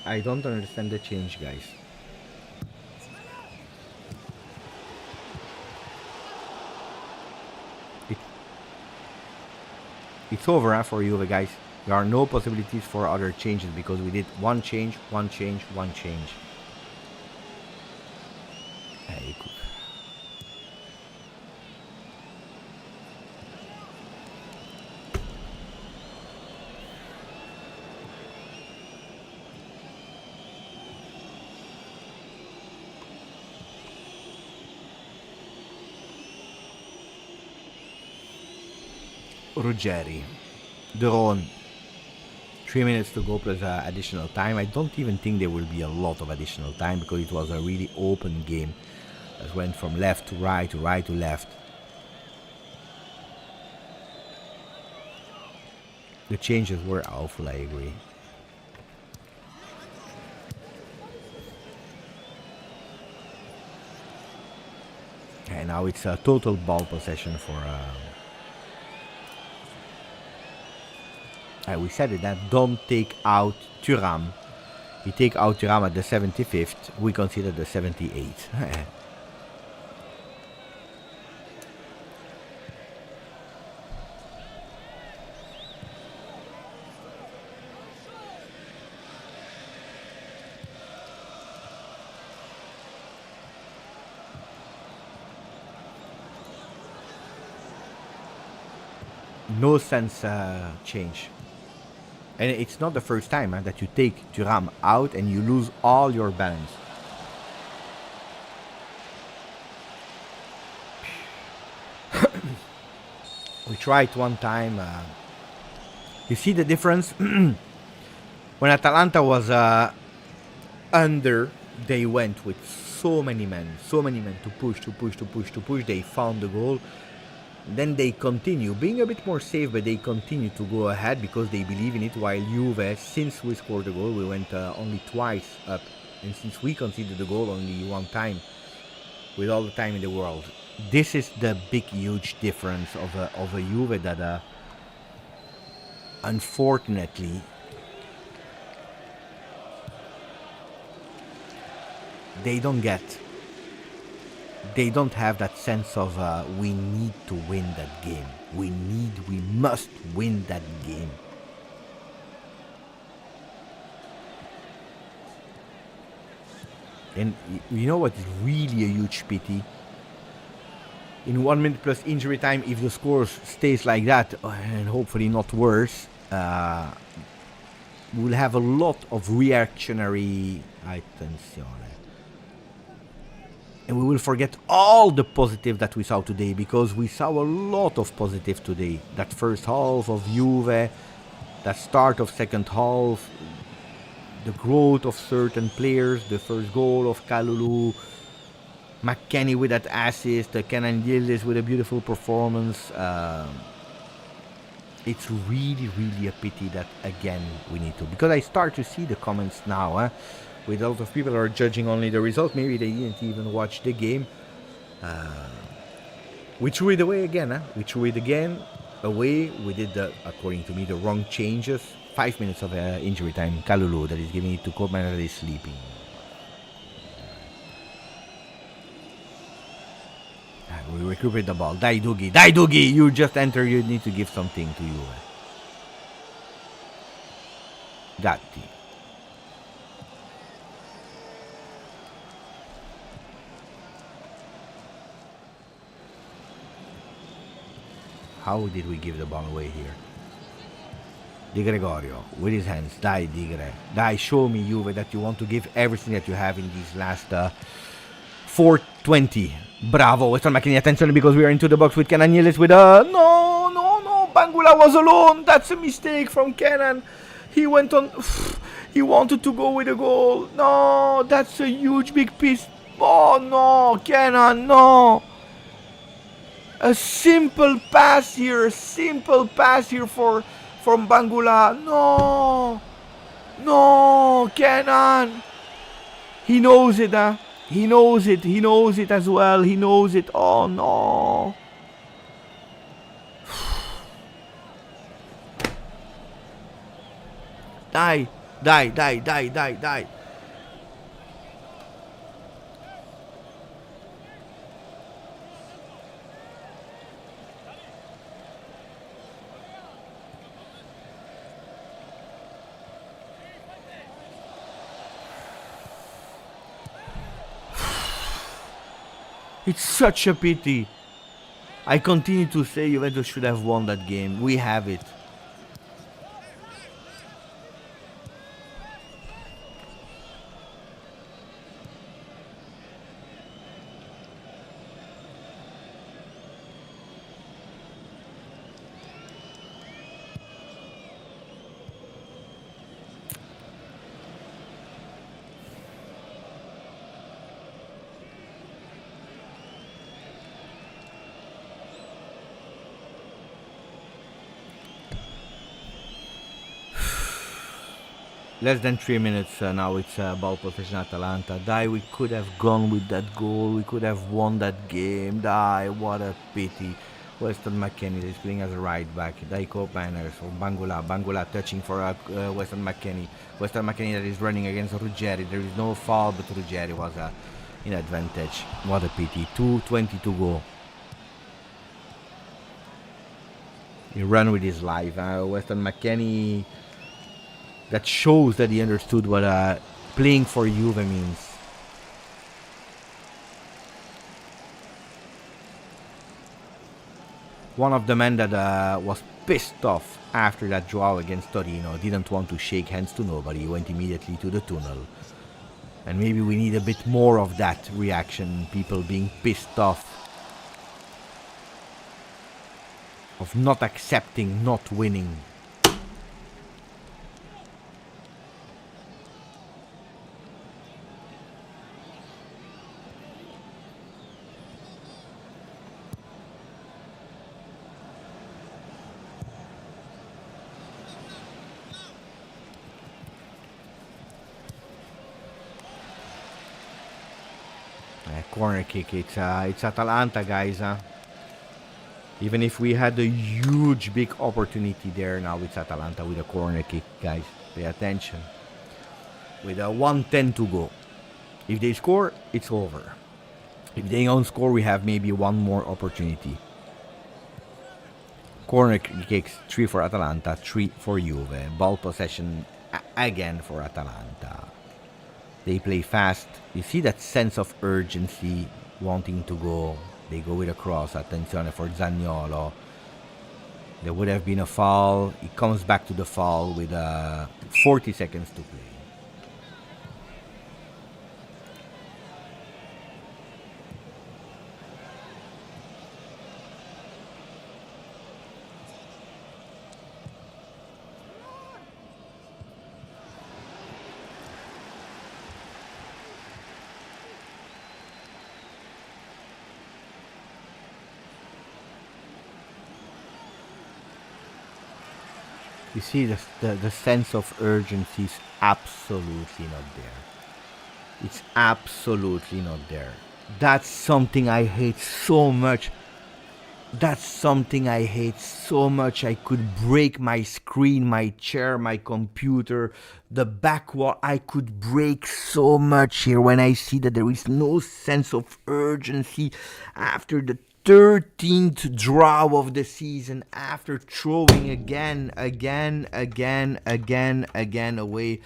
I don't understand the change, guys. It's over for Juve, guys. There are no possibilities for other changes because we did one change. Ruggeri. Deron. 3 minutes to go plus additional time. I don't even think there will be a lot of additional time because it was a really open game that went from left to right to left. The changes were awful, I agree. And now it's a total ball possession for... we said it, that don't take out Thuram. You take out Thuram at the 75th, we consider the 78th. No sense change. And it's not the first time that you take Thuram out and you lose all your balance. We tried one time. You see the difference? When Atalanta was under, they went with so many men to push. They found the goal. Then they continue being a bit more safe, but they continue to go ahead because they believe in it. While Juve, since we scored the goal, we went only twice up, and since we conceded the goal only one time, with all the time in the world. This is the big, huge difference of a Juve that, unfortunately, they don't get. They don't have that sense of we need to win that game. We must win that game. And you know what is really a huge pity? In 1 minute plus injury time, if the score stays like that, and hopefully not worse, we'll have a lot of reactionary attenzione. And we will forget all the positive that we saw today, because we saw a lot of positive today. That first half of Juve, that start of second half, the growth of certain players, the first goal of Kalulu, McKennie with that assist, Kenan Yildiz with a beautiful performance. It's really a pity that again we need to, because I start to see the comments now, with a lot of people are judging only the result. Maybe they didn't even watch the game. We threw it away again. We threw it again away. We did, according to me, the wrong changes. 5 minutes of injury time. Kalulu that is giving it to Koopman that is sleeping. We recuperate the ball. Dai Dugi, you just enter, you need to give something to you. Gatti. How did we give the ball away here? Di Gregorio with his hands. Dai, Digre. Dai, show me, Juve, that you want to give everything that you have in these last 4:20. Bravo, Western McKinney. Attention, because we are into the box with Kenan Yildiz with a... No. Bangula was alone. That's a mistake from Kenan. He went on... He wanted to go with a goal. No, that's a huge big piece. Oh, no, Kenan, no. A simple pass here from Bangula. No, Kenan. He knows it, huh? He knows it as well. He knows it. Oh, no. Die. It's such a pity. I continue to say Juventus should have won that game. We have it. Less than 3 minutes now. It's ball possession Atalanta. We could have gone with that goal. We could have won that game. What a pity. Weston McKennie is playing as a right back. Co-banners for Bangula. Bangula touching for Weston McKennie. Weston McKennie that is running against Ruggeri. There is no foul, but Ruggeri was in advantage. What a pity. 2:20 to go. He ran with his life. Weston McKennie... That shows that he understood what playing for Juve means. One of the men that was pissed off after that draw against Torino, didn't want to shake hands to nobody, he went immediately to the tunnel. And maybe we need a bit more of that reaction, people being pissed off. Of not accepting, not winning. Corner kick, it's Atalanta, guys. Even if we had a huge big opportunity there, now it's Atalanta with a corner kick, guys. Pay attention. With a 1:10 to go. If they score, it's over. If they don't score, we have maybe one more opportunity. Corner kicks, 3 for Atalanta, 3 for Juve. Ball possession again for Atalanta. They play fast. You see that sense of urgency, wanting to go. They go with a cross. Attenzione for Zaniolo. There would have been a foul. He comes back to the foul with 40 seconds to play. You see the sense of urgency is absolutely not there. It's absolutely not there. That's something I hate so much. That's something I hate so much. I could break my screen, my chair, my computer, the back wall. I could break so much here when I see that there is no sense of urgency after the 13th draw of the season after throwing again away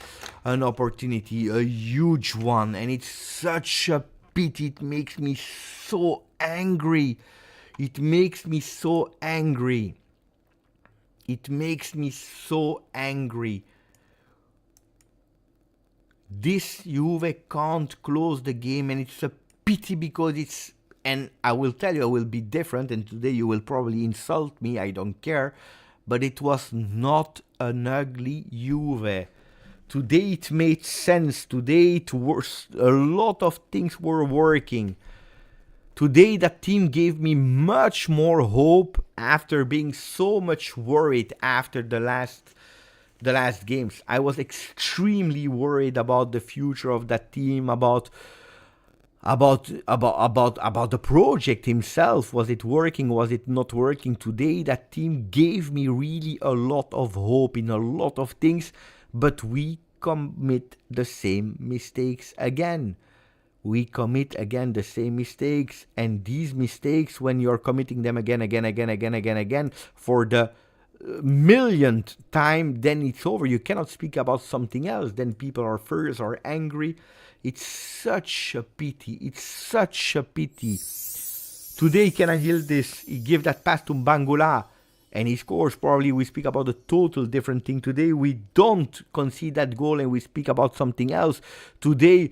an opportunity, a huge one. And it's such a pity. It makes me so angry. It makes me so angry. It makes me so angry. This Juve can't close the game, and it's a pity because it's, and I will tell you, I will be different, and today you will probably insult me, I don't care, but it was not an ugly Juve. Today it made sense. Today it was, a lot of things were working. Today that team gave me much more hope after being so much worried after the last games. I was extremely worried about the future of that team, about the project himself. Was it working? Was it not working? Today that team gave me really a lot of hope in a lot of things, but we commit the same mistakes again. We commit again the same mistakes, and these mistakes, when you're committing them again for the millionth time, then it's over. You cannot speak about something else. Then people are furious or angry. It's such a pity. It's such a pity. Today, can I hear this? He gave that pass to Bangula, and he scores. Probably we speak about a total different thing. Today, we don't concede that goal, and we speak about something else. Today,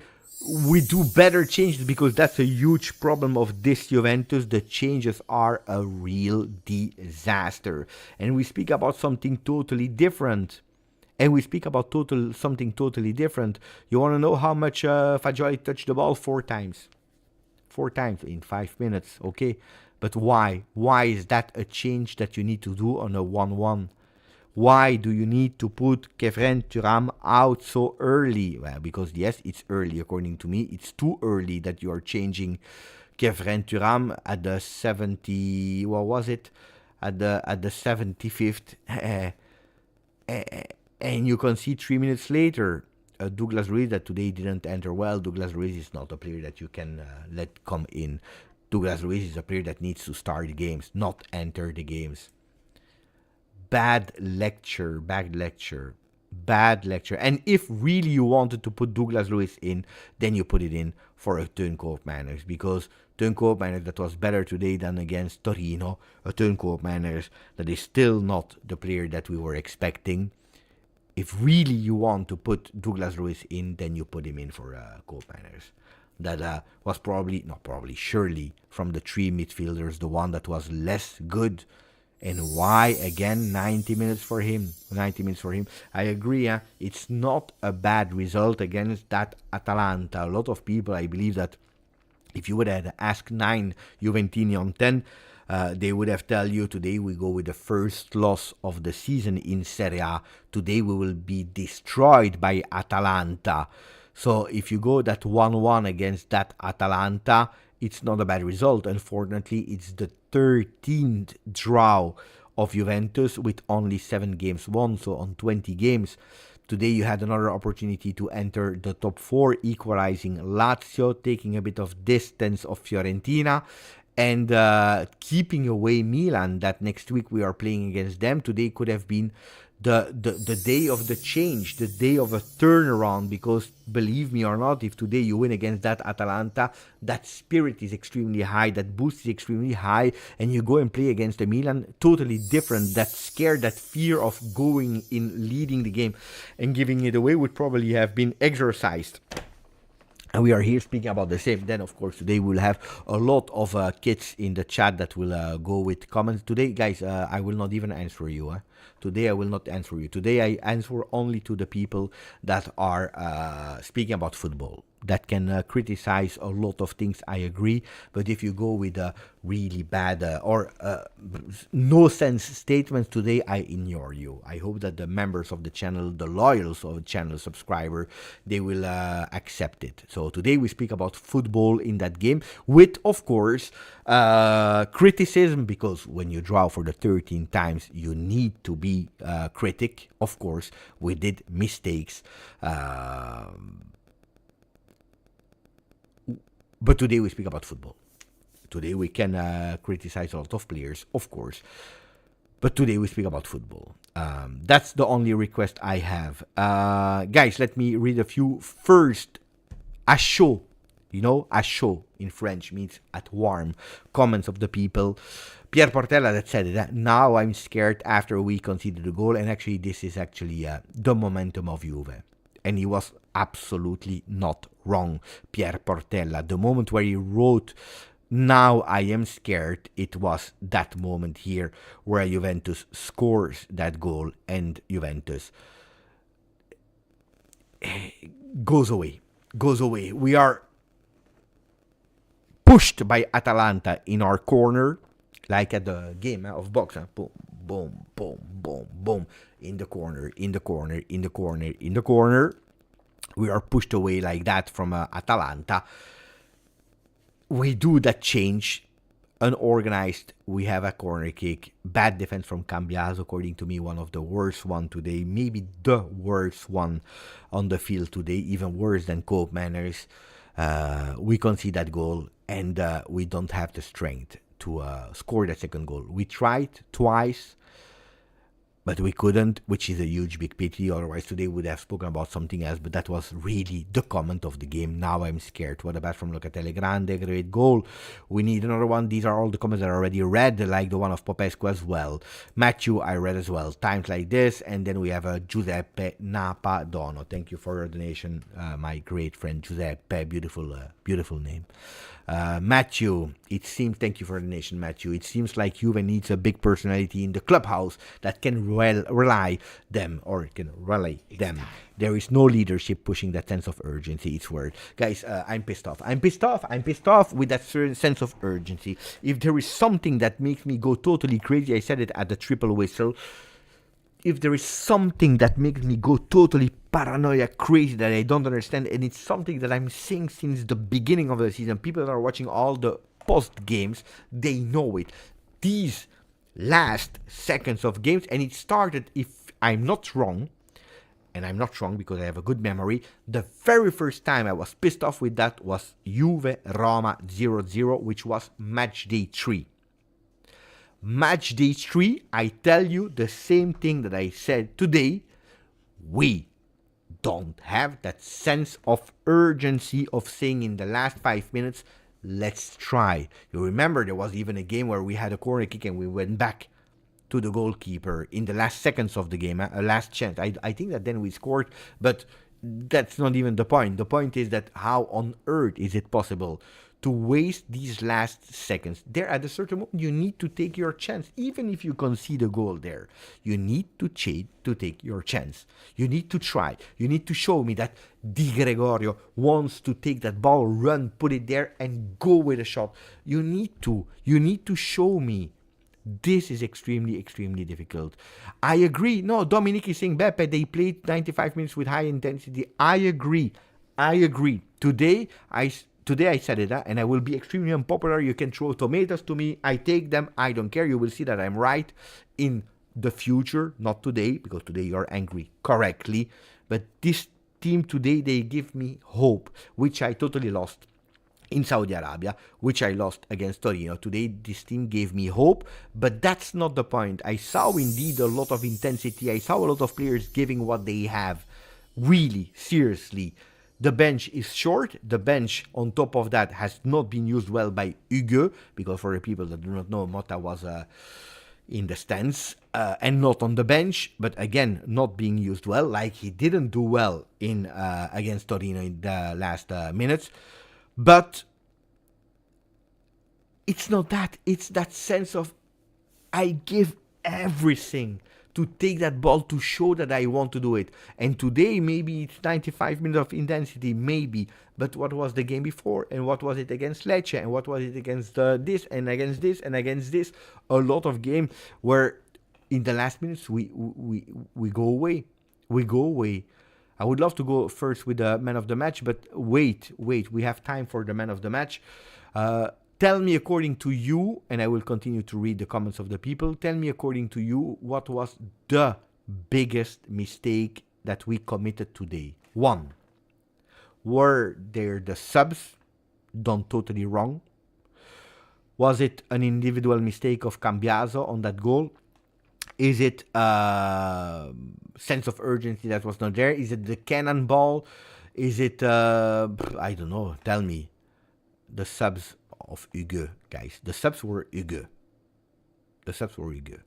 we do better changes, because that's a huge problem of this Juventus. The changes are a real disaster. And we speak about something totally different. You want to know how much Fagioli touched the ball? 4 times. 4 times in 5 minutes, okay? But why? Why is that a change that you need to do on a 1-1? Why do you need to put Kefren Thuram out so early? Well, because yes, it's early. According to me, it's too early that you are changing Kefren Thuram at the 70. What was it? At the 75th, and you can see 3 minutes later, Douglas Luiz, that today didn't enter well. Douglas Luiz is not a player that you can let come in. Douglas Luiz is a player that needs to start the games, not enter the games. Bad lecture. And if really you wanted to put Douglas Luiz in, then you put it in for a Teun Koopmeiners, because Teun Koopmeiners, that was better today than against Torino. A Teun Koopmeiners that is still not the player that we were expecting. If really you want to put Douglas Luiz in, then you put him in for Koopmeiners. That was surely from the 3 midfielders, the one that was less good. And why, again, 90 minutes for him? I agree, it's not a bad result against that Atalanta. A lot of people, I believe that if you would have asked 9 Juventini on 10, they would have tell you today we go with the first loss of the season in Serie A. Today we will be destroyed by Atalanta. So if you go that 1-1 against that Atalanta, it's not a bad result. Unfortunately, it's the 13th draw of Juventus with only 7 games won, so on 20 games. Today you had another opportunity to enter the top 4, equalizing Lazio, taking a bit of distance of Fiorentina, and keeping away Milan, that next week we are playing against them. Today could have been the day of the change, the day of a turnaround, because believe me or not, if today you win against that Atalanta, that spirit is extremely high, that boost is extremely high, and you go and play against the Milan, totally different. That scare, that fear of going in, leading the game and giving it away would probably have been exorcised. And we are here speaking about the same. Then, of course, today we'll have a lot of kids in the chat that will go with comments. Today, guys, I will not even answer you. Today, I will not answer you. Today, I answer only to the people that are speaking about football, that can criticize a lot of things. I agree. But if you go with a really bad or no-sense statements today, I ignore you. I hope that the members of the channel, the loyals of the channel, subscriber, they will accept it. So today we speak about football in that game with, of course, criticism, because when you draw for the 13 times, you need to be critic. Of course, we did mistakes. But today we speak about football. Today we can criticize a lot of players, of course. But today we speak about football. That's the only request I have. Guys, let me read a few. First, à chaud. À chaud in French means at warm. Comments of the people. Pierre Portella that said it. Now I'm scared after we conceded the goal. And actually, this is actually the momentum of Juve. And he was absolutely not wrong. Pierre Portella. The moment where he wrote, now I am scared, it was that moment here where Juventus scores that goal and Juventus goes away. We are pushed by Atalanta in our corner, like at the game of box. Boom, boom, boom, boom, boom. In the corner. We are pushed away like that from Atalanta. We do that change, unorganized, we have a corner kick, bad defense from Cambiaso, according to me, one of the worst one today, maybe the worst one on the field today, even worse than Cope Manners. We concede that goal, and we don't have the strength to score that second goal. We tried twice, but we couldn't, which is a huge big pity. Otherwise, today we would have spoken about something else. But that was really the comment of the game. Now I'm scared. What about from Locatelli? Grande, great goal. We need another one. These are all the comments that I already read, like the one of Popescu as well. Matthew, I read as well. Times like this. And then we have a Giuseppe Napadono. Thank you for your donation, my great friend Giuseppe. Beautiful name. Matthew, it seems, thank you for the donation, Matthew. It seems like Juve needs a big personality in the clubhouse that can rally them. There is no leadership pushing that sense of urgency. It's weird. Guys, I'm pissed off. I'm pissed off with that certain sense of urgency. If there is something that makes me go totally crazy, I said it at the triple whistle. If there is something that makes me go totally paranoia crazy that I don't understand, and it's something that I'm saying since the beginning of the season, people that are watching all the post games, they know it. These last seconds of games, and it started, if I'm not wrong, and I'm not wrong because I have a good memory, the very first time I was pissed off with that was Juve-Roma 0-0, which was match day 3. Match day 3, I tell you the same thing that I said today. We don't have that sense of urgency of saying in the last 5 minutes, let's try. You remember there was even a game where we had a corner kick and we went back to the goalkeeper in the last seconds of the game, a last chance. I think that then we scored, but that's not even the point. The point is that how on earth is it possible to waste these last seconds? There, at a certain moment, you need to take your chance. Even if you concede a goal there, you need to take your chance. You need to try. You need to show me that Di Gregorio wants to take that ball, run, put it there, and go with a shot. You need to show me. This is extremely, extremely difficult. I agree. No, Dominic is saying, Beppe, they played 95 minutes with high intensity. I agree. Today, I said it, and I will be extremely unpopular. You can throw tomatoes to me. I take them. I don't care. You will see that I'm right in the future, not today, because today you're angry correctly. But this team today, they give me hope, which I totally lost in Saudi Arabia, which I lost against Torino. Today, this team gave me hope, but that's not the point. I saw indeed a lot of intensity. I saw a lot of players giving what they have. Really, seriously. The bench is short. The bench, on top of that, has not been used well by Hugo, because for the people that do not know, Motta was in the stands and not on the bench, but again, not being used well, like he didn't do well in against Torino in the last minutes. But it's not that. It's that sense of I give everything to take that ball to show that I want to do it. And today, maybe it's 95 minutes of intensity, maybe. But what was the game before? And what was it against Lecce? And what was it against this and against this and against this? A lot of game where in the last minutes we go away. We go away. I would love to go first with the man of the match, but wait, we have time for the man of the match. Tell me according to you, and I will continue to read the comments of the people. Tell me according to you, what was the biggest mistake that we committed today? 1. Were there the subs done totally wrong? Was it an individual mistake of Cambiaso on that goal? Is it sense of urgency that was not there? Is it the cannonball? Is it I don't know? Tell me. The subs of Uge, guys. The subs were Uge. The subs were Uge.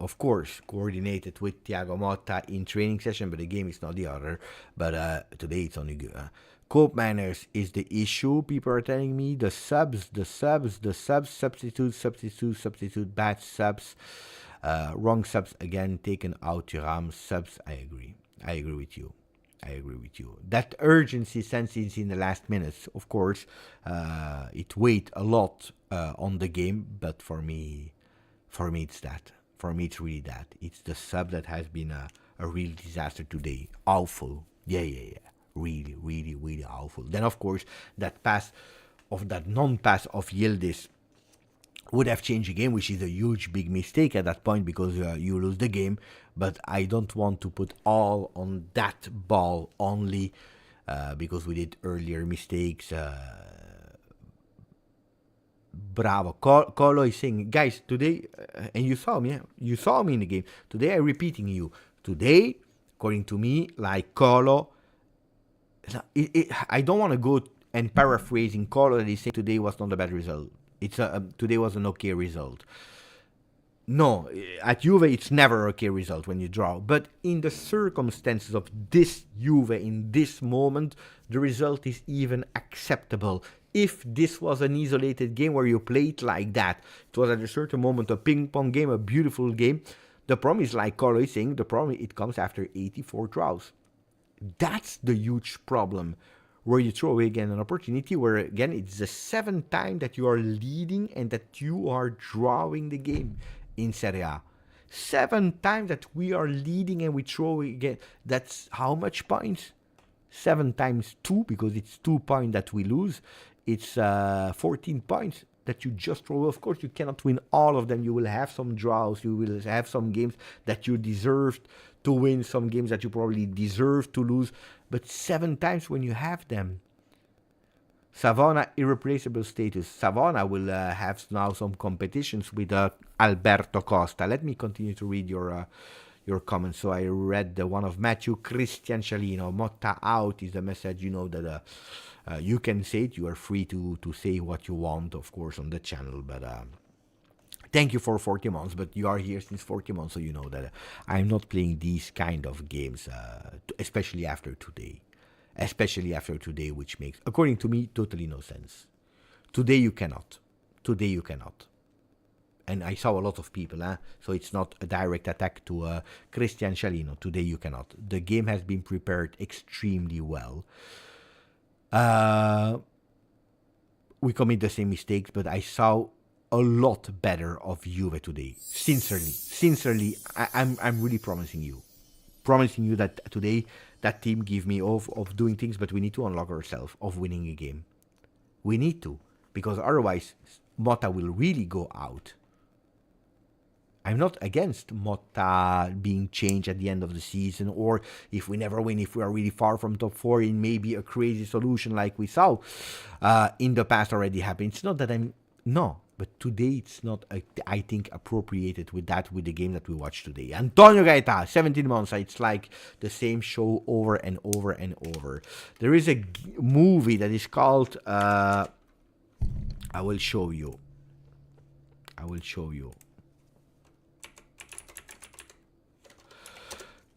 Of course, coordinated with Thiago Motta in training session, but the game is not the other. But today it's on Uge. Cope manners is the issue. People are telling me the subs, substitute, bad subs, wrong subs again, taken out Thuram, subs. I agree with you. That urgency sense is in the last minutes, of course. It weighed a lot on the game, but for me, it's that. For me, it's really that. It's the sub that has been a real disaster today. Awful. Yeah. Really awful. Then, of course, that non-pass of Yildiz would have changed the game, which is a huge, big mistake at that point because you lose the game. But I don't want to put all on that ball only because we did earlier mistakes. Bravo. Colo is saying, guys, today, and you saw me in the game. Today, I'm repeating you. Today, according to me, like Colo, I don't want to go and paraphrasing Colo that he said today was not a bad result. Today was an okay result. No, at Juve it's never an okay result when you draw. But in the circumstances of this Juve in this moment, the result is even acceptable. If this was an isolated game where you played like that, it was at a certain moment a ping-pong game, a beautiful game. The problem is, like Colo is saying, it comes after 84 draws. That's the huge problem, where you throw away again an opportunity where, again, it's the 7th time that you are leading and that you are drawing the game in Serie A. 7 times that we are leading and we throw again. That's how much points? 7 times 2, because it's 2 points that we lose. It's 14 points that you just throw. Of course, you cannot win all of them. You will have some draws. You will have some games that you deserved to win, some games that you probably deserve to lose. But 7 times when you have them. Savona, irreplaceable status. Savona will have now some competitions with Alberto Costa. Let me continue to read your comments. So I read the one of Matthew, Christian Cialino. Motta out is the message. You know that you can say it. You are free to say what you want, of course, on the channel. But thank you for 40 months. But you are here since 40 months, so you know that I'm not playing these kind of games, especially after today. Which makes, according to me, totally no sense. Today you cannot. And I saw a lot of people, so it's not a direct attack to Christian Cialino. Today you cannot. The game has been prepared extremely well. We commit the same mistakes, but I saw a lot better of Juve today. Sincerely, I'm really promising you that today that team give me off of doing things, but we need to unlock ourselves of winning a game. We need to, because otherwise Motta will really go out. I'm not against Motta being changed at the end of the season, or if we never win, if we are really far from top 4, it may be a crazy solution like we saw in the past already happened. It's not that but today it's not, I think, appropriated with the game that we watched today. Antonio Gaeta, 17 months. It's like the same show over and over and over. There is a movie that is called, I will show you.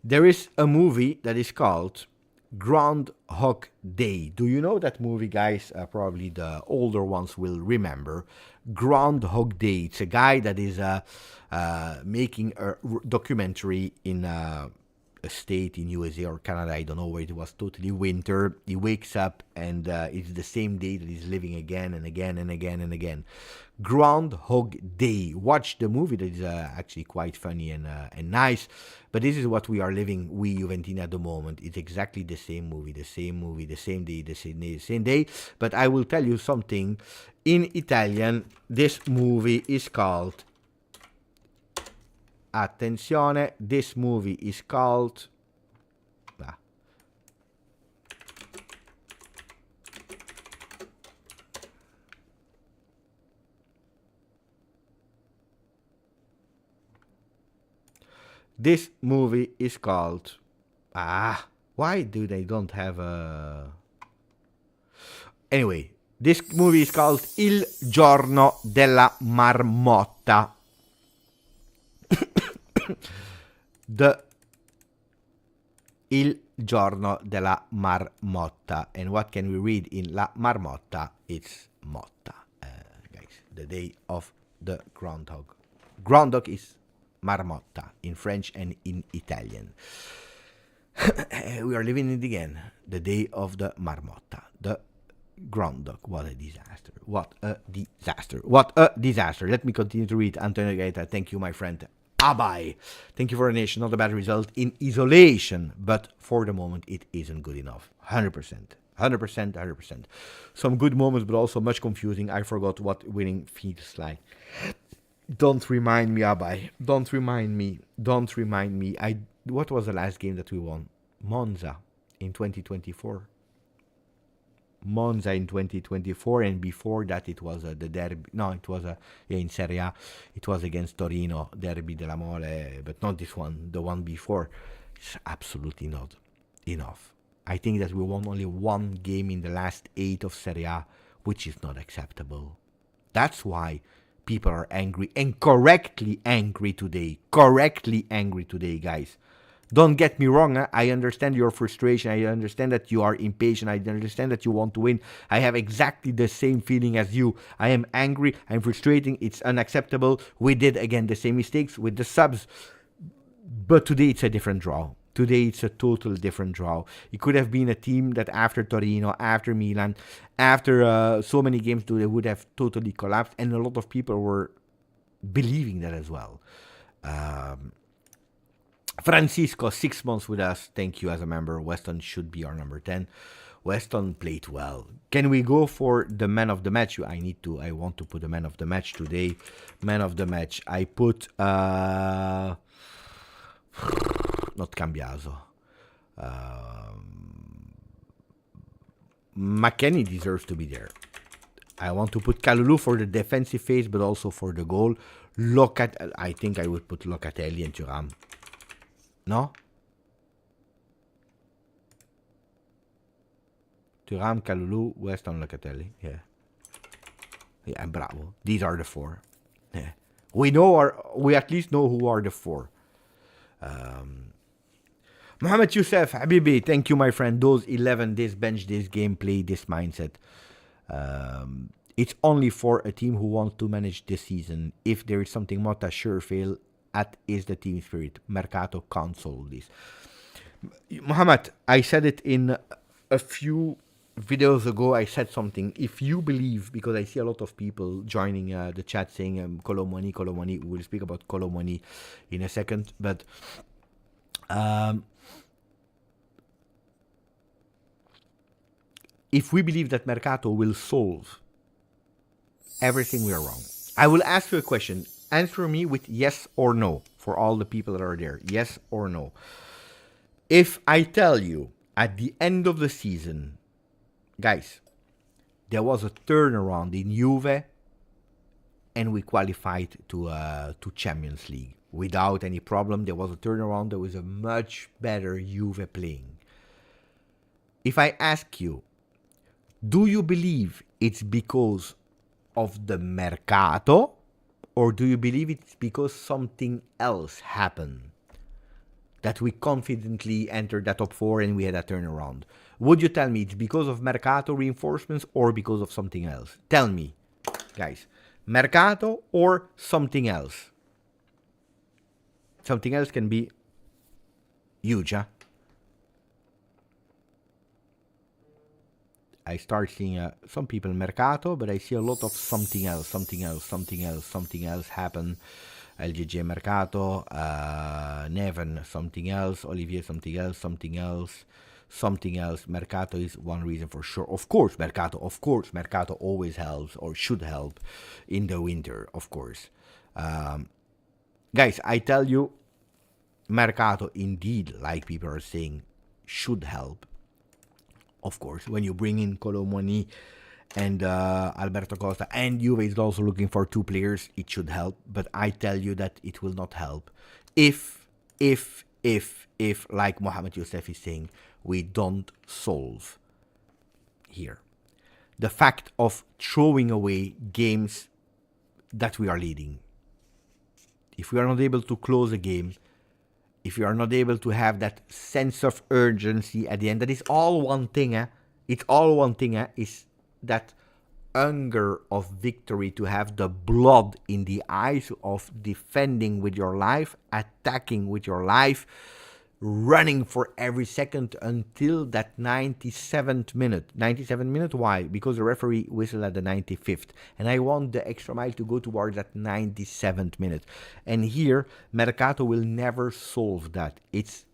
There is a movie that is called Groundhog Day. Do you know that movie, guys? Probably the older ones will remember. Groundhog Day. It's a guy that is making a documentary in a state in USA or Canada. I don't know where. It was totally winter. He wakes up and it's the same day that he's living again and again and again and again. Groundhog Day. Watch the movie. That is actually quite funny and nice. But this is what we are living, we Juventini, at the moment. It's exactly the same movie, the same day, the same day. But I will tell you something. In Italian, this movie is called... Attenzione, this movie is called... This movie is called... why do they don't have a... Anyway, this movie is called Il giorno della marmotta. Il giorno della marmotta. And what can we read in La Marmotta? It's motta. Guys, the day of the groundhog. Groundhog is marmotta in French and in Italian. We are living it again. The day of the marmotta. The groundhog. What a disaster. What a disaster. What a disaster. Let me continue to read. Antonio Gaeta, thank you, my friend. Abai. Thank you for a nation. Not a bad result in isolation, but for the moment, it isn't good enough. 100%. 100%. Some good moments, but also much confusing. I forgot what winning feels like. Don't remind me, Abai. Don't remind me. What was the last game that we won? Monza in 2024. Monza in 2024, and before that it was the derby. No, it was in Serie A. It was against Torino, Derby della Mole, but not this one. The one before. It's absolutely not enough. I think that we won only one game in the last 8 of Serie A, which is not acceptable. That's why people are angry, and correctly angry today. Correctly angry today, guys. Don't get me wrong, I understand your frustration, I understand that you are impatient, I understand that you want to win. I have exactly the same feeling as you. I am angry, I'm frustrating, it's unacceptable. We did, again, the same mistakes with the subs. But today it's a different draw. Today it's a total different draw. It could have been a team that after Torino, after Milan, after so many games, they would have totally collapsed. And a lot of people were believing that as well. Francisco, 6 months with us. Thank you as a member. Weston should be our number 10. Weston played well. Can we go for the man of the match? I want to put the man of the match today. Man of the match. I put... not Cambiaso. McKennie deserves to be there. I want to put Kalulu for the defensive phase, but also for the goal. I think I would put Locatelli and Thuram. No? Thuram, Kalulu, Weston, Locatelli. Yeah. Yeah, bravo. These are the 4. Yeah. We at least know who are the 4. Mohamed Youssef, Habibi, thank you, my friend. Those 11, this bench, this gameplay, this mindset. It's only for a team who wants to manage this season. If there is something Motta sure fail, that is the team spirit. Mercato can't solve this. Mohamed, I said it in a few videos ago. I said something. If you believe, because I see a lot of people joining the chat saying Colomoni. We'll speak about Colomoni in a second. But if we believe that Mercato will solve everything, we are wrong. I will ask you a question. Answer me with yes or no for all the people that are there. Yes or no. If I tell you at the end of the season, guys, there was a turnaround in Juve and we qualified to Champions League without any problem. There was a turnaround. There was a much better Juve playing. If I ask you, do you believe it's because of the Mercato? Or do you believe it's because something else happened? That we confidently entered that top 4 and we had a turnaround. Would you tell me it's because of Mercato reinforcements or because of something else? Tell me, guys. Mercato or something else? Something else can be huge, huh? I start seeing some people Mercato, but I see a lot of something else happen. LGJ Mercato, Neven, something else, Olivier, something else. Mercato is one reason for sure. Of course, Mercato always helps or should help in the winter, of course. Guys, I tell you, Mercato indeed, like people are saying, should help. Of course, when you bring in Colomoni and Alberto Costa, and Juve is also looking for 2 players, it should help. But I tell you that it will not help if if, like Mohamed Youssef is saying, we don't solve here the fact of throwing away games that we are leading. If we are not able to close a game, if you are not able to have that sense of urgency at the end, that is all one thing, it's all one thing, is that hunger of victory, to have the blood in the eyes of defending with your life, attacking with your life, running for every second until that 97th minute. 97th minute, why? Because the referee whistled at the 95th. And I want the extra mile to go towards that 97th minute. And here, Mercato will never solve that. It's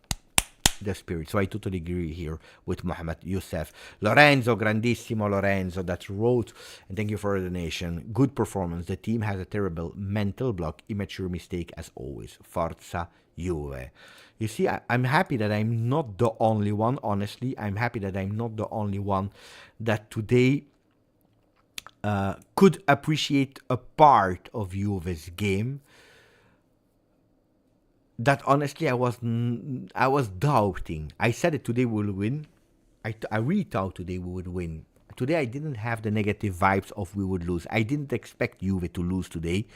the spirit. So I totally agree here with Mohamed Youssef. Lorenzo, grandissimo Lorenzo, that wrote, and thank you for the donation. Good performance. The team has a terrible mental block. Immature mistake as always. Forza Juve. You see, I'm happy that I'm not the only one, honestly. I'm happy that I'm not the only one that today could appreciate a part of Juve's game that honestly I was doubting. I said it today we will win. I really thought today we would win. Today I didn't have the negative vibes of we would lose. I didn't expect Juve to lose today,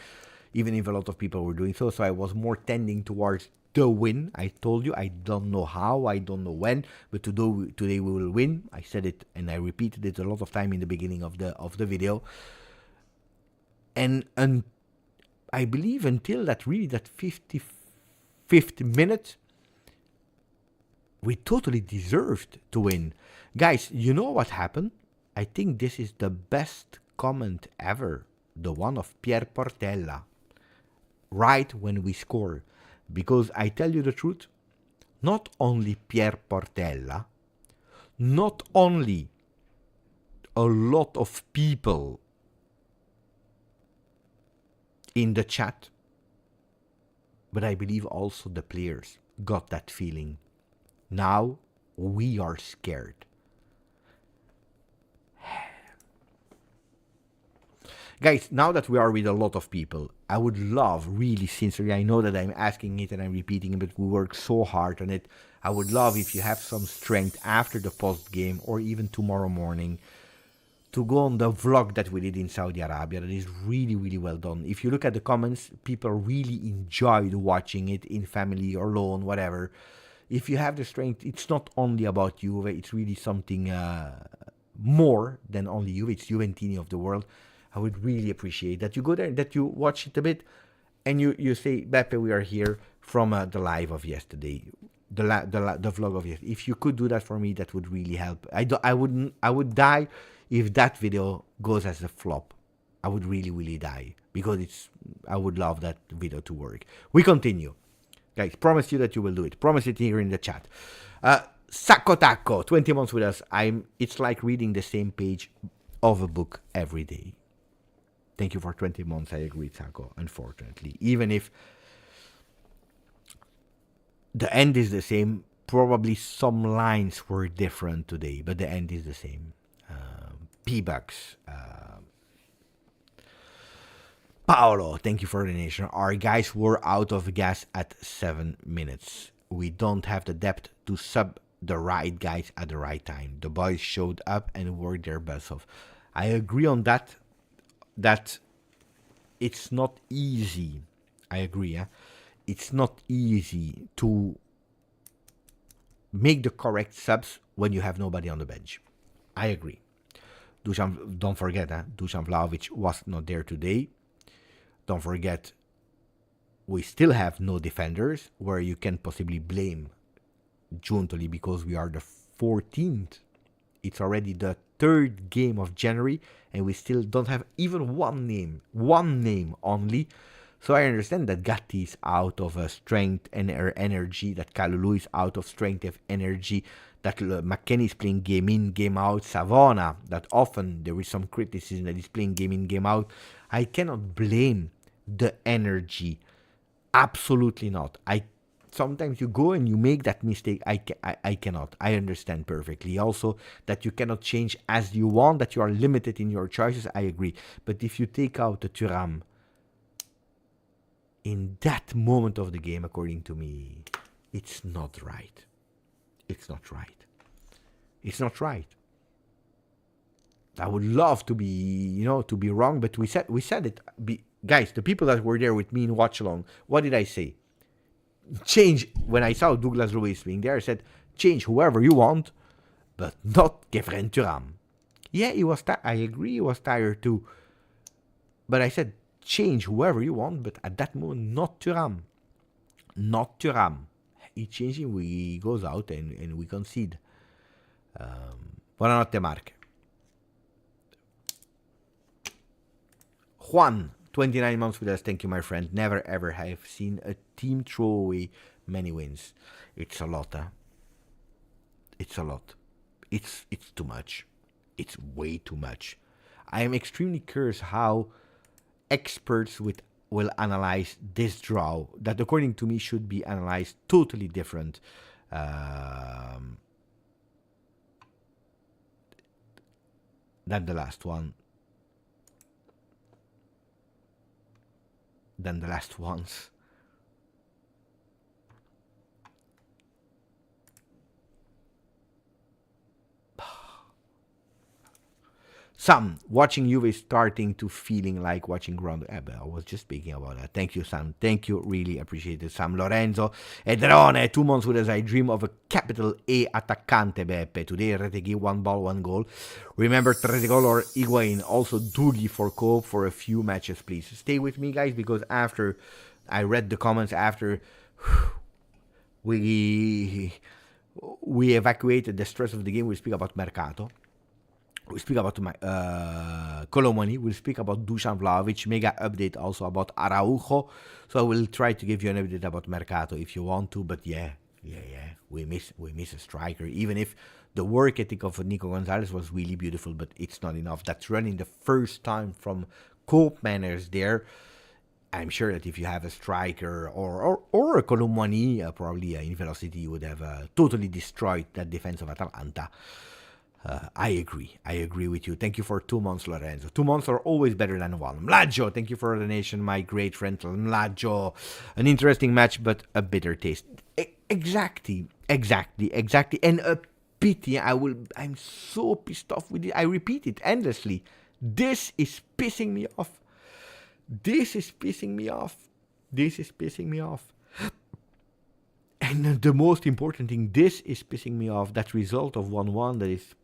even if a lot of people were doing so. So I was more tending towards the win. I told you, I don't know how, I don't know when, but today we will win. I said it and I repeated it a lot of time in the beginning of the video. And I believe until that 55th minute, we totally deserved to win. Guys, you know what happened? I think this is the best comment ever, the one of Pier Portella, right when we score. Because I tell you the truth, not only Pier Portella, not only a lot of people in the chat, but I believe also the players got that feeling. Now we are scared. Guys, now that we are with a lot of people, I would love, really sincerely, I know that I'm asking it and I'm repeating it, but we work so hard on it. I would love if you have some strength after the post game or even tomorrow morning to go on the vlog that we did in Saudi Arabia. That is really, really well done. If you look at the comments, people really enjoyed watching it in family or alone, whatever. If you have the strength, it's not only about Juve, it's really something more than only Juve. It's Juventini of the world. I would really appreciate that you go there, that you watch it a bit, and you say, Beppe, we are here from the live of yesterday, the vlog of yesterday. If you could do that for me, that would really help. I would die if that video goes as a flop. I would really, really die, because I would love that video to work. We continue. Guys, promise you that you will do it. Promise it here in the chat. Sacco Tacco, 20 months with us. It's like reading the same page of a book every day. Thank you for 20 months. I agree, Sacco, unfortunately. Even if the end is the same, probably some lines were different today, but the end is the same. P-Bucks. Paolo, thank you for the donation. Our guys were out of gas at 7 minutes. We don't have the depth to sub the right guys at the right time. The boys showed up and worked their best off. I agree on that. That it's not easy. I agree. It's not easy to make the correct subs when you have nobody on the bench. I agree. Don't forget, Dusan Vlahovic was not there today. Don't forget, we still have no defenders, where you can possibly blame Giuntoli because we are the 14th. It's already the 3rd game of January, and we still don't have even one name only. So I understand that Gatti is out of strength and energy, that Kalulu is out of strength and energy, that McKennie is playing game in, game out, Savona, that often there is some criticism that he's playing game in, game out. I cannot blame the energy. Absolutely not. Sometimes you go and you make that mistake. I cannot. I understand perfectly. Also, that you cannot change as you want, that you are limited in your choices. I agree. But if you take out the Thuram, in that moment of the game, according to me, it's not right. It's not right. It's not right. I would love to be, to be wrong, but we said it. Guys, the people that were there with me in watch along, what did I say? Change. When I saw Douglas Luiz being there, I said, change whoever you want, but not Kevin Thuram. Yeah, he was. I agree, he was tired too. But I said, change whoever you want, but at that moment, not Thuram. Not Thuram. He changing, we goes out and we concede. Buonanotte, Mark. Juan, 29 months with us. Thank you, my friend. Never ever have seen a team throw away many wins. It's a lot, huh? It's a lot. It's too much. It's way too much. I am extremely curious how experts will analyze this draw that, according to me, should be analyzed totally different. Than the last one. Than the last ones. Sam, watching Juve is starting to feeling like watching Ground. I was just speaking about that. Thank you, Sam. Thank you. Really appreciate it, Sam. Lorenzo Edrone, 2 months with us. I dream of a capital A attaccante, Beppe. Today, Retegui, 1 ball, 1 goal. Remember Trezeguet or Higuain. Also, Dougie for Cope for a few matches, please. Stay with me, guys, because after I read the comments, after we evacuated the stress of the game, we speak about Mercato. We'll speak about Colomani. We'll speak about Dusan Vlahovic. Mega update also about Araujo. So I will try to give you an update about Mercato if you want to. But yeah. We miss a striker. Even if the work ethic of Nico Gonzalez was really beautiful, but it's not enough. That's running the first time from Cope manners there. I'm sure that if you have a striker or a Colomani, probably in velocity, you would have totally destroyed that defense of Atalanta. I agree with you. Thank you for 2 months, Lorenzo. 2 months are always better than 1. Mlaggio, thank you for the donation, my great friend Mlaggio. An interesting match, but a bitter taste. Exactly. And a pity. I'm so pissed off with it. I repeat it endlessly. This is pissing me off. And the most important thing, this is pissing me off. That result of 1-1, that is...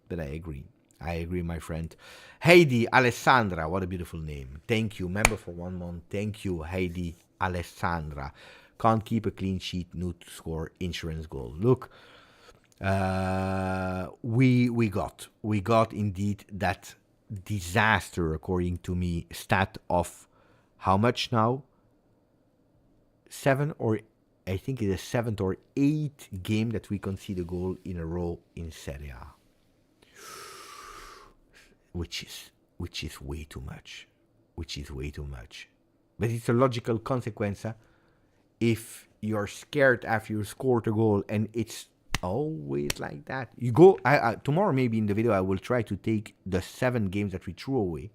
But I agree. My friend. Heidi Alessandra, what a beautiful name. Thank you. Member for 1 month. Thank you, Heidi Alessandra. Can't keep a clean sheet, no to score, insurance goal. Look, we got indeed that disaster, according to me, stat of how much now? 7 or... I think it's the 7th or 8th game that we concede a goal in a row in Serie A, which is way too much. But it's a logical consequence. If you're scared after you scored a goal, and it's always like that. You go tomorrow, maybe in the video, I will try to take the 7 games that we threw away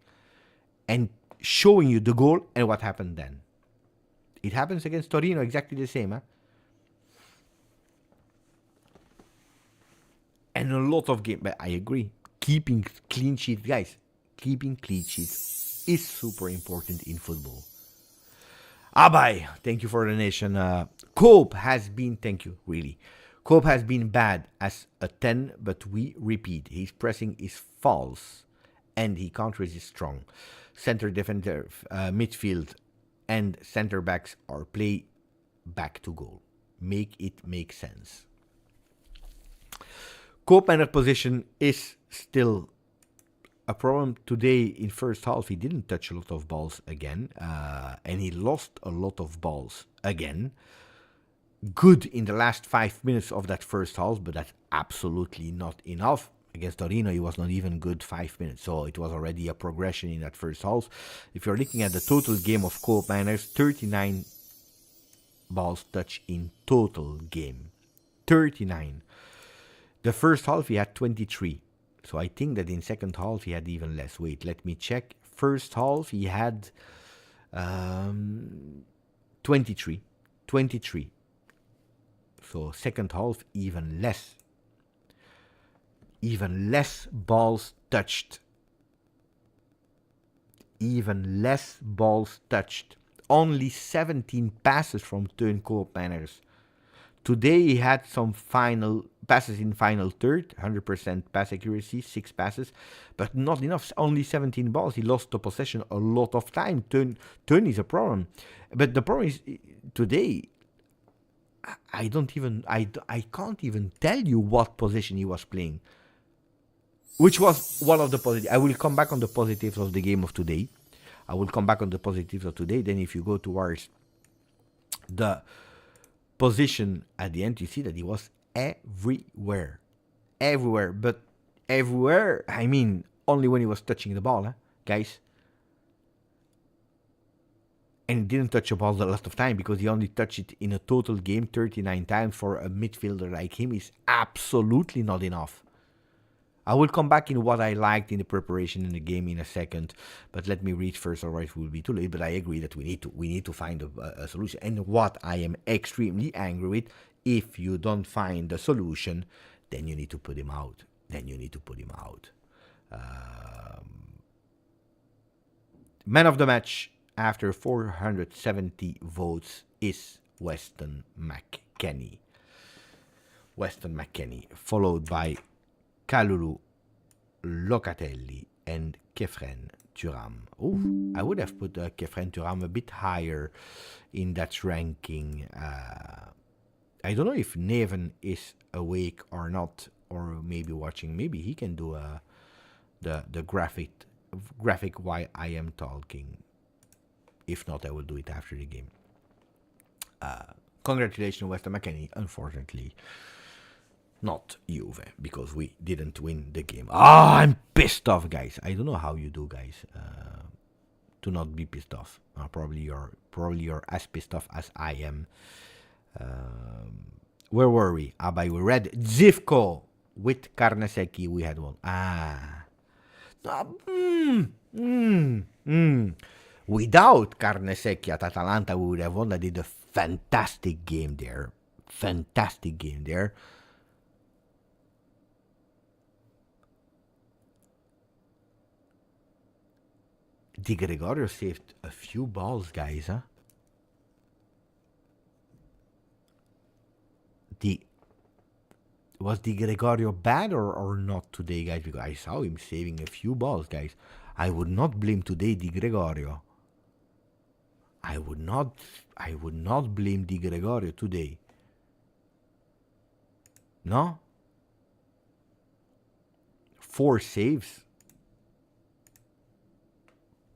and showing you the goal and what happened then. It happens against Torino, exactly the same. And a lot of games, but I agree. Keeping clean sheets, guys, keeping clean sheets is super important in football. Abai, thank you for the donation. Cope has been, thank you, really. Cope has been bad as a 10, but we repeat. His pressing is false, and he counters is strong. Center defender, midfield, and center backs are play back to goal. Make it make sense. Koopman's position is still a problem. Today in first half he didn't touch a lot of balls again, and he lost a lot of balls again. Good in the last 5 minutes of that first half, but that's absolutely not enough. Against Torino, he was not even good 5 minutes, so it was already a progression in that first half. If you're looking at the total game of Coop Manners, 39 balls touched in total game. 39. The first half he had 23, so I think that in second half he had even less. Wait, let me check. First half he had 23. 23. So second half, even less. Even less balls touched. Even less balls touched. Only 17 passes from Teun Koopmeiners. Today he had some final passes in final third, 100% pass accuracy, 6 passes, but not enough, only 17 balls. He lost the possession a lot of time. Teun is a problem. But the problem is, today, I can't even tell you what position he was playing. Which was one of the positives. I will come back on the positives of the game of today. Then if you go towards the position at the end, you see that he was everywhere. But everywhere, I mean, only when he was touching the ball, guys. And he didn't touch the ball a lot of time because he only touched it in a total game 39 times. For a midfielder like him is absolutely not enough. I will come back in what I liked in the preparation in the game in a second, but let me read first, otherwise it will be too late. But I agree that we need to find a solution. And what I am extremely angry with, if you don't find a solution, then you need to put him out. Man of the match after 470 votes is Weston McKennie, followed by Kalulu, Locatelli, and Kefren Thuram. Ooh, I would have put Kefren Thuram a bit higher in that ranking. I don't know if Neven is awake or not, or maybe watching. Maybe he can do the graphic while I am talking. If not, I will do it after the game. Congratulations, Weston McKennie. Unfortunately, not Juve, because we didn't win the game. I'm pissed off, guys. I don't know how you do, guys, to not be pissed off. Probably you're as pissed off as I am. Where were we? We read Zivko with Carnesecchi. We had one. Without Carnesecchi at Atalanta, we would have won. I did a fantastic game there. Di Gregorio saved a few balls, guys, Was Di Gregorio bad or not today, guys? Because I saw him saving a few balls, guys. I would not blame today Di Gregorio. I would not blame Di Gregorio today. No? 4 saves.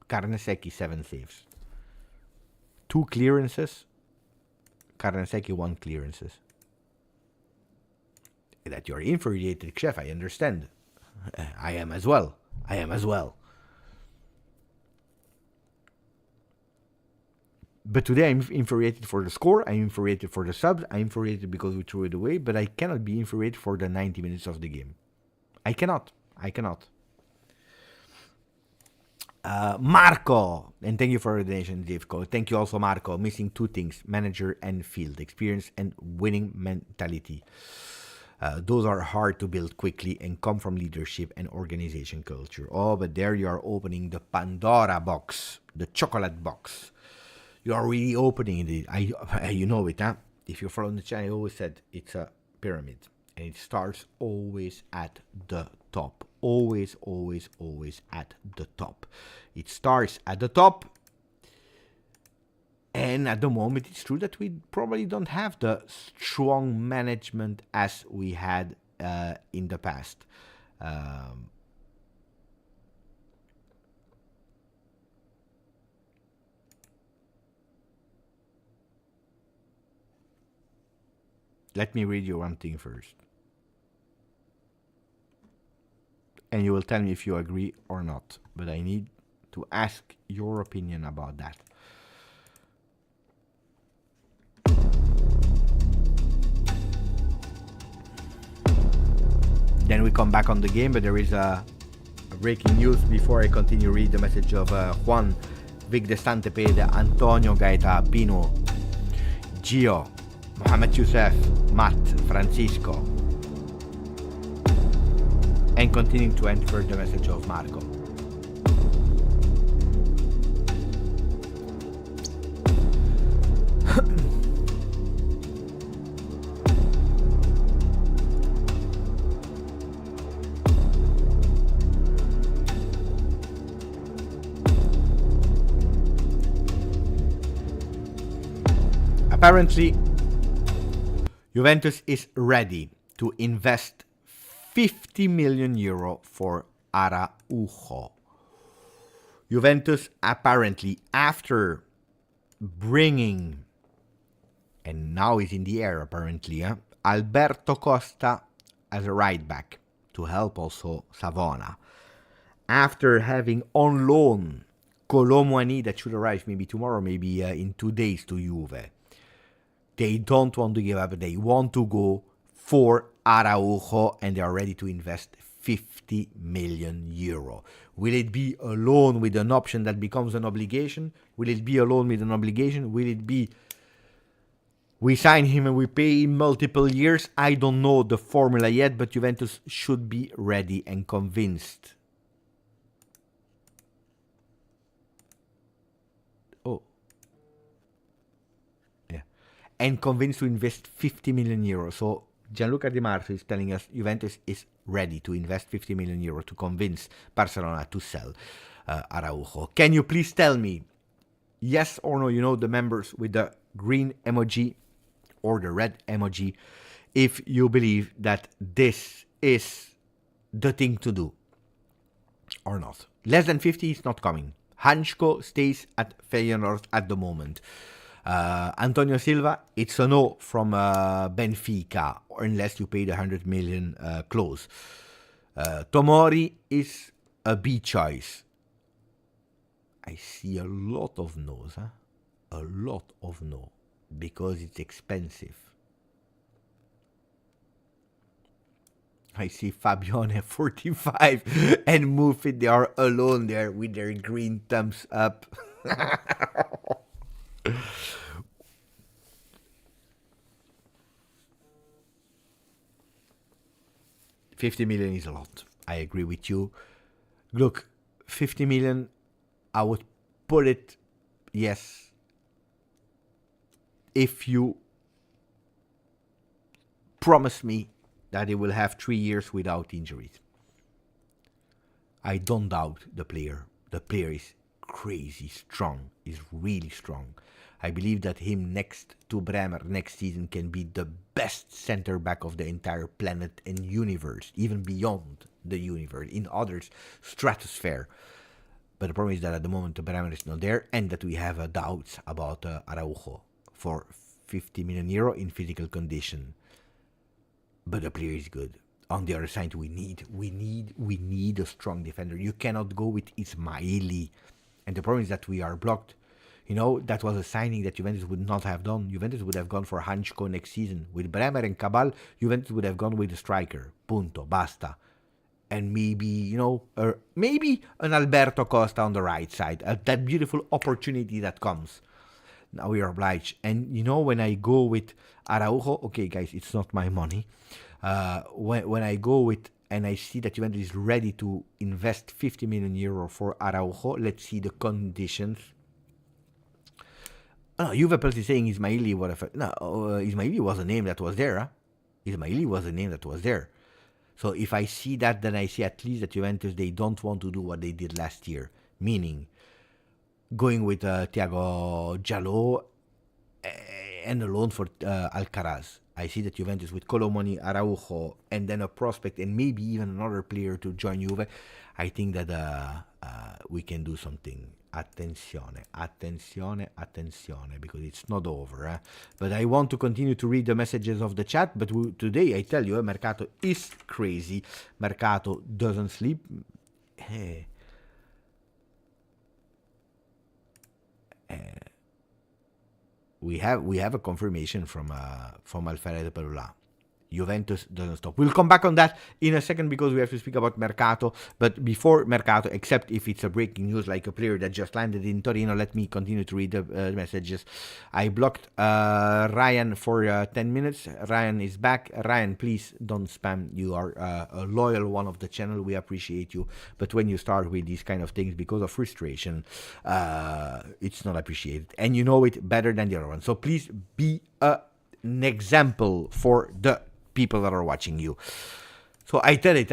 Carnesecchi 7 saves. 2 clearances. Carnesecchi 1 clearances. That you're infuriated, chef, I understand. I am as well. But today I'm infuriated for the score, I'm infuriated for the subs, I'm infuriated because we threw it away, but I cannot be infuriated for the 90 minutes of the game. I cannot. Marco, and thank you for the donation, Zivko. Thank you also, Marco. Missing 2 things, manager and field experience and winning mentality. Those are hard to build quickly and come from leadership and organization culture. Oh, but there you are opening the Pandora box, the chocolate box. You are really opening it. You know it, huh? If you follow the channel, I always said it's a pyramid. And it starts always at the top. Always at the top. It starts at the top. And at the moment, it's true that we probably don't have the strong management as we had in the past. Let me read you one thing first. And you will tell me if you agree or not. But I need to ask your opinion about that. Then we come back on the game, but there is a breaking news before I continue read the message of Juan. Vic De Stantepede, Antonio Gaeta, Pino, Gio, Mohamed Youssef, Matt, Francisco, and continuing to enter the message of Marco. Apparently, Juventus is ready to invest 50 million euro for Araujo. Juventus apparently, after bringing, and now is in the air apparently, Alberto Costa as a right back to help also Savona. After having on loan Colomwani that should arrive maybe tomorrow, maybe in 2 days to Juve. They don't want to give up. They want to go for Araujo, and they are ready to invest 50 million euro. Will it be a loan with an option that becomes an obligation? Will it be a loan with an obligation? Will it be we sign him and we pay him multiple years? I don't know the formula yet, but Juventus should be ready and convinced. And convinced to invest 50 million euros. So Gianluca Di Marzo is telling us Juventus is ready to invest 50 million euros to convince Barcelona to sell Araujo. Can you please tell me, yes or no, you know, the members with the green emoji or the red emoji, if you believe that this is the thing to do or not? Less than 50 is not coming. Hansko stays at Feyenoord at the moment. Antonio Silva, it's a no from Benfica, unless you pay the 100 million clause. Tomori is a B choice. I see a lot of no's, a lot of no, because it's expensive. I see Fabione 45 and Mufid, they are alone there with their green thumbs up. 50 million is a lot. I agree with you. Look, 50 million, I would put it, yes, if you promise me that he will have 3 years without injuries. I don't doubt the player. The player is crazy strong, is really strong. I believe that him next to Bremer next season can be the best center back of the entire planet and universe, even beyond the universe, in others' stratosphere. But the problem is that at the moment Bremer is not there, and that we have doubts about Araujo for 50 million euro in physical condition. But the player is good. On the other side, we need a strong defender. You cannot go with Ismaili, and the problem is that we are blocked. You know, that was a signing that Juventus would not have done. Juventus would have gone for Hansko next season. With Bremer and Cabal, Juventus would have gone with a striker. Punto. Basta. And maybe, you know, maybe an Alberto Costa on the right side. That beautiful opportunity that comes. Now we are obliged. And, you know, when I go with Araujo, okay, guys, it's not my money. When I go with, and I see that Juventus is ready to invest 50 million euro for Araujo, let's see the conditions. Oh, no, Juve Plus is saying Ismaili. Ismaili was a name that was there. Huh? Ismaili was a name that was there. So if I see that, then I see at least that Juventus, they don't want to do what they did last year. Meaning, going with Thiago Jallo and a loan for Alcaraz. I see that Juventus with Colomoni, Araujo, and then a prospect, and maybe even another player to join Juve. I think that we can do something. Attenzione, because it's not over. But I want to continue to read the messages of the chat. But today, I tell you, Mercato is crazy. Mercato doesn't sleep. We have a confirmation from Alfredo Pelula. Juventus doesn't stop. We'll come back on that in a second because we have to speak about Mercato. But before Mercato, except if it's a breaking news like a player that just landed in Torino, let me continue to read the messages. I blocked Ryan for 10 minutes. Ryan is back. Ryan, please don't spam. You are a loyal one of the channel. We appreciate you. But when you start with these kind of things because of frustration, it's not appreciated. And you know it better than the other one. So please be an example for the people that are watching you. So I tell it,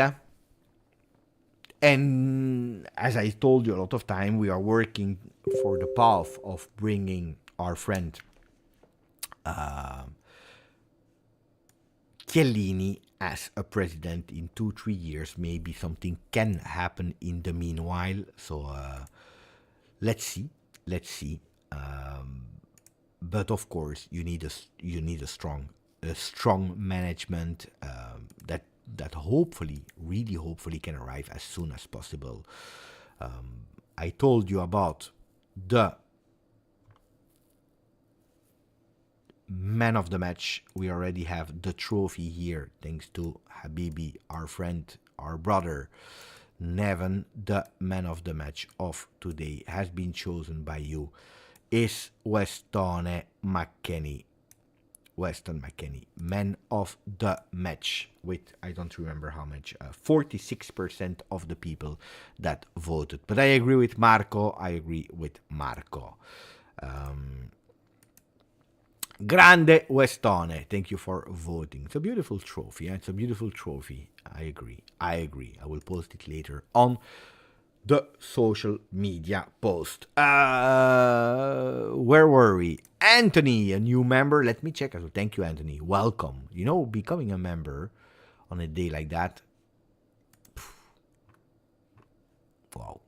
and as I told you a lot of time, we are working for the path of bringing our friend Chiellini as a president in 2-3 years. Maybe something can happen in the meanwhile. So let's see. But of course, you need a strong management that hopefully, really hopefully, can arrive as soon as possible. I told you about the man of the match. We already have the trophy here, thanks to Habibi, our friend, our brother. Neven, the man of the match of today, has been chosen by you. Is Weston McKennie. Weston McKennie, man of the match, with, I don't remember how much, 46% of the people that voted. But I agree with Marco. Grande Westone, thank you for voting. It's a beautiful trophy. It's a beautiful trophy. I agree. I will post it later on the social media post. Where were we? Anthony, a new member. Let me check. Thank you, Anthony. Welcome. You know, becoming a member on a day like that. Wow.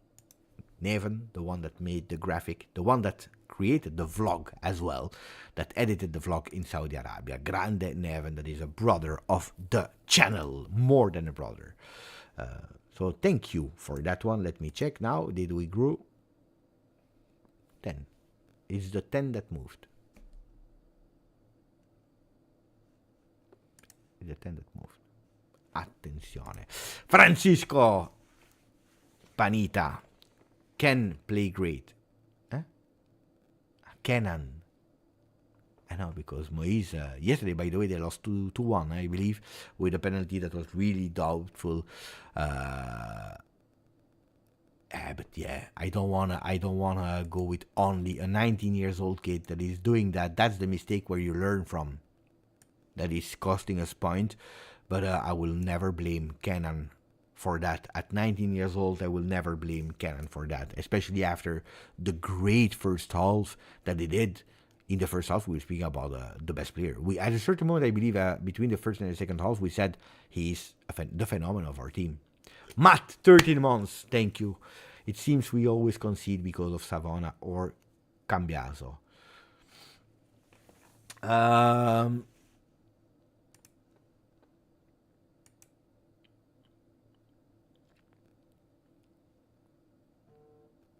Neven, the one that made the graphic, the one that created the vlog as well, that edited the vlog in Saudi Arabia. Grande Neven, that is a brother of the channel, more than a brother. So thank you for that one. Let me check now. Did we grow? 10. It's the 10 that moved. It's the 10 that moved. Attenzione. Francisco Panita can play great. Kenan. I know, because Moise, yesterday, by the way, they lost 2-1, I believe, with a penalty that was really doubtful. But yeah, I don't wanna go with only a 19 years old kid that is doing that. That's the mistake where you learn from. That is costing us point. But I will never blame Kenan for that. At 19 years old, I will never blame Kenan for that, especially after the great first half that they did. In the first half, we were speaking about the best player. We, at a certain moment, I believe, between the first and the second half, we said he's the phenomenon of our team. Matt, 13 months, thank you. It seems we always concede because of Savona or Cambiaso.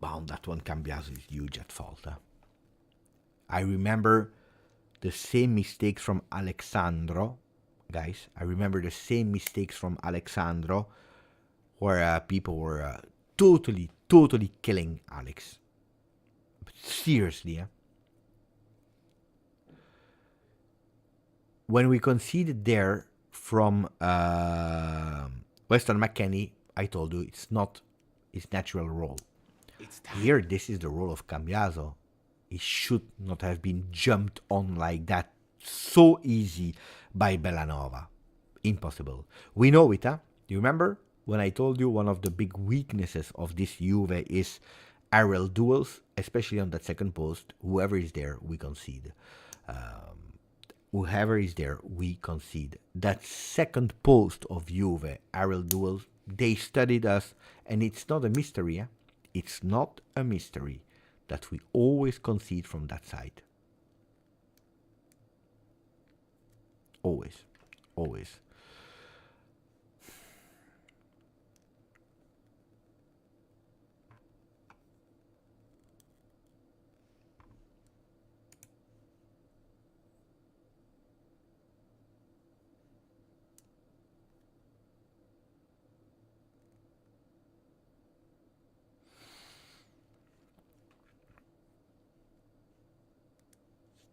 Wow, that one, Cambiaso is huge at fault. I remember the same mistakes from Alexandro, guys. I remember the same mistakes from Alexandro, where people were totally killing Alex. But seriously, when we conceded there from Weston McKennie, I told you it's not his natural role. Here, this is the role of Cambiaso. He should not have been jumped on like that so easy by Bellanova. Impossible. We know it, Do you remember when I told you one of the big weaknesses of this Juve is aerial duels, especially on that second post? Whoever is there, we concede. Whoever is there, we concede. That second post of Juve, aerial duels, they studied us, and it's not a mystery, It's not a mystery that we always concede from that side. Always.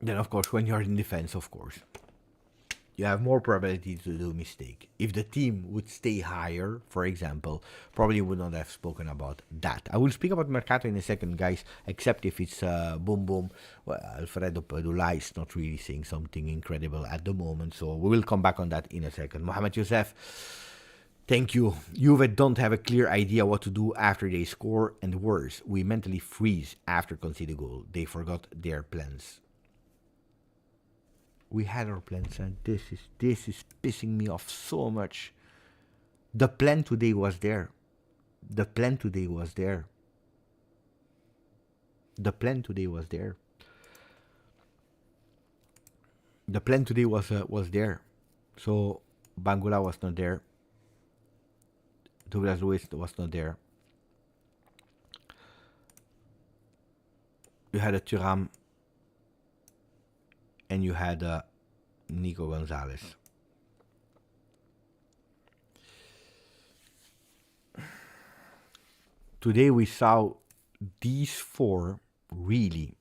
Then, of course, when you're in defense, of course, you have more probability to do mistake. If the team would stay higher, for example, probably would not have spoken about that. I will speak about Mercato in a second, guys, except if it's boom boom. Well, Alfredo Pedula is not really saying something incredible at the moment, so we will come back on that in a second. Mohamed Youssef, thank you. Juve don't have a clear idea what to do after they score, and worse, we mentally freeze after conceding a goal. They forgot their plans. We had our plans, and this is pissing me off so much. The plan today was there. The plan today was there. The plan today was there. The plan today was there. So Bangula was not there. Douglas Luiz was not there. You had a Thuram. And you had Nico Gonzalez. Today we saw these four really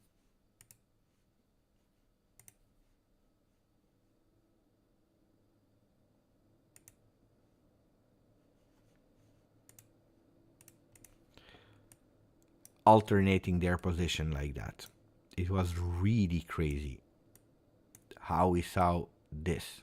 alternating their position like that. It was really crazy how we saw this.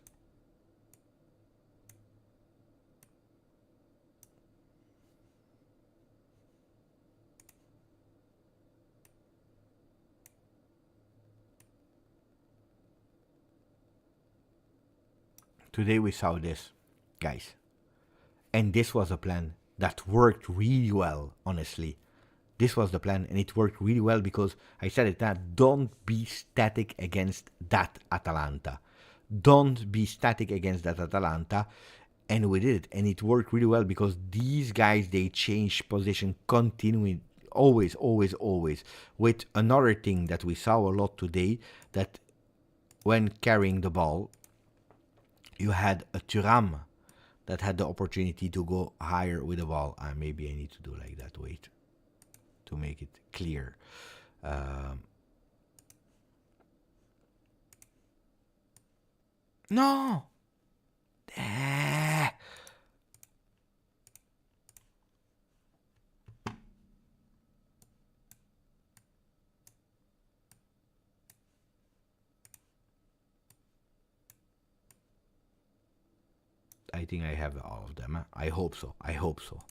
Today we saw this, guys. And this was a plan that worked really well, honestly. This was the plan, and it worked really well because I said it that don't be static against that Atalanta. Don't be static against that Atalanta. And we did it, and it worked really well because these guys, they change position continuing, always. With another thing that we saw a lot today, that when carrying the ball, you had a Thuram that had the opportunity to go higher with the ball. Maybe I need to do like that, wait, to make it clear. No! I think I have all of them. I hope so. I hope so.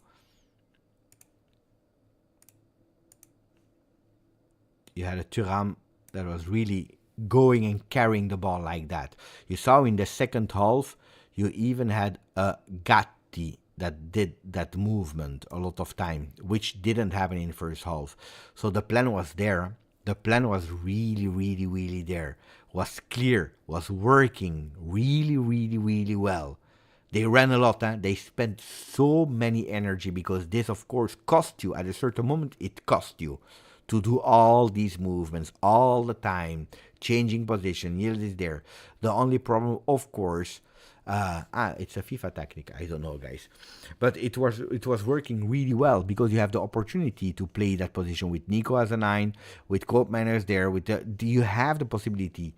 You had a Thuram that was really going and carrying the ball like that. You saw in the second half, you even had a Gatti that did that movement a lot of time, which didn't happen in first half. So the plan was there. The plan was really there. Was clear. Was working really well. They ran a lot. They spent so many energy because this, of course, cost you. At a certain moment, it cost you to do all these movements all the time, changing position. Yield is there. The only problem, of course, it's a FIFA tactic. I don't know, guys, but it was working really well because you have the opportunity to play that position with Nico as a 9, with Koopmeiners there. You have the possibility.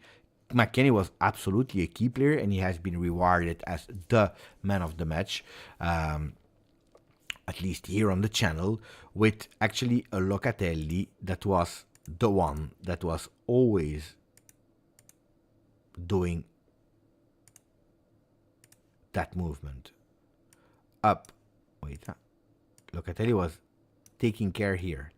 McKennie was absolutely a key player, and he has been rewarded as the man of the match, at least here on the channel, with actually a Locatelli that was the one that was always doing that movement. Up. Wait. Locatelli was taking care here,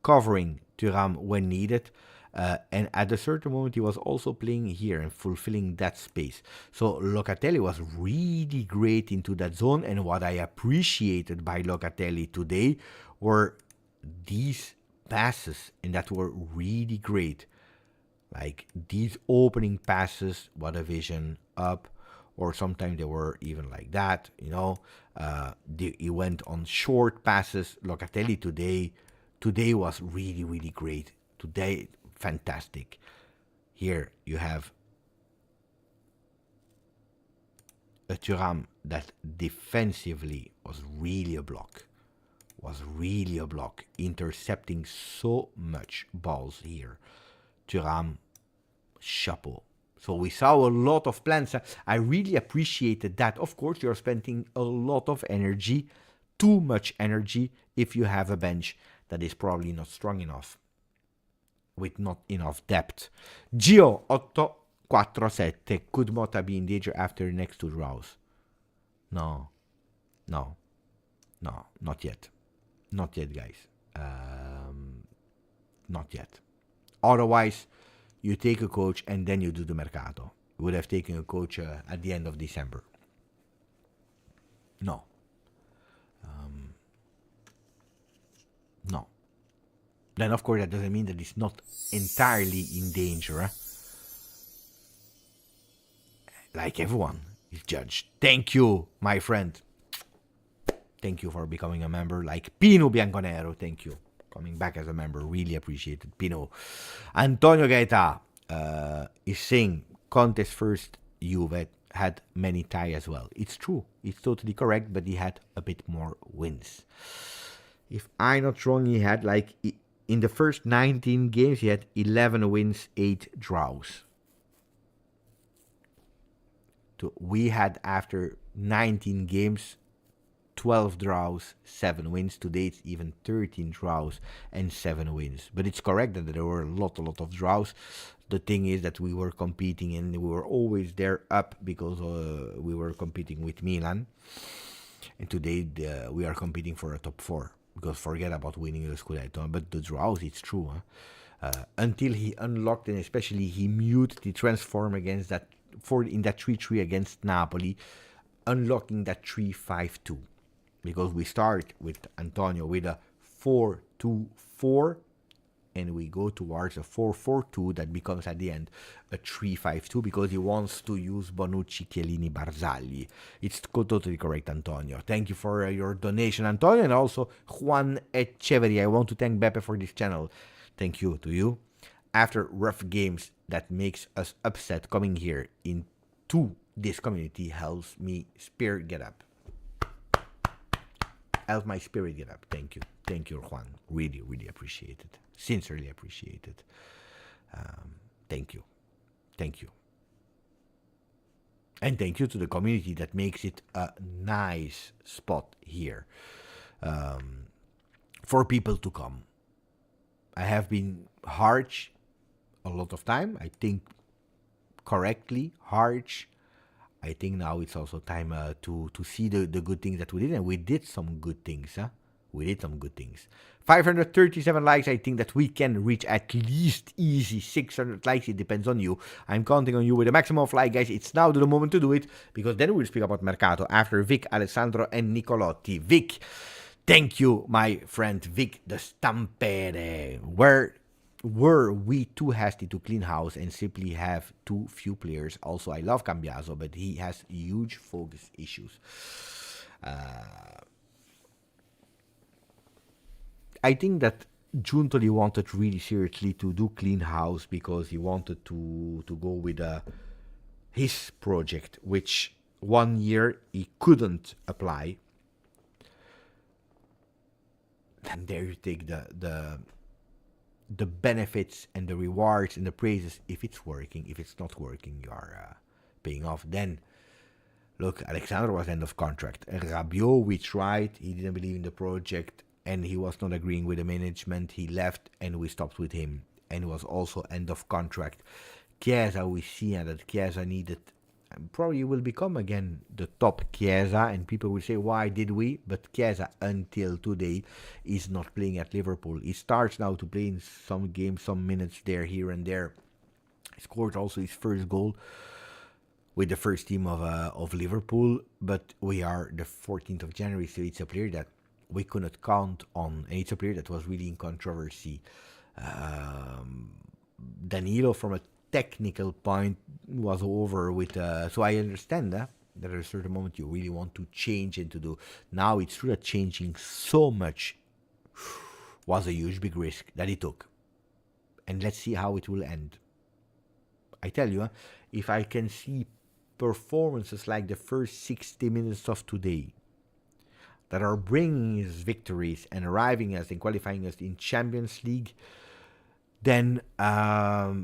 covering Thuram when needed. And at a certain moment, he was also playing here and fulfilling that space. So Locatelli was really great into that zone. And what I appreciated by Locatelli today were these passes, and that were really great. Like these opening passes, what a vision up, or sometimes they were even like that, he went on short passes. Locatelli today was really great. Today, fantastic. Here you have a Thuram that defensively was really a block. was really a block, intercepting so much balls here. Thuram, chapeau. So we saw a lot of plans. I really appreciated that. Of course, you're spending a lot of energy, too much energy, if you have a bench that is probably not strong enough, with not enough depth. Gio 8-4-7. Could Mota be in danger after the next 2 draws? No, not yet. Not yet, guys. Not yet. Otherwise, you take a coach and then you do the mercato. You would have taken a coach at the end of December. No. No. Then, of course, that doesn't mean that it's not entirely in danger. Like everyone is judged. Thank you, my friend. Thank you for becoming a member. Like Pino Bianconero, thank you. Coming back as a member, really appreciated. Pino. Antonio Gaeta is saying Conte's first Juve had many ties as well. It's true. It's totally correct, but he had a bit more wins. If I'm not wrong, he had like in the first 19 games, he had 11 wins, 8 draws. We had after 19 games 12 draws, 7 wins. Today it's even 13 draws and 7 wins. But it's correct that there were a lot of draws. The thing is that we were competing and we were always there up because we were competing with Milan. And today we are competing for a top 4. Because forget about winning the Scudetto. But the draws, it's true. Until he unlocked and especially he muted the transform against that in that 3-3 against Napoli, unlocking that 3-5-2. Because we start with Antonio with a 4-2-4 and we go towards a 4-4-2 that becomes at the end a 3-5-2 because he wants to use Bonucci, Chiellini, Barzagli. It's totally correct, Antonio. Thank you for your donation, Antonio, and also Juan Echeverri. I want to thank Beppe for this channel. Thank you to you. After rough games that makes us upset, coming here into this community helps me spirit get up. Help my spirit get up. Thank you. Thank you, Juan. Really, really appreciate it. Sincerely appreciate it. Thank you. Thank you. And thank you to the community that makes it a nice spot here for people to come. I have been harsh a lot of time. I think correctly, harsh. I think now it's also time to see the good things that we did, and we did some good things. We did some good things. 537 likes. I think that we can reach at least easy 600 likes. It depends on you. I'm counting on you with a maximum of likes, guys. It's now the moment to do it because then we'll speak about Mercato after Vic, Alessandro, and Nicolotti. Vic, thank you, my friend Vic the Stampere. Were we too hasty to clean house and simply have too few players? Also, I love Cambiaso, but he has huge focus issues. I think that Giuntoli wanted really seriously to do clean house because he wanted to go with his project, which 1 year he couldn't apply. And there you take the benefits and the rewards and the praises if it's working. If it's not working, you are paying off. Then, look, Alexander was end of contract. Rabiot, we tried. He didn't believe in the project and he was not agreeing with the management. He left and we stopped with him. And it was also end of contract. Chiesa, we see that Chiesa needed, probably will become again the top Chiesa, and people will say, why did we? But Chiesa, until today, is not playing at Liverpool. He starts now to play in some games, some minutes there, here and there. He scored also his first goal with the first team of Liverpool, but we are the 14th of January, so it's a player that we could not count on, and it's a player that was really in controversy. Danilo, from a technical point, was over with, so I understand that at a certain moment you really want to change and to do. Now it's true that changing so much was a huge big risk that he took, and let's see how it will end. I tell you, if I can see performances like the first 60 minutes of today that are bringing us victories and arriving us and qualifying us in Champions League, then I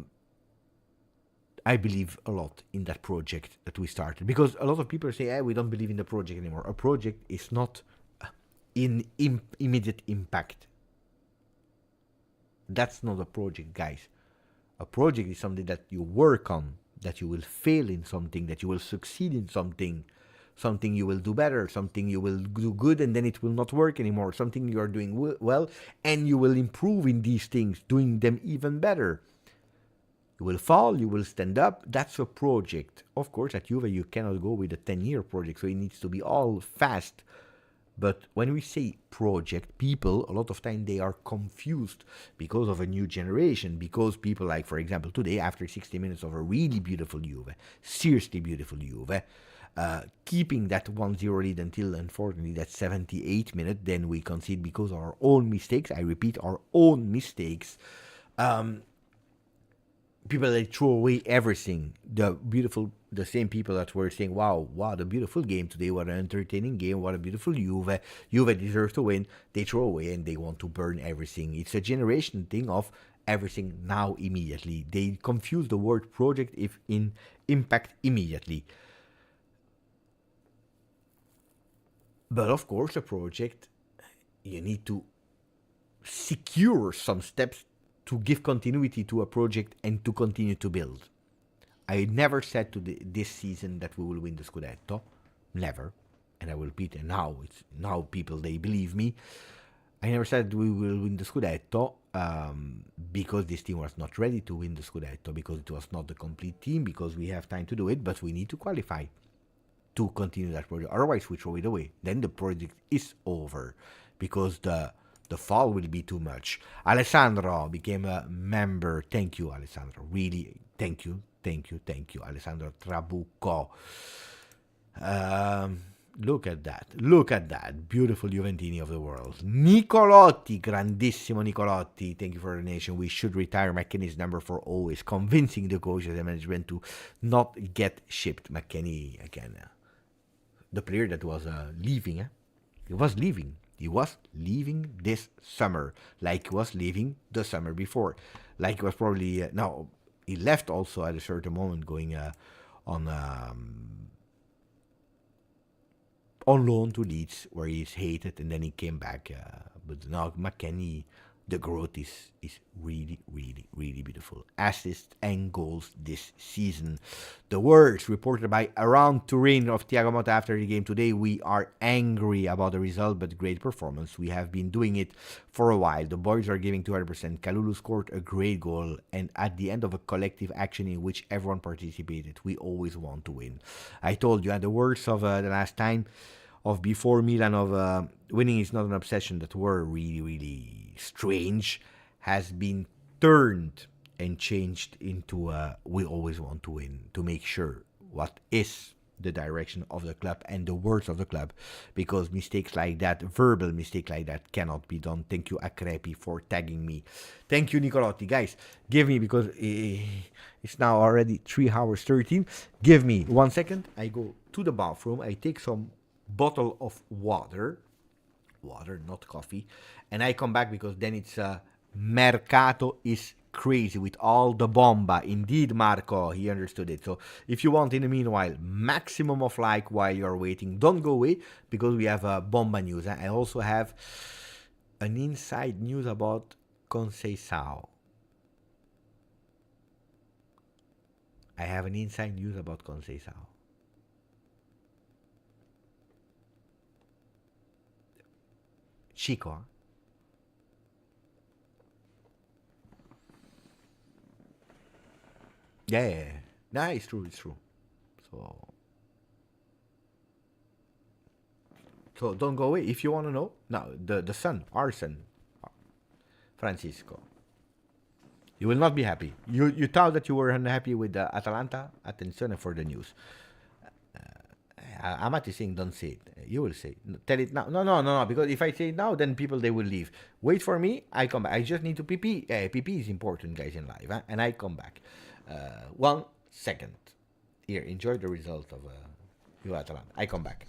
believe a lot in that project that we started. Because a lot of people say, we don't believe in the project anymore. A project is not in immediate impact. That's not a project, guys. A project is something that you work on, that you will fail in something, that you will succeed in something, something you will do better, something you will do good and then it will not work anymore, something you are doing well and you will improve in these things, doing them even better. You will fall, you will stand up. That's a project. Of course, at Juve, you cannot go with a 10-year project, so it needs to be all fast. But when we say project, people, a lot of time, they are confused because of a new generation. Because people like, for example, today, after 60 minutes of a really beautiful Juve, seriously beautiful Juve, keeping that 1-0 lead until, unfortunately, that 78 minute, then we concede because of our own mistakes. I repeat, our own mistakes. People that throw away everything. The same people that were saying, wow, the beautiful game today, what an entertaining game, what a beautiful Juve. Juve deserves to win. They throw away and they want to burn everything. It's a generation thing of everything now immediately. They confuse the word project if in impact immediately. But of course, a project, you need to secure some steps to give continuity to a project and to continue to build. I never said this season that we will win the Scudetto. Never. And I will repeat, and now people, they believe me. I never said we will win the Scudetto because this team was not ready to win the Scudetto, because it was not the complete team, because we have time to do it, but we need to qualify to continue that project. Otherwise, we throw it away. Then the project is over because the fall will be too much. Alessandro became a member. Thank you, Alessandro. Really, thank you, Alessandro Trabucco. Look at that. Beautiful Juventini of the world. Nicolotti, grandissimo Nicolotti. Thank you for the donation. We should retire McKennie's number for always, convincing the coaches and management to not get shipped. McKennie, again, the player that was leaving. He was leaving. He was leaving this summer, like he was leaving the summer before. Like he was probably... no, he left also at a certain moment, going on loan to Leeds, where he's hated, and then he came back. But now McKennie, the growth is really, really, really beautiful. Assists and goals this season. The words reported by Around Turin of Thiago Motta after the game today: we are angry about the result, but great performance. We have been doing it for a while. The boys are giving 200%. Kalulu scored a great goal, and at the end of a collective action in which everyone participated. We always want to win. I told you, and the words of the last time, of before Milan, of winning is not an obsession, that were really, really strange, has been turned and changed into we always want to win, to make sure what is the direction of the club and the words of the club, because mistakes like that, verbal mistake like that, cannot be done. Thank you, Akrepi, for tagging me. Thank you, Nicolotti. Guys, give me, because it's now already 3 hours 13, give me 1 second. I go to the bathroom, I take some bottle of water, not coffee, and I come back, because then it's Mercato is crazy with all the bomba. Indeed, Marco, he understood it. So if you want, in the meanwhile, maximum of like while you're waiting, don't go away, because we have bomba news. I also have an inside news about Conceição. I have an inside news about Conceição. Chico, huh? Yeah. Nah, it's true. So don't go away if you want to know. Now, the son, our son, Francisco, you will not be happy. You thought that you were unhappy with Atalanta. Attenzione for the news. Amat is saying, don't say it. You will say it. Tell it now. No. Because if I say it now, then people, they will leave. Wait for me. I come back. I just need to pee. Pee is important, guys, in life. Huh? And I come back. 1 second. Here, enjoy the result of Atalanta. I come back.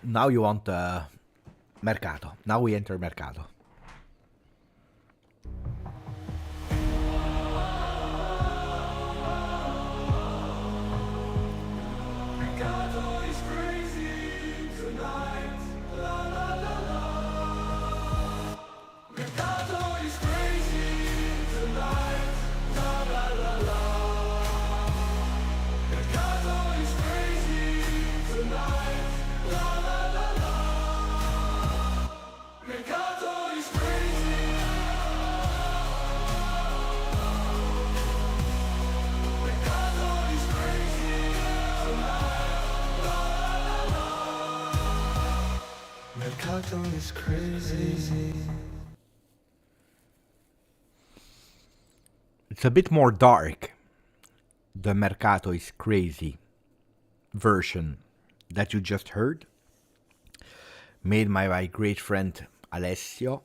Now you want Mercato. Now we enter Mercato. Is crazy. It's a bit more dark. The Mercato is crazy version that you just heard, made by my great friend Alessio.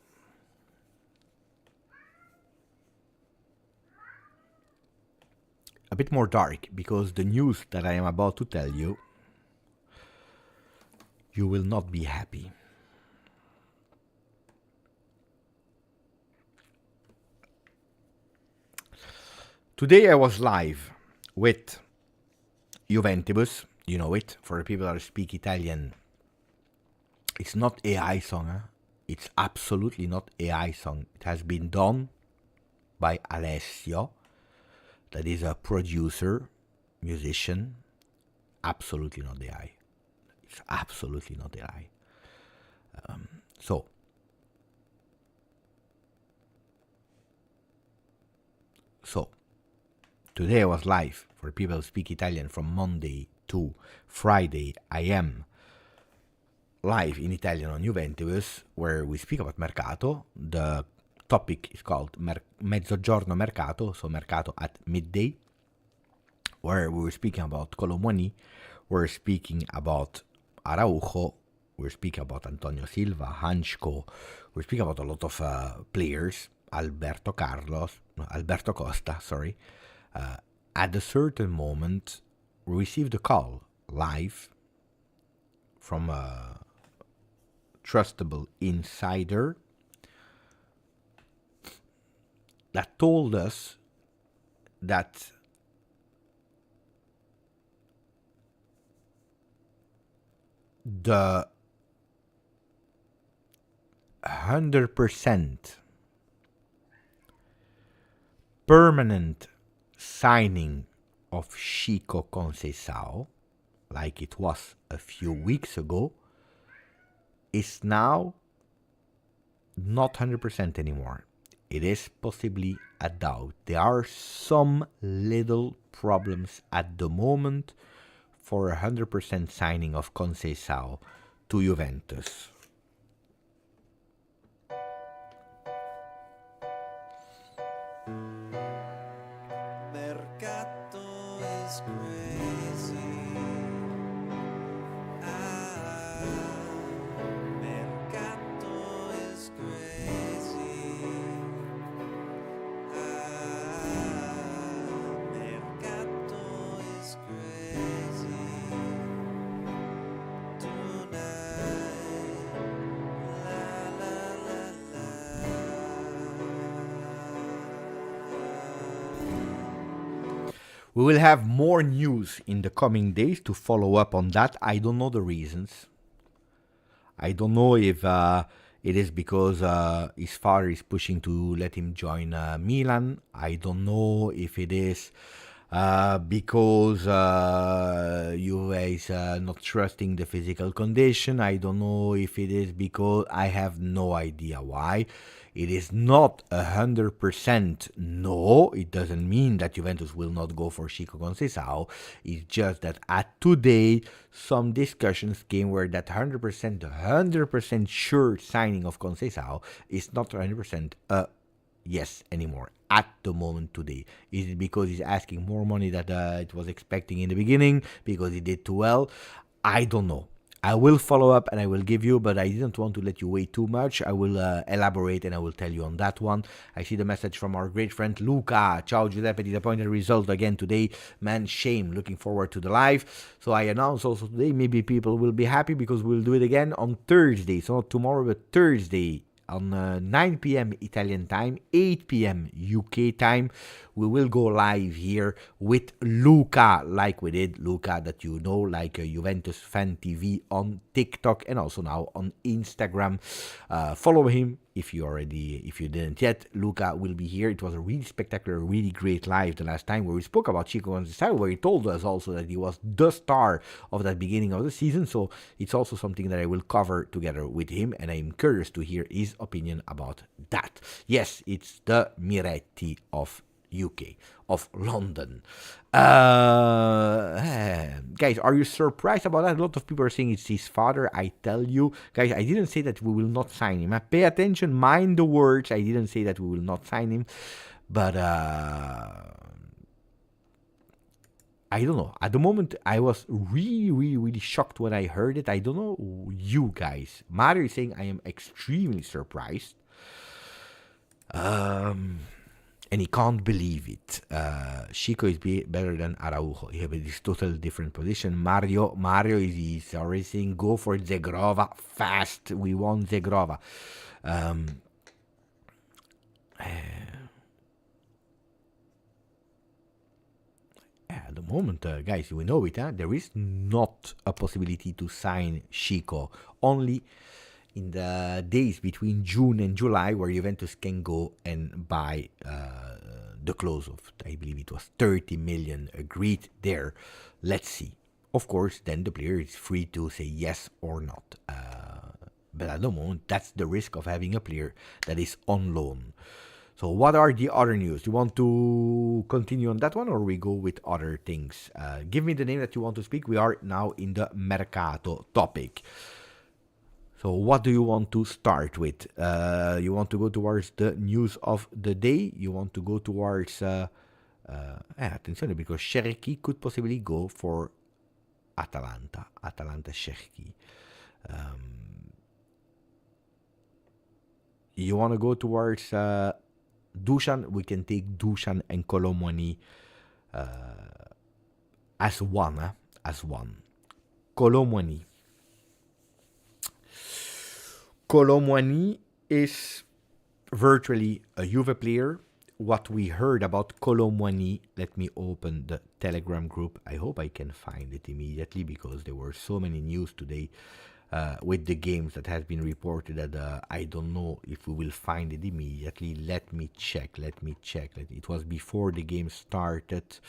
A bit more dark because the news that I am about to tell you, you will not be happy. Today I was live with Juventus, you know it, for the people that speak Italian. It's not AI song, huh? It's absolutely not AI song. It has been done by Alessio, that is a producer, musician, absolutely not AI. It's absolutely not AI. So, today I was live for people who speak Italian from Monday to Friday. I am live in Italian on Juventus, where we speak about Mercato. The topic is called Mezzogiorno Mercato, so Mercato at midday, where we were speaking about Colomoni, we're speaking about Araujo, we're speaking about Antonio Silva, Hanchko, we're speaking about a lot of players, Alberto Costa, sorry. At a certain moment, we received a call live from a trustable insider that told us that the 100% permanent signing of Chico Conceição, like it was a few weeks ago, is now not 100% anymore. It is possibly a doubt. There are some little problems at the moment for 100% signing of Conceição to Juventus. Mercato is crazy. Mercato is crazy. Mercato is crazy. Tonight, la la la la. We will have more news in the coming days to follow up on that. I don't know the reasons. I don't know if it is because his father is pushing to let him join Milan. I don't know if it is because Juve is not trusting the physical condition. I don't know if it is because I have no idea why. It is not 100% no. It doesn't mean that Juventus will not go for Chico Conceição. It's just that at today, some discussions came where that 100% sure signing of Conceição is not 100% yes anymore at the moment today. Is it because he's asking more money than it was expecting in the beginning? Because he did too well? I don't know. I will follow up and I will give you, but I didn't want to let you wait too much. I will elaborate and I will tell you on that one. I see the message from our great friend Luca. Ciao Giuseppe, disappointed result again today. Man, shame. Looking forward to the live. So I announce also today, maybe people will be happy because we'll do it again on Thursday. So not tomorrow, but Thursday on 9 p.m. Italian time, 8 p.m. UK time. We will go live here with Luca, like we did, Luca, that you know, like Juventus Fan TV on TikTok and also now on Instagram. Follow him if you didn't yet. Luca will be here. It was a really spectacular, really great live the last time where we spoke about Chico Gonzalez, where he told us also that he was the star of that beginning of the season. So it's also something that I will cover together with him, and I'm curious to hear his opinion about that. Yes, it's the Miretti of UK, of London. Guys, are you surprised about that? A lot of people are saying it's his father. I tell you, guys, I didn't say that we will not sign him. Pay attention, mind the words. I didn't say that we will not sign him, but I don't know. At the moment, I was really, really, really shocked when I heard it. I don't know you guys. Mario is saying I am extremely surprised. And he can't believe it. Chico is better than Araujo. Yeah, but it's totally different position. Mario is already saying go for Zegrova fast. We want Zegrova. At the moment, guys, we know it. There is not a possibility to sign Chico. Only in the days between June and July, where Juventus can go and buy the close of, I believe it was 30 million agreed there. Let's see. Of course, then the player is free to say yes or not. But at the moment, that's the risk of having a player that is on loan. So what are the other news? You want to continue on that one, or we go with other things? Give me the name that you want to speak. We are now in the Mercato topic. So what do you want to start with? You want to go towards the news of the day? You want to go towards... attention, because Cherki could possibly go for Atalanta. Atalanta Cherki. You want to go towards Dusan? We can take Dusan and Colomwani as one. As one. Colomwani is virtually a Juve player. What we heard about Colomwani, let me open the Telegram group. I hope I can find it immediately, because there were so many news today with the games that has been reported that I don't know if we will find it immediately. Let me check. It was before the game started.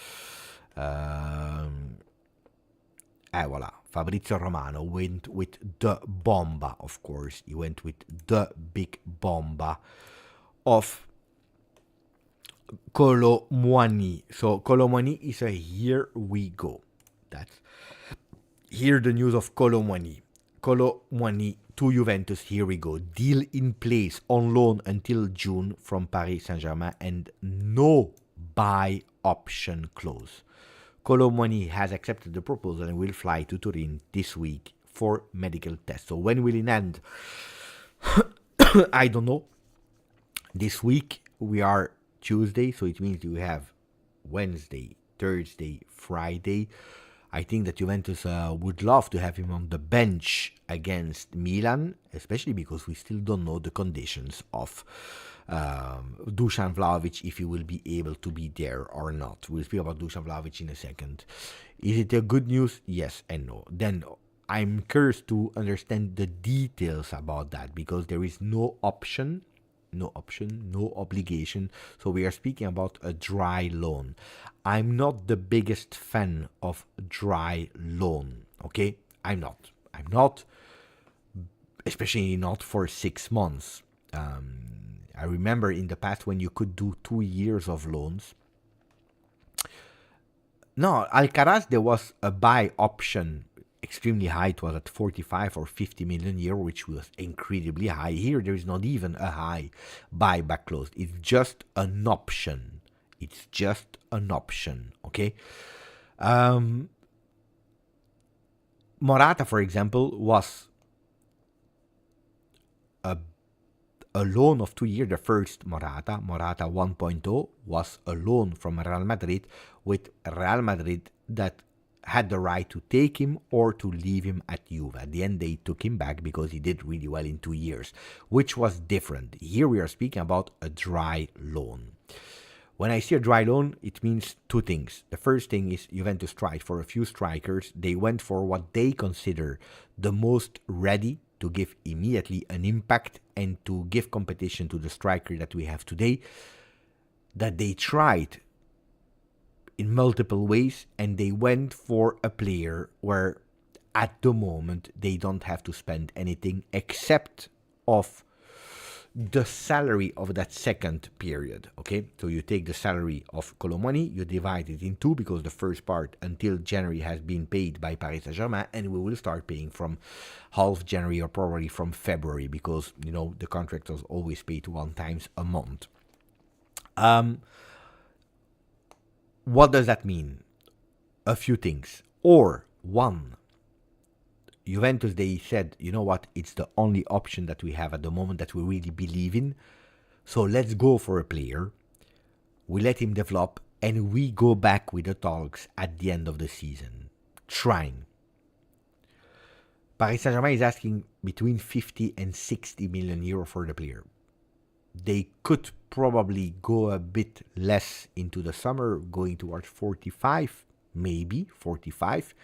Voila. Fabrizio Romano went with the bomba, of course. He went with the big bomba of Colomwani. So Colomwani is a here we go. That's here the news of Colomwani. Colomwani to Juventus, here we go. Deal in place on loan until June from Paris Saint-Germain and no buy option clause. Colomwani has accepted the proposal and will fly to Turin this week for medical tests. So when will it end? I don't know. This week we are Tuesday, so it means you have Wednesday, Thursday, Friday. I think that Juventus would love to have him on the bench against Milan, especially because we still don't know the conditions of Dusan Vlahovic, if he will be able to be there or not. We'll speak about Dusan Vlahovic in a second. Is it a good news? Yes and no. Then I'm curious to understand the details about that, because there is no option, no obligation. So we are speaking about a dry loan. I'm not the biggest fan of dry loan, okay? I'm not, especially not for 6 months. I remember in the past when you could do 2 years of loans. No, Alcaraz, there was a buy option extremely high. It was at 45 or 50 million euro, which was incredibly high. Here, there is not even a high buyback clause. It's just an option. Okay? Morata, for example, was a loan of 2 years. The first Morata 1.0, was a loan from Real Madrid, with Real Madrid that had the right to take him or to leave him at Juve. At the end, they took him back because he did really well in 2 years, which was different. Here we are speaking about a dry loan. When I say a dry loan, it means two things. The first thing is Juventus tried for a few strikers. They went for what they consider the most ready to give immediately an impact and to give competition to the striker that we have today. That they tried in multiple ways, and they went for a player where at the moment they don't have to spend anything except of the salary of that second period. Okay, so you take the salary of Colomani, you divide it in two, because the first part until January has been paid by Paris Saint-Germain, and we will start paying from half January or probably from February, because the contractors always paid 1 time a month. What does that mean? A few things. Or one, Juventus, they said, you know what, it's the only option that we have at the moment that we really believe in. So let's go for a player. We let him develop, and we go back with the talks at the end of the season, trying. Paris Saint-Germain is asking between 50 and 60 million euro for the player. They could probably go a bit less into the summer, going towards 45, maybe 45.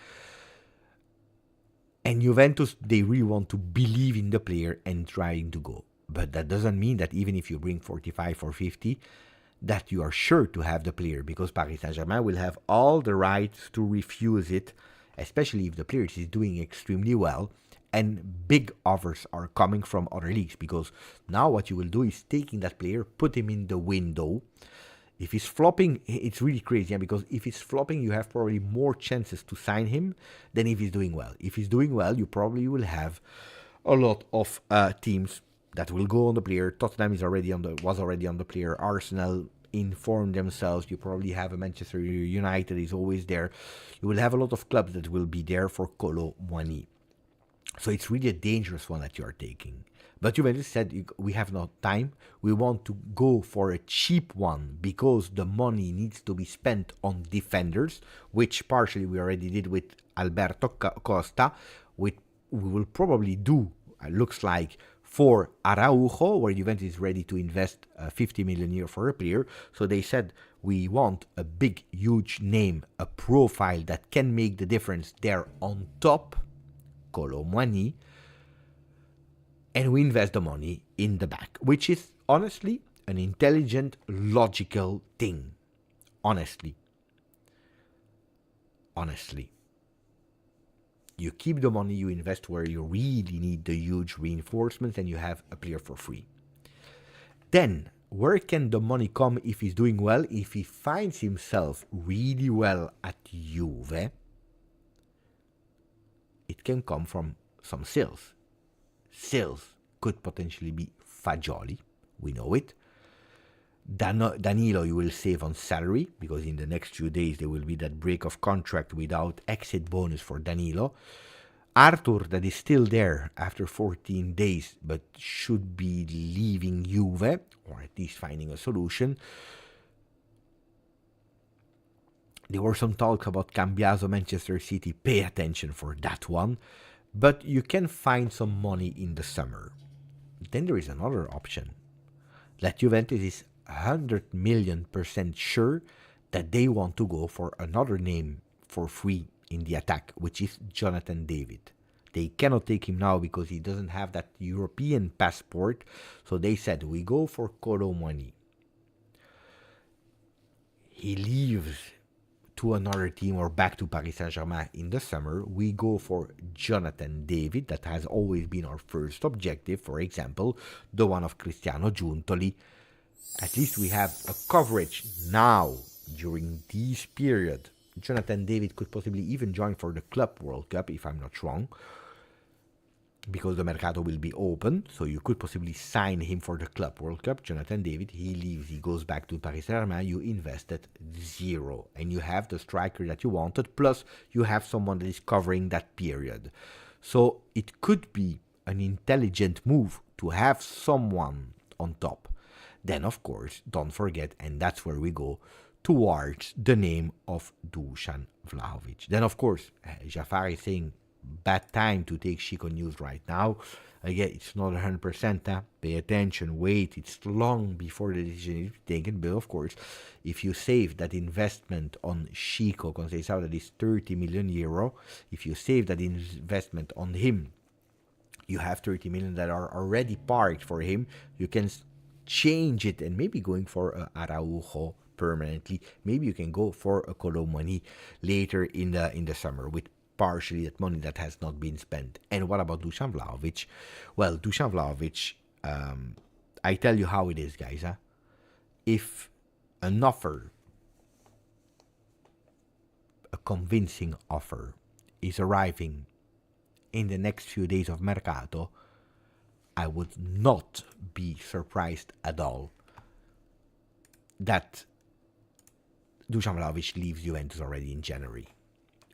And Juventus, they really want to believe in the player and trying to go. But that doesn't mean that even if you bring 45 or 50, that you are sure to have the player, because Paris Saint-Germain will have all the rights to refuse it, especially if the player is doing extremely well and big offers are coming from other leagues. Because now what you will do is taking that player, put him in the window. If he's flopping, it's really crazy, because if he's flopping, you have probably more chances to sign him than if he's doing well. If he's doing well, you probably will have a lot of teams that will go on the player. Tottenham was already on the player. Arsenal informed themselves. You probably have a Manchester United is always there. You will have a lot of clubs that will be there for Kolo Muani. So it's really a dangerous one that you are taking. But Juventus said, we have no time. We want to go for a cheap one, because the money needs to be spent on defenders, which partially we already did with Alberto Costa. We will probably do, looks like, for Araujo, where Juventus is ready to invest 50 million euro for a player. So they said, we want a big, huge name, a profile that can make the difference there on top, Kolo Muani, and we invest the money in the back, which is honestly an intelligent, logical thing. Honestly. You keep the money, you invest where you really need the huge reinforcements, and you have a player for free. Then, where can the money come if he's doing well? If he finds himself really well at Juve, it can come from some sales. Sales could potentially be Fagioli, we know it. Danilo you will save on salary, because in the next few days there will be that break of contract without exit bonus for Danilo. Arthur, that is still there after 14 days, but should be leaving Juve, or at least finding a solution. There were some talks about Cambiaso, Manchester City. Pay attention for that one. But you can find some money in the summer. Then there is another option. That Juventus is 100 million% sure that they want to go for another name for free in the attack, which is Jonathan David. They cannot take him now because he doesn't have that European passport. So they said, we go for Kolo Muani. He leaves to another team or back to Paris Saint-Germain in the summer. We go for Jonathan David. That has always been our first objective. For example, the one of Cristiano Giuntoli. At least we have a coverage now during this period. Jonathan David could possibly even join for the Club World Cup, if I'm not wrong. because the mercato will be open, so you could possibly sign him for the Club World Cup. Jonathan David, he leaves, he goes back to Paris Saint-Germain, you invested zero, and you have the striker that you wanted, plus you have someone that is covering that period. So it could be an intelligent move to have someone on top. Then, of course, don't forget, and that's where we go, towards the name of Dusan Vlahovic. Then, of course, Jafar is saying, bad time to take Chico news right now. Again, it's not 100%. Pay attention, wait, it's long before the decision is taken. But of course, if you save that investment on Chico Conceição, that is 30 million euro, if you save that investment on him, you have 30 million that are already parked for him. You can change it and maybe going for Araujo permanently. Maybe you can go for a Colomani later in the summer with partially that money that has not been spent. And what about Dusan Vlahovic? Well, Dusan Vlahovic, I tell you how it is, guys. If an offer, a convincing offer, is arriving in the next few days of Mercato, I would not be surprised at all that Dusan Vlahovic leaves Juventus already in January.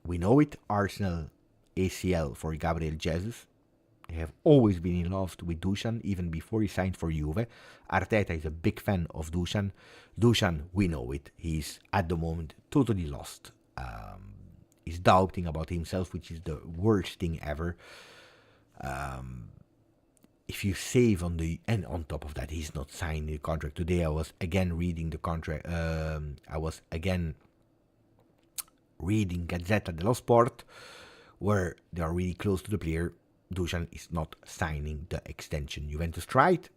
We know it, Arsenal ACL for Gabriel Jesus. They have always been in love with Dusan, even before he signed for Juve. Arteta is a big fan of Dusan. Dusan, we know it. He's, at the moment, totally lost. He's doubting about himself, which is the worst thing ever. If you save on the... And on top of that, he's not signing the contract. Today I was again reading the contract. Reading Gazzetta dello Sport, where they are really close to the player. Dusan is not signing the extension. Juventus tried,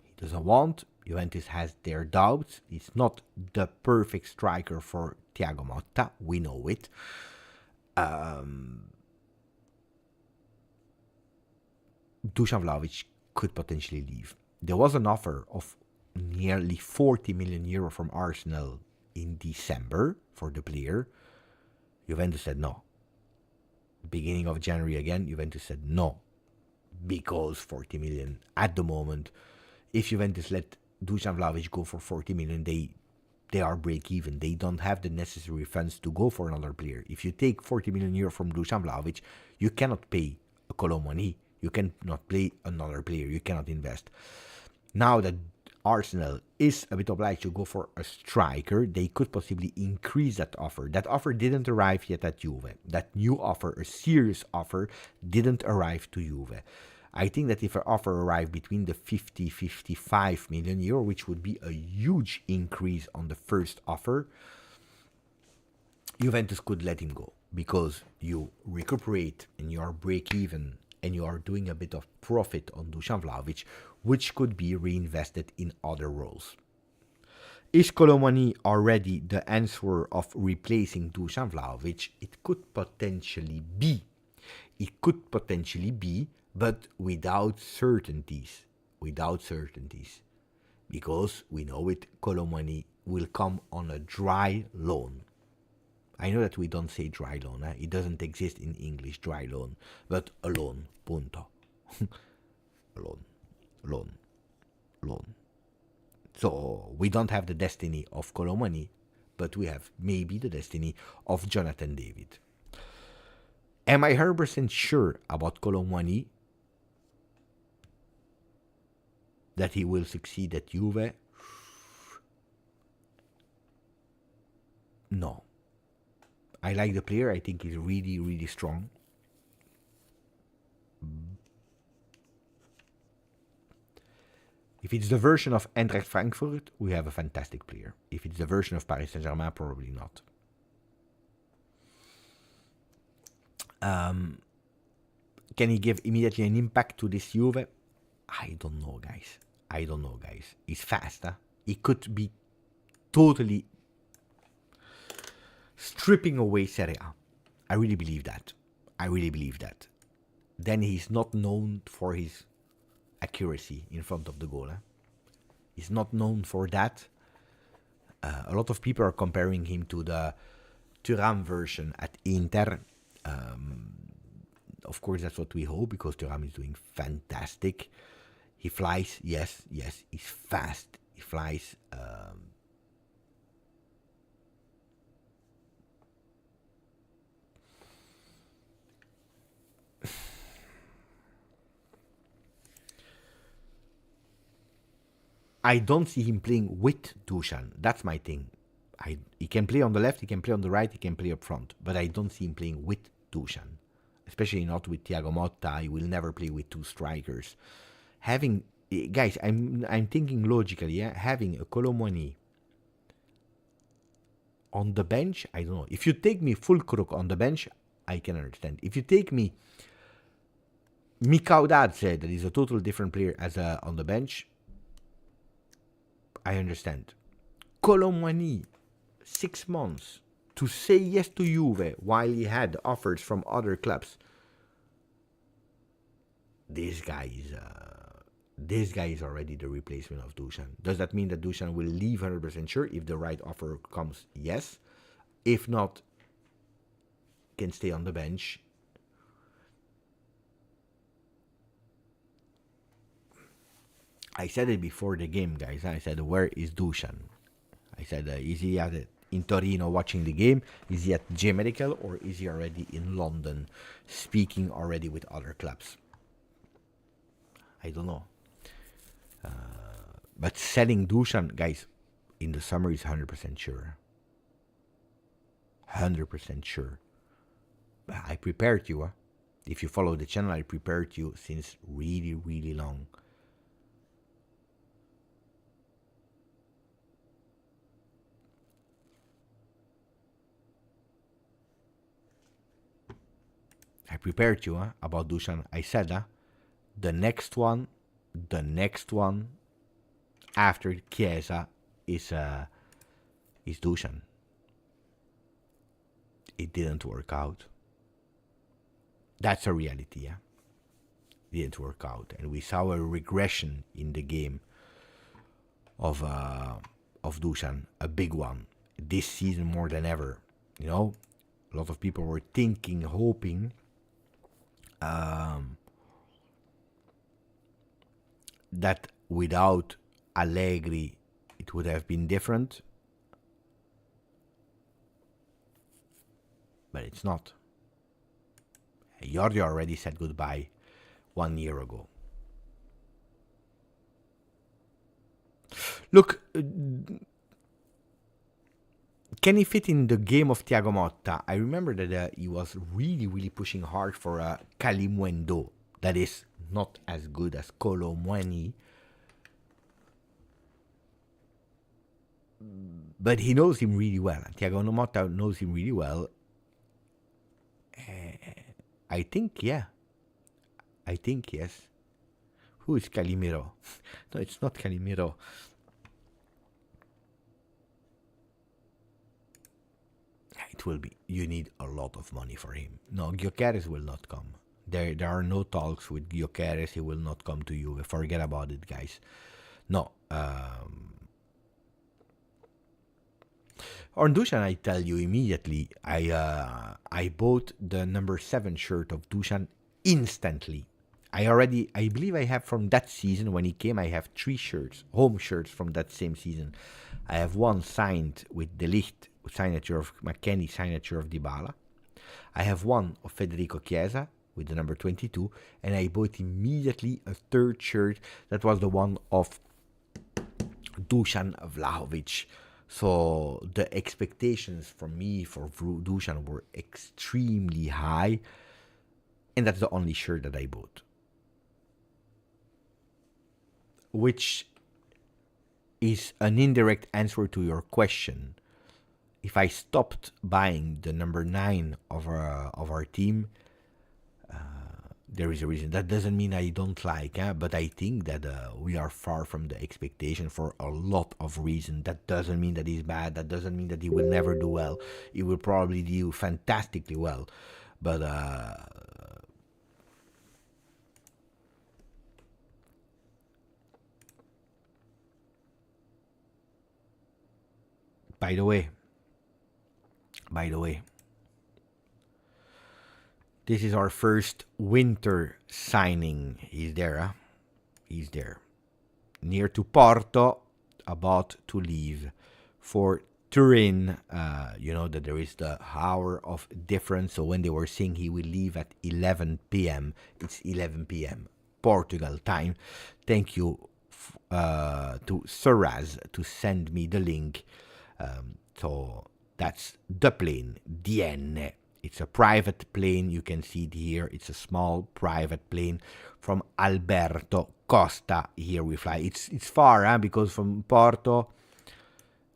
he doesn't want. Juventus has their doubts. He's not the perfect striker for Thiago Motta, we know it. Dusan Vlahovic could potentially leave. There was an offer of nearly 40 million euro from Arsenal in December for the player. Juventus said no. Beginning of January again, Juventus said no. Because 40 million at the moment, if Juventus let Dusan Vlahovic go for 40 million, they are break even. They don't have the necessary funds to go for another player. If you take 40 million euro from Dusan Vlahovic, you cannot pay a Colomani. You cannot play another player. You cannot invest. Now that Arsenal is a bit obliged to go for a striker, they could possibly increase that offer. That offer didn't arrive yet at Juve. That new offer, a serious offer, didn't arrive to Juve. I think that if an offer arrived between the 50-55 million euro, which would be a huge increase on the first offer, Juventus could let him go, because you recuperate and you are break even and you are doing a bit of profit on Dusan Vlahovic, which could be reinvested in other roles. Is Colomani already the answer of replacing Dusan Vlahovic? It could potentially be. It could potentially be, but without certainties. Without certainties. Because we know it, Colomani will come on a dry loan. I know that we don't say dry loan. It doesn't exist in English, dry loan. But a loan, punto. Loan. So we don't have the destiny of Colomani, but we have maybe the destiny of Jonathan David. Am I 100% sure about Colomani that he will succeed at Juve? No. I like the player. I think he's really, really strong. If it's the version of Eintracht Frankfurt, we have a fantastic player. If it's the version of Paris Saint-Germain, probably not. Can he give immediately an impact to this Juve? I don't know, guys. He's fast. He could be totally stripping away Serie A. I really believe that. Then he's not known for his accuracy in front of the goal. He's not known for that. A lot of people are comparing him to the Thuram version at Inter. Of course, that's what we hope because Thuram is doing fantastic. He flies, yes, he's fast. He flies. I don't see him playing with Dusan. That's my thing. He can play on the left, he can play on the right, he can play up front, but I don't see him playing with Dusan, especially not with Thiago Motta. He will never play with two strikers. Having guys, I'm thinking logically. Yeah, having a Colomwani on the bench, I don't know. If you take me full crook on the bench, I can understand. If you take me Mikaudadze, that is a total different player as on the bench, I understand. Colomwani, 6 months to say yes to Juve while he had offers from other clubs. This guy is already the replacement of Dusan. Does that mean that Dusan will leave 100% sure if the right offer comes? Yes. If not, can stay on the bench. I said it before the game, guys. I said, where is Dusan? I said, is he in Torino watching the game? Is he at J Medical, or is he already in London speaking already with other clubs? I don't know. But selling Dusan, guys, in the summer is 100% sure. 100% sure. But I prepared you. If you follow the channel, I prepared you since really, really long. I prepared you about Dusan. I said the next one after Chiesa is Dusan. It didn't work out. That's a reality, yeah. It didn't work out, and we saw a regression in the game of Dusan, a big one this season more than ever. You know, a lot of people were thinking, hoping. That without Allegri it would have been different, but it's not. Jordi already said goodbye 1 year ago. Look, can he fit in the game of Thiago Motta? I remember that he was really, really pushing hard for Kalimuendo. That is not as good as Colomwani. But he knows him really well. Thiago Motta knows him really well. I think, yeah. I think, yes. Who is Calimero? No, it's not Calimero. It will be. You need a lot of money for him. No, Gyökeres will not come. There are no talks with Gyökeres. He will not come to you. Forget about it, guys. No. On Dusan, I tell you immediately, I bought the number 7 shirt of Dusan instantly. I believe I have from that season when he came, I have 3 shirts, home shirts from that same season. I have one signed with De Ligt, signature of McKennie, signature of Dybala. I have one of Federico Chiesa with the number 22, and I bought immediately a 3rd shirt that was the one of Dusan Vlahovic. So the expectations from me for Dusan were extremely high, and that's the only shirt that I bought. Which is an indirect answer to your question. If I stopped buying the number 9 of our team, there is a reason. That doesn't mean I don't like, but I think that we are far from the expectation for a lot of reasons. That doesn't mean that he's bad. That doesn't mean that he will never do well. He will probably do fantastically well. But by the way, This is our first winter signing. He's there, huh? He's there. Near to Porto, about to leave for Turin. You know that there is the hour of difference. So when they were saying he will leave at 11 p.m., it's 11 p.m. Portugal time. Thank you to Saraz to send me the link. So that's the plane, DN. It's a private plane. You can see it here. It's a small private plane from Alberto Costa. Here we fly. It's far, huh? Because from Porto,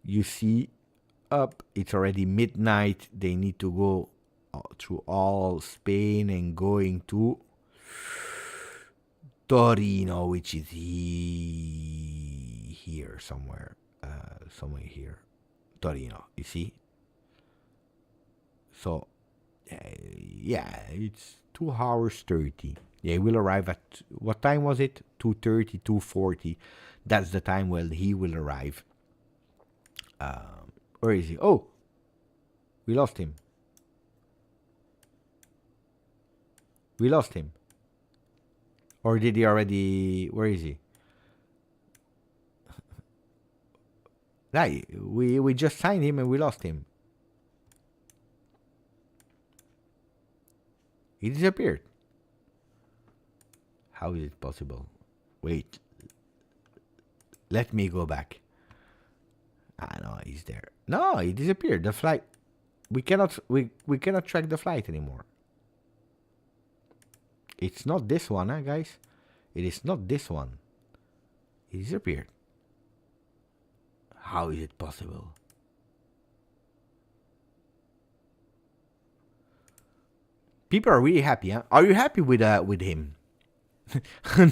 you see up. It's already midnight. They need to go through all Spain and going to Torino, which is here somewhere. Somewhere here. Torino, you see? So, yeah, it's 2 hours 30. Yeah, he will arrive at, what time was it? 2:30, 2:40. That's the time when he will arrive. Where is he? Oh, we lost him. We lost him. Or did he already, where is he? We just signed him and we lost him. He disappeared. How is it possible? Wait. Let me go back. No, he's there. No, he disappeared. The flight. We cannot track the flight anymore. It's not this one, huh, guys? It is not this one. He disappeared. How is it possible? People are really happy, huh? Are you happy with him?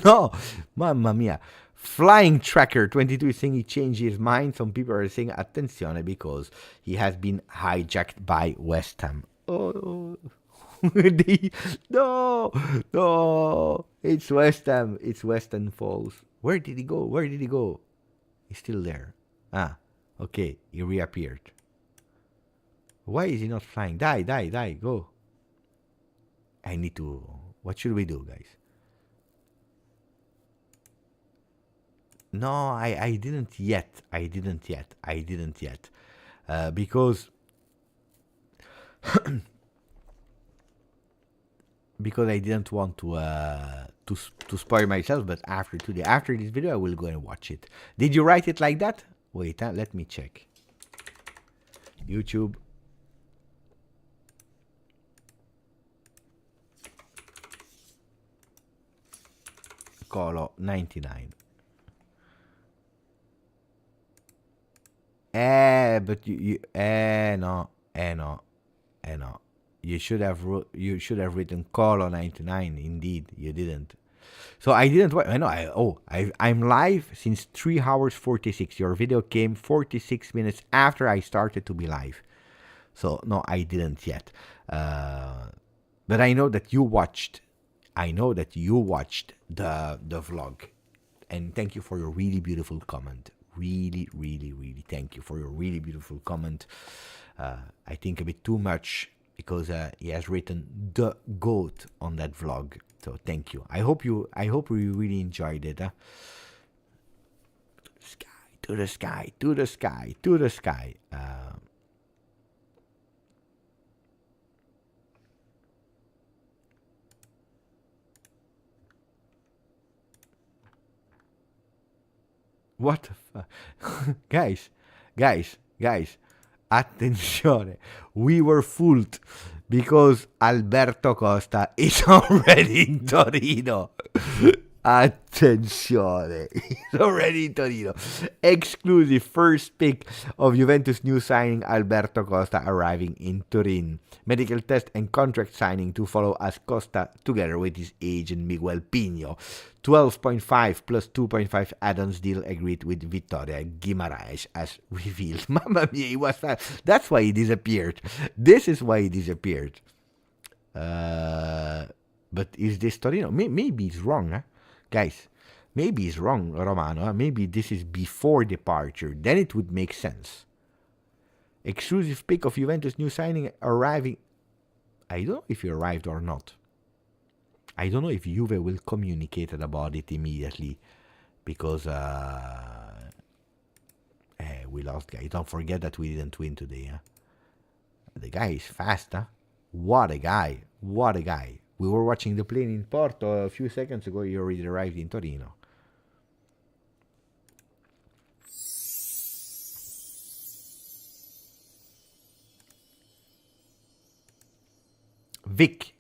No, mamma mia. Flying Tracker 22 is saying he changed his mind. Some people are saying attenzione because he has been hijacked by West Ham. Oh, no, it's West Ham. It's Western Falls. Where did he go? Where did he go? He's still there. Ah, okay, he reappeared. Why is he not flying? Die, go. I need to... What should we do, guys? No, I didn't yet. Because... because I didn't want to spoil myself, but after this video, I will go and watch it. Did you write it like that? Wait, let me check. YouTube. Colo 99. But no. You should have written Colo 99. Indeed, you didn't. So I didn't. I know. I'm live since 3 hours 46. Your video came 46 minutes after I started to be live. So no, I didn't yet. But I know that you watched. The vlog, and thank you for your really beautiful comment. Really thank you for your really beautiful comment. I think a bit too much because he has written the GOAT on that vlog. So thank you. I hope you really enjoyed it. To the sky. What the fuck? Guys, attenzione. We were fooled because Alberto Costa is already in Torino. Attenzione. He's already in Torino. Exclusive first pick of Juventus new signing Alberto Costa arriving in Turin. Medical test and contract signing to follow as Costa together with his agent Miguel Pino. 12.5 plus 2.5 add-ons deal agreed with Vittoria Guimaraes as revealed. Mamma mia, he was fast. That's why he disappeared. This is why he disappeared. But is this Torino? Maybe he's wrong, huh? Guys, maybe he's wrong, Romano. Huh? Maybe this is before departure. Then it would make sense. Exclusive pick of Juventus new signing arriving I don't know if he arrived or not. I don't know if Juve will communicate about it immediately because we lost, guys. Don't forget that we didn't win today. Huh? The guy is fast, huh? What a guy. What a guy. We were watching the plane in Porto a few seconds ago. He already arrived in Torino. Vic,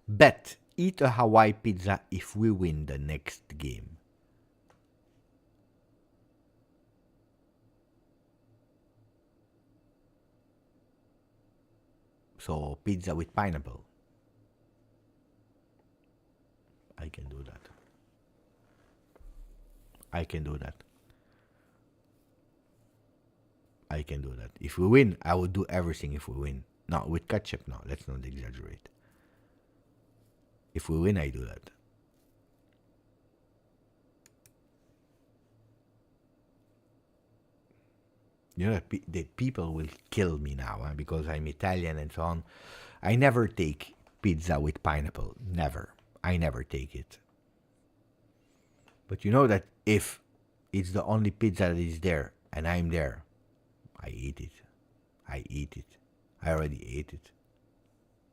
bet, eat a Hawaii pizza if we win the next game. So, pizza with pineapple. I can do that. I can do that. I can do that. If we win, I would do everything if we win. No, with ketchup, no. Let's not exaggerate. If we win, I do that. You know, the people will kill me now because I'm Italian and so on. I never take pizza with pineapple. Never. I never take it. But you know that if it's the only pizza that is there and I'm there, I eat it. I eat it. I already ate it.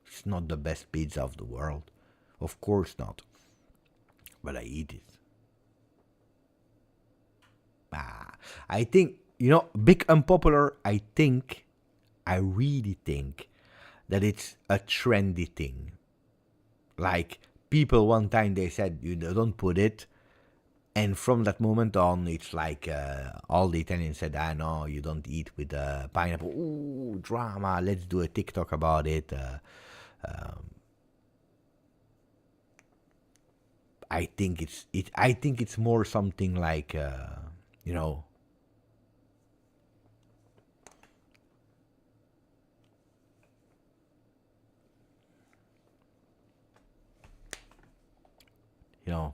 It's not the best pizza of the world. Of course not. But I eat it. I think, you know, big unpopular, I really think that it's a trendy thing. Like, people one time they said, you don't put it. And from that moment on, it's like all the Italians said, no, you don't eat with pineapple. Ooh, drama, let's do a TikTok about it. I think it's more something like, you know, no,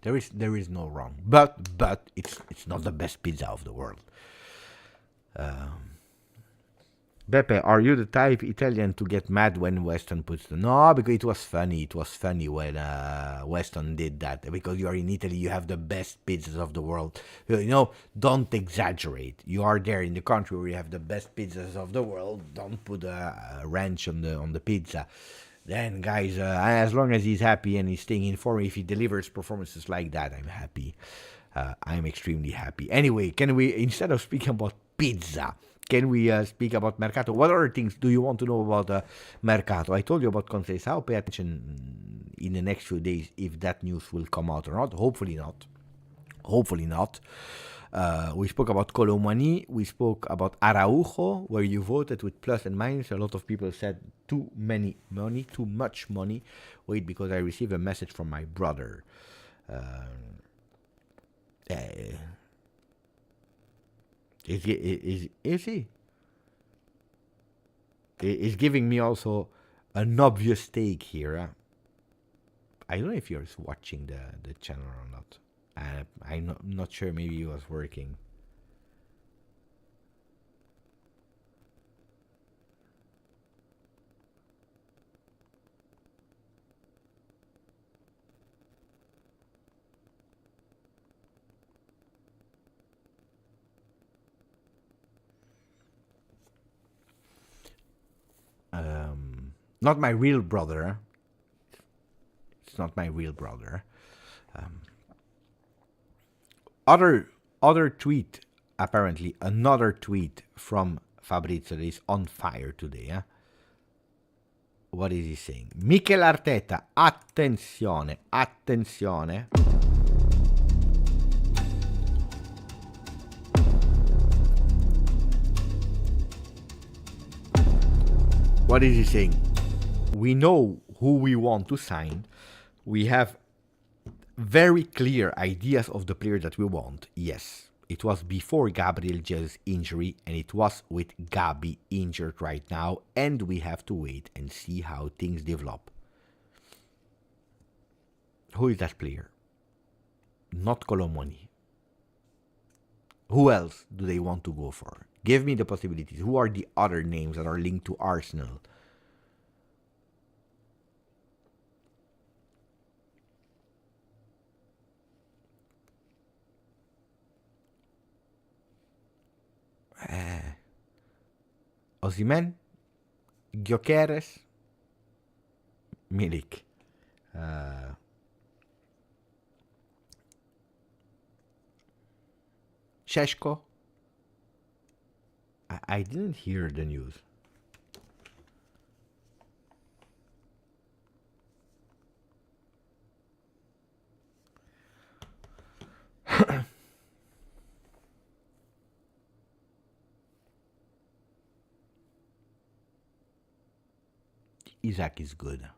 there is no wrong, but it's not the best pizza of the world. Beppe, are you the type Italian to get mad when Weston puts the... No, because it was funny. It was funny when Weston did that. Because you are in Italy, you have the best pizzas of the world. You know, don't exaggerate. You are there in the country where you have the best pizzas of the world. Don't put a wrench on the pizza. Then, guys, as long as he's happy and he's staying informed, if he delivers performances like that, I'm happy. I'm extremely happy. Anyway, can we, instead of speaking about pizza... Can we speak about Mercato? What other things do you want to know about Mercato? I told you about Conceição. Pay attention in the next few days if that news will come out or not. Hopefully not. Hopefully not. We spoke about Colomani. We spoke about Araujo, where you voted with plus and minus. A lot of people said too much money. Wait, because I received a message from my brother. Is he? Is giving me also an obvious take here. I don't know if you're watching the channel or not. I'm not sure. Maybe he was working. Not my real brother. It's not my real brother. Other tweet, apparently, another tweet from Fabrizio that is on fire today. What is he saying? Mikel Arteta, attenzione. What is he saying? We know who we want to sign. We have very clear ideas of the player that we want. Yes, it was before Gabriel Jesus' injury, and it was with Gabi injured right now, and we have to wait and see how things develop. Who is that player? Not Colomoni. Who else do they want to go for? Give me the possibilities. Who are the other names that are linked to Arsenal? Osimhen, Gyökeres, Milik. Sheshko. I didn't hear the news. Isaac is good.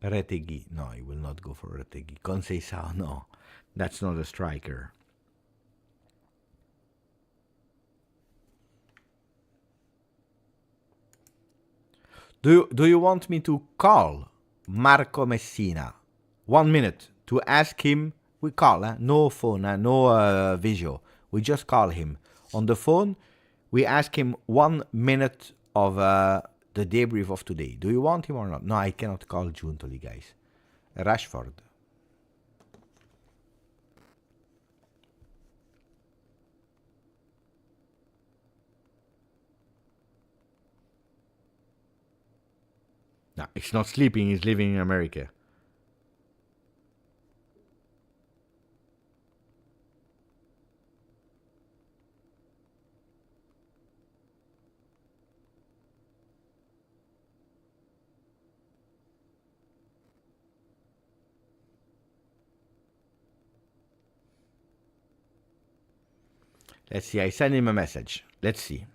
Retegui. No, he will not go for Retegui. Conceição. No, that's not a striker. Do you want me to call Marco Messina 1 minute to ask him? We call, no phone, no video. We just call him on the phone. We ask him 1 minute of the debrief of today. Do you want him or not? No, I cannot call Giuntoli, guys. Rashford. No, he's not sleeping. He's living in America. Let's see. I send him a message. Let's see.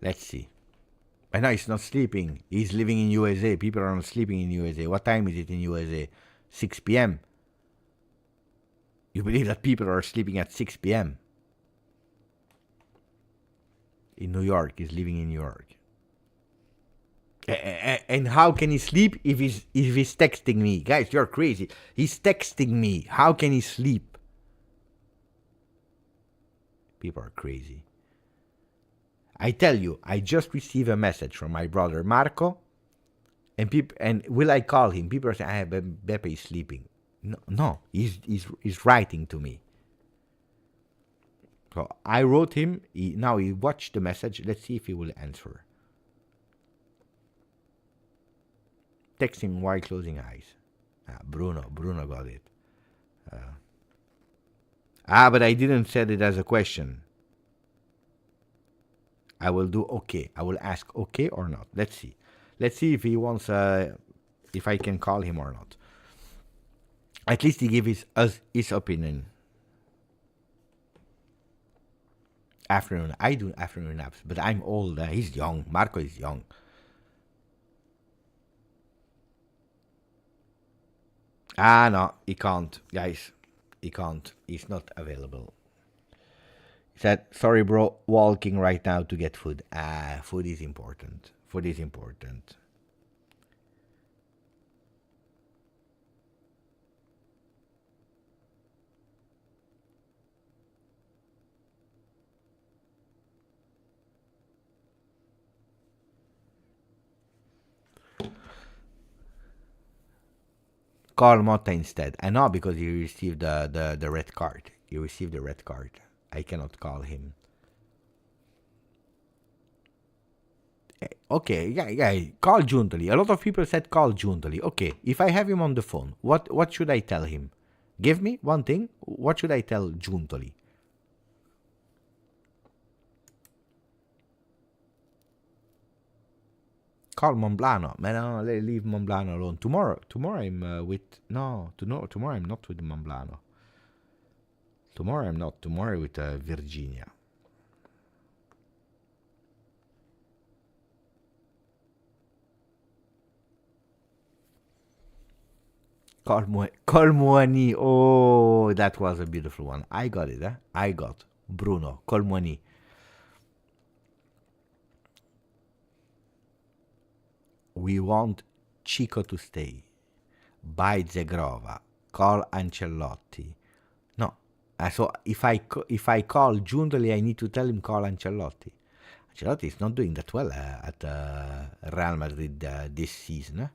Let's see. I know he's not sleeping. He's living in USA. People are not sleeping in USA. What time is it in USA? 6 p.m. You believe that people are sleeping at 6 p.m. in New York? He's living in New York. And how can he sleep if he's texting me? Guys, you're crazy. He's texting me. How can he sleep? People are crazy. I tell you, I just received a message from my brother Marco, and will I call him? People are saying, Beppe is sleeping. No, he's writing to me. So I wrote him. Now he watched the message. Let's see if he will answer. Texting while closing eyes. Bruno got it. But I didn't set it as a question. I will do okay. I will ask okay or not. Let's see. Let's see if he wants, if I can call him or not. At least he gives his opinion. Afternoon. I do afternoon naps, but I'm old. He's young. Marco is young. No, he can't. Guys, he can't. He's not available. He said, sorry, bro, walking right now to get food. Food is important. Food is important. Call Motta instead. I know because he received the red card. He received the red card. I cannot call him. Okay, yeah, call Giuntoli. A lot of people said call Giuntoli. Okay, if I have him on the phone, what should I tell him? Give me one thing. What should I tell Giuntoli? Call Monblano. Man, no, leave Monblano alone. Tomorrow I'm with... No, tomorrow I'm not with Monblano. Tomorrow I'm not. Tomorrow with Virginia. Call Muani. Oh, that was a beautiful one. I got it, I got Bruno. Call Muani. We want Chico to stay. Buy Zegrova. Call Ancelotti. No. So if I call Giuntoli, I need to tell him call Ancelotti. Ancelotti is not doing that well at Real Madrid this season.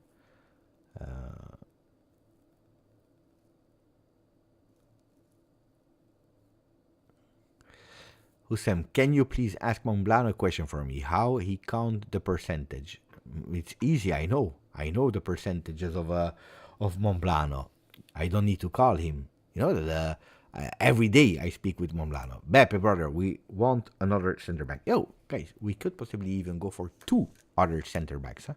Hussein, can you please ask Monblano a question for me? How he count the percentage? It's easy. I know. I know the percentages of Monblano. I don't need to call him. You know, every day I speak with Monblano. Beppe, brother, we want another center back. Yo, guys, we could possibly even go for 2 other center backs, huh?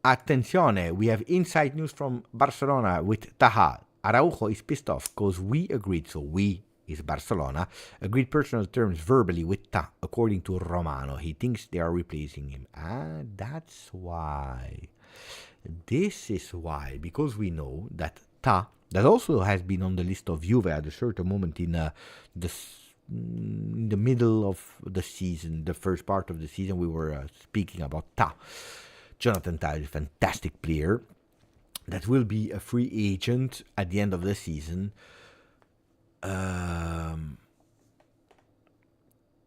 Attenzione, we have inside news from Barcelona with Taha. Araujo is pissed off because we agreed, so we is Barcelona, agreed personal terms verbally with Ta, according to Romano. He thinks they are replacing him. That's why. This is why, because we know that Ta, that also has been on the list of Juve at a certain moment in the middle of the season, the first part of the season, we were speaking about Ta. Jonathan Tah is a fantastic player that will be a free agent at the end of the season. There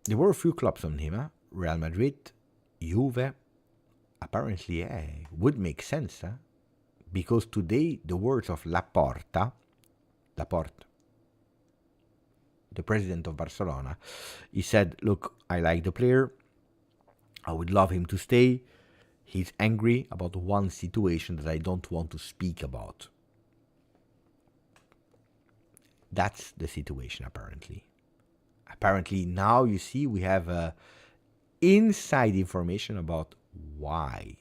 were a few clubs on him, huh? Real Madrid, Juve. Apparently, would make sense, huh? Because today the words of Laporta, the president of Barcelona, he said, "Look, I like the player. I would love him to stay. He's angry about one situation that I don't want to speak about." That's the situation, apparently. Apparently, now you see we have inside information about why.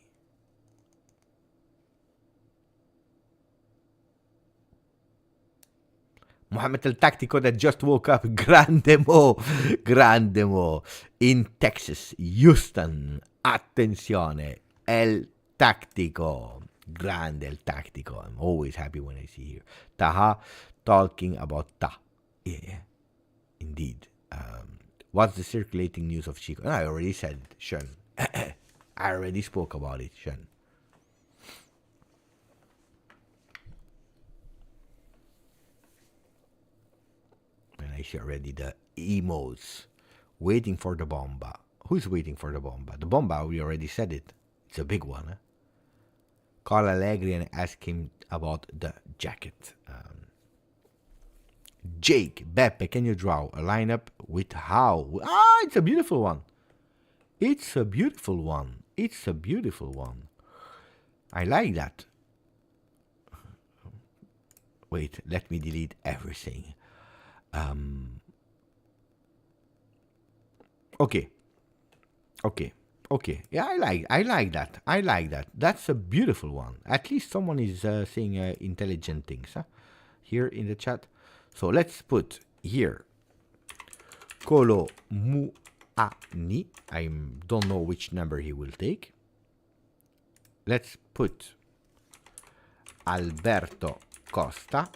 Mohamed El Tactico that just woke up. Grande Mo. In Texas, Houston. Attenzione. El Tactico. Grande El Tactico. I'm always happy when I see here. Taha talking about Ta. Yeah, indeed. What's the circulating news of Chico? I already said it, Sean. I already spoke about it, Sean. And I see already the emos. Waiting for the bomba. Who's waiting for the bomba? The bomba, we already said it. It's a big one, huh? Call Allegri and ask him about the jacket. Jake, Beppe, can you draw a lineup with how? It's a beautiful one. It's a beautiful one. It's a beautiful one. I like that. Wait, let me delete everything. Okay. Yeah, I like that. I like that. That's a beautiful one. At least someone is saying intelligent things, huh? Here in the chat. So let's put here Kolo Muani. I don't know which number he will take. Let's put Alberto Costa.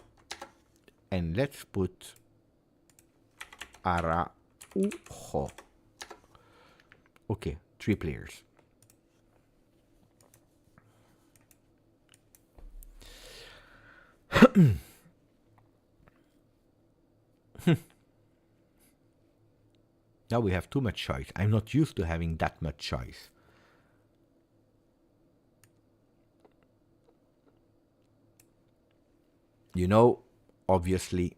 And let's put Araujo. Okay, 3 players. Now we have too much choice. I'm not used to having that much choice. You know, obviously,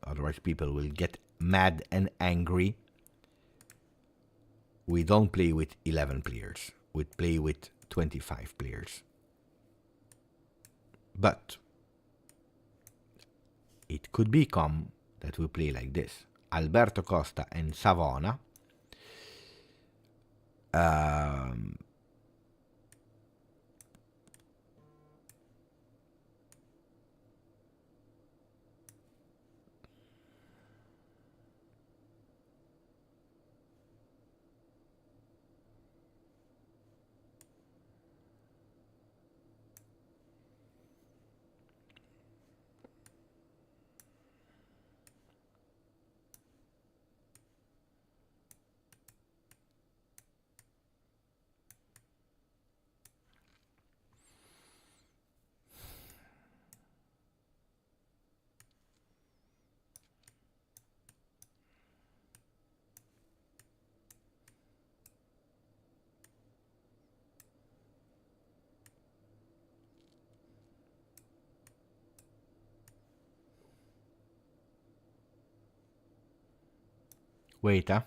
otherwise people will get mad and angry. We don't play with 11 players. We play with 25 players. But it could become that we play like this. Alberto Costa and Savona. Wait, huh?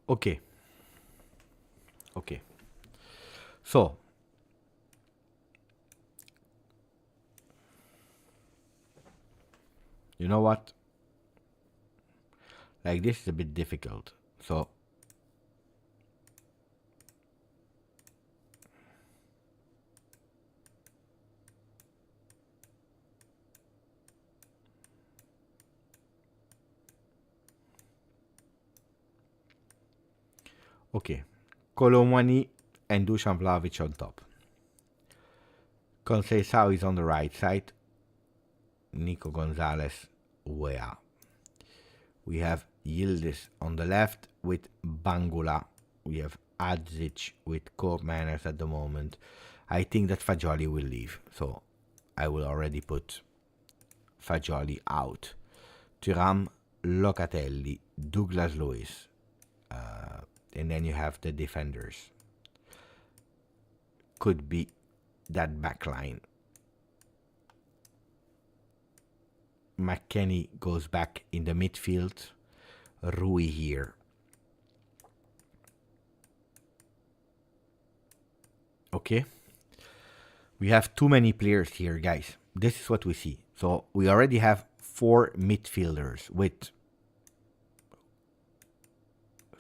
Okay. Okay. So, you know what? Like, this is a bit difficult. So, okay. Colomani and Dusan Vlahovic on top. Conceição is on the right side. Nico Gonzalez way out. We have Yildiz on the left with Bangula. We have Adzic with Coop Manners at the moment. I think that Fagioli will leave, so I will already put Fagioli out. Thuram, Locatelli, Douglas Luiz, and then you have the defenders. Could be that back line. McKennie goes back in the midfield. Rui here. Okay. We have too many players here, guys. This is what we see. So we already have 4 midfielders with...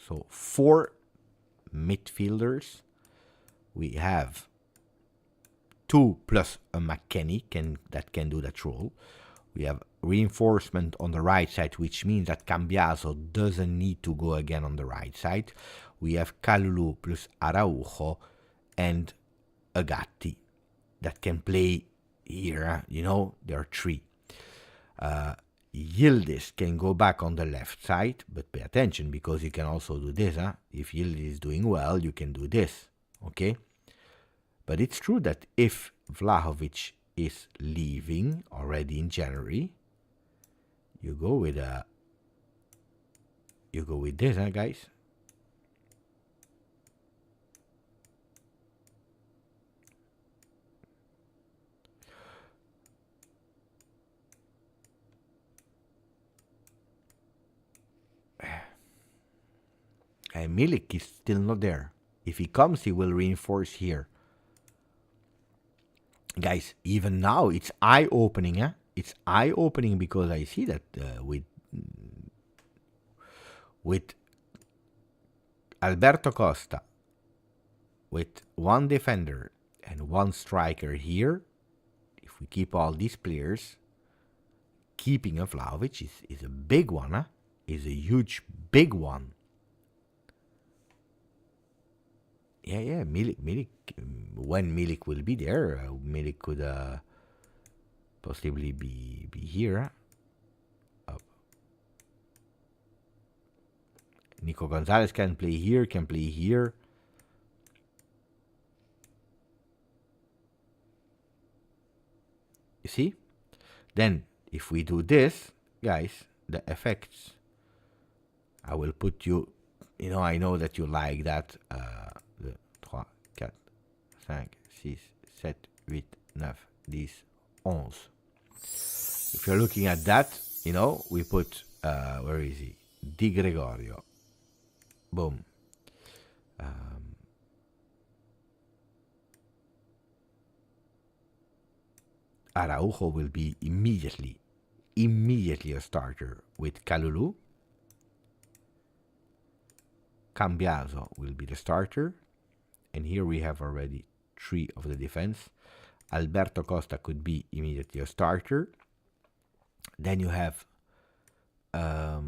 So 4 midfielders. We have 2 plus a McKennie that can do that role. We have reinforcement on the right side, which means that Cambiaso doesn't need to go again on the right side. We have Kalulu plus Araujo and Agatti that can play here. You know, there are 3. Yildiz can go back on the left side, but pay attention because you can also do this. If Yildiz is doing well, you can do this. Okay? But it's true that if Vlahovic is leaving already in January, you go with this, guys. And Milik is still not there. If he comes, he will reinforce here. Guys, even now it's eye-opening. It's eye-opening because I see that with Alberto Costa, with 1 defender and 1 striker here, if we keep all these players, keeping a Vlahovic is a big one. Is a huge, big one. Yeah, Milik. When Milik will be there, Milik could possibly be here. Nico Gonzalez can play here, You see? Then, if we do this, guys, the effects, I will put you, I know that you like that. 2, 3, 4, 5, 6, 7, 8, 9, 10, 11. If you're looking at that, we put, where is he? Di Gregorio. Boom. Araujo will be immediately a starter with Kalulu. Cambiaso will be the starter. And here we have already 3 of the defense. Alberto Costa could be immediately a starter. Then you have, I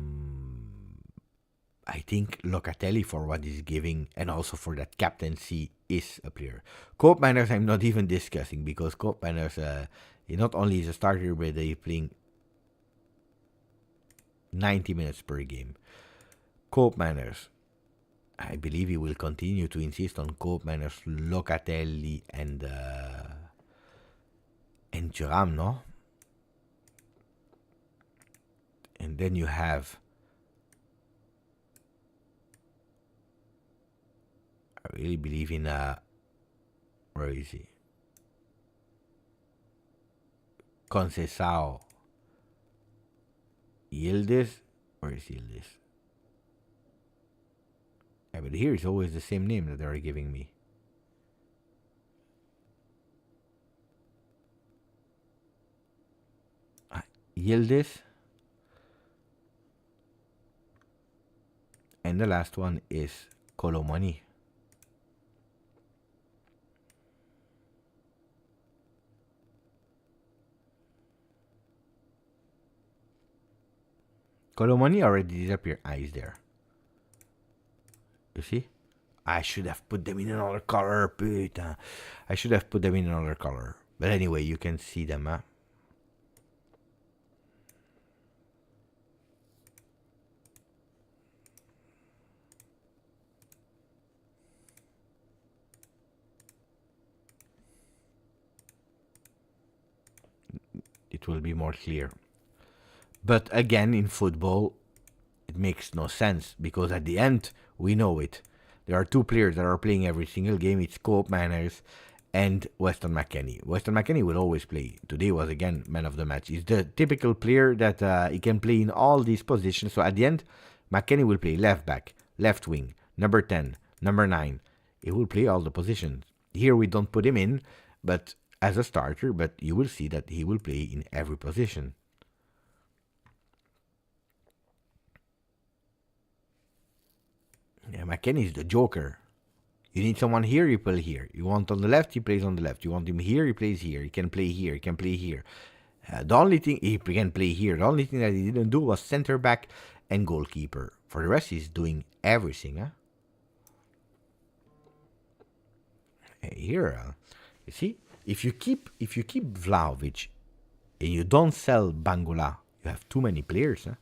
think Locatelli, for what he's giving and also for that captaincy, is a player. Coop Manners I'm not even discussing because Coop Manners, he not only is a starter, but he's playing 90 minutes per game. Coop Manners, I believe he will continue to insist on Coop Manners, Locatelli, and Thuram, no? And then you have, I really believe in, where is he? Conceição. Yildiz? Where is Yildiz? Yeah, but here it's always the same name that they're giving me. Yildiz. And the last one is Colomani. Colomani already disappeared. Ah, he's there. You see? I should have put them in another color, putain. I should have put them in another color. But anyway, you can see them, huh? It will be more clear. But again, in football, it makes no sense because at the end, we know it. There are two players that are playing every single game. It's Cope Manners and Weston McKennie. Weston McKennie will always play. Today was again man of the match. He's the typical player that he can play in all these positions. So at the end, McKennie will play left back, left wing, number 10, number 9. He will play all the positions. Here we don't put him in, but as a starter, but you will see that he will play in every position. Yeah, McKennie is the joker. You need someone here, you play here. You want on the left, he plays on the left. You want him here, he plays here. He can play here, he can play here. The only thing he can play here. The only thing that he didn't do was center back and goalkeeper. For the rest, he's doing everything. Huh? Here, you see, if you keep Vlahovic and you don't sell Bangula, you have too many players. Huh?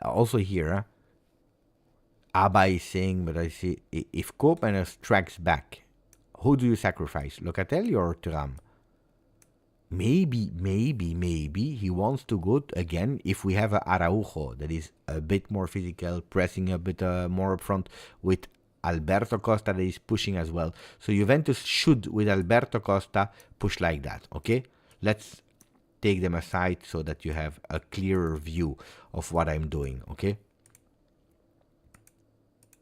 Also here, Abba is saying, but I see, if Koopmeiners tracks back, who do you sacrifice, Locatelli or Thuram? Maybe he wants to go again if we have a Araujo that is a bit more physical, pressing a bit more up front with Alberto Costa that is pushing as well. So Juventus should, with Alberto Costa, push like that, okay? Let's take them aside so that you have a clearer view of what I'm doing, okay?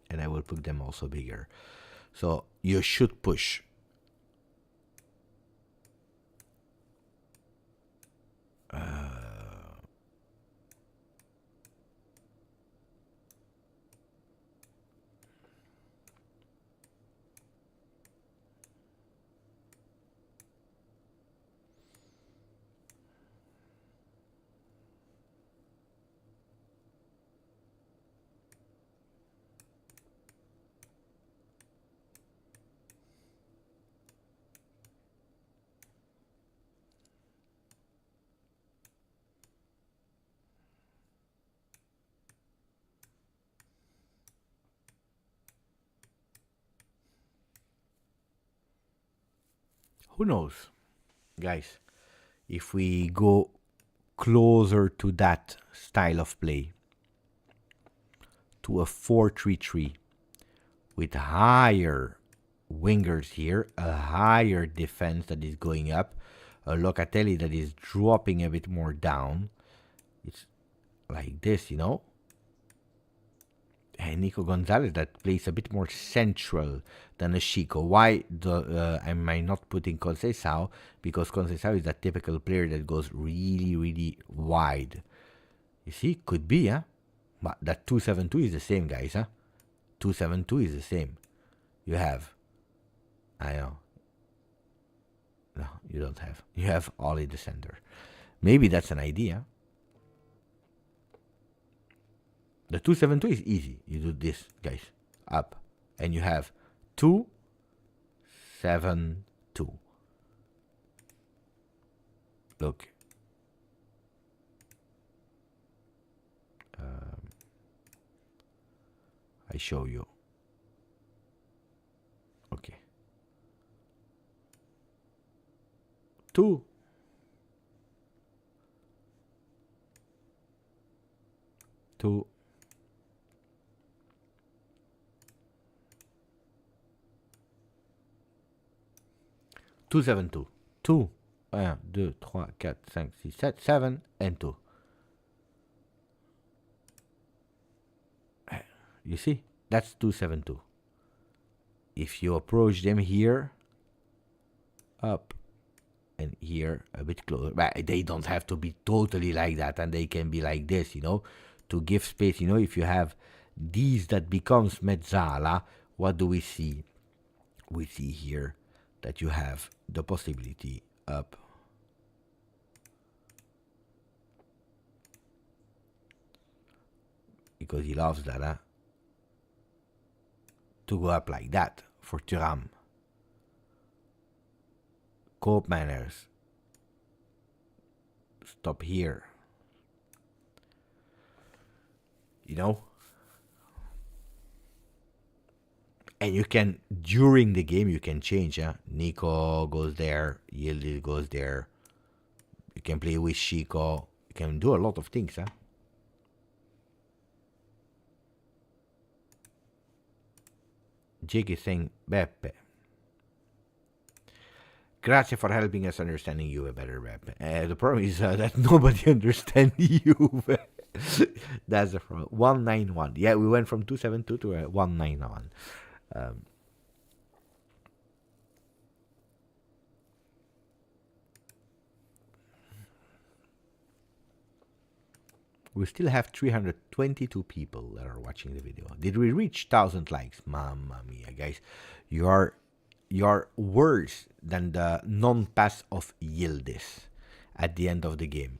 And I will put them also bigger. So you should push. Who knows, guys, if we go closer to that style of play, to a 4-3-3 with higher wingers here, a higher defense that is going up, a Locatelli that is dropping a bit more down. It's like this, you know? And Nico Gonzalez that plays a bit more central than a Chico. Why am I not putting Conceição? Because Conceição is that typical player that goes really, really wide. You see, could be, huh? But that 2-7-2 is the same, guys, huh? 2-7-2 is the same. You have, I know. No, you don't have. You have Ollie the center. Maybe that's an idea. The 2-7-2 is easy. You do this, guys, up, and you have 2-7-2. Look. I show you. Okay. 2 2. 272. 2. 1, 2, 3, 4, 5, 6, 7, 7, and 2. You see? That's 272. If you approach them here, up, and here, a bit closer. But they don't have to be totally like that, and they can be like this, you know, to give space. You know, if you have these that becomes mezzala, what do we see? We see here that you have the possibility up. Because he loves that, huh? To go up like that for Thuram. Koopmeiners. Stop here. You know? And you can, during the game, you can change. Huh? Nico goes there. Yildiz goes there. You can play with Chico. You can do a lot of things. Huh? Jake is saying, Beppe. Grazie for helping us understanding Juve better, Beppe. The problem is that nobody understands Juve. That's the problem. 191. Yeah, we went from 272 to 191. We still have 322 people that are watching the video. Did we reach 1,000 likes? Mamma mia, guys. You're worse than the non-pass of Yildiz at the end of the game.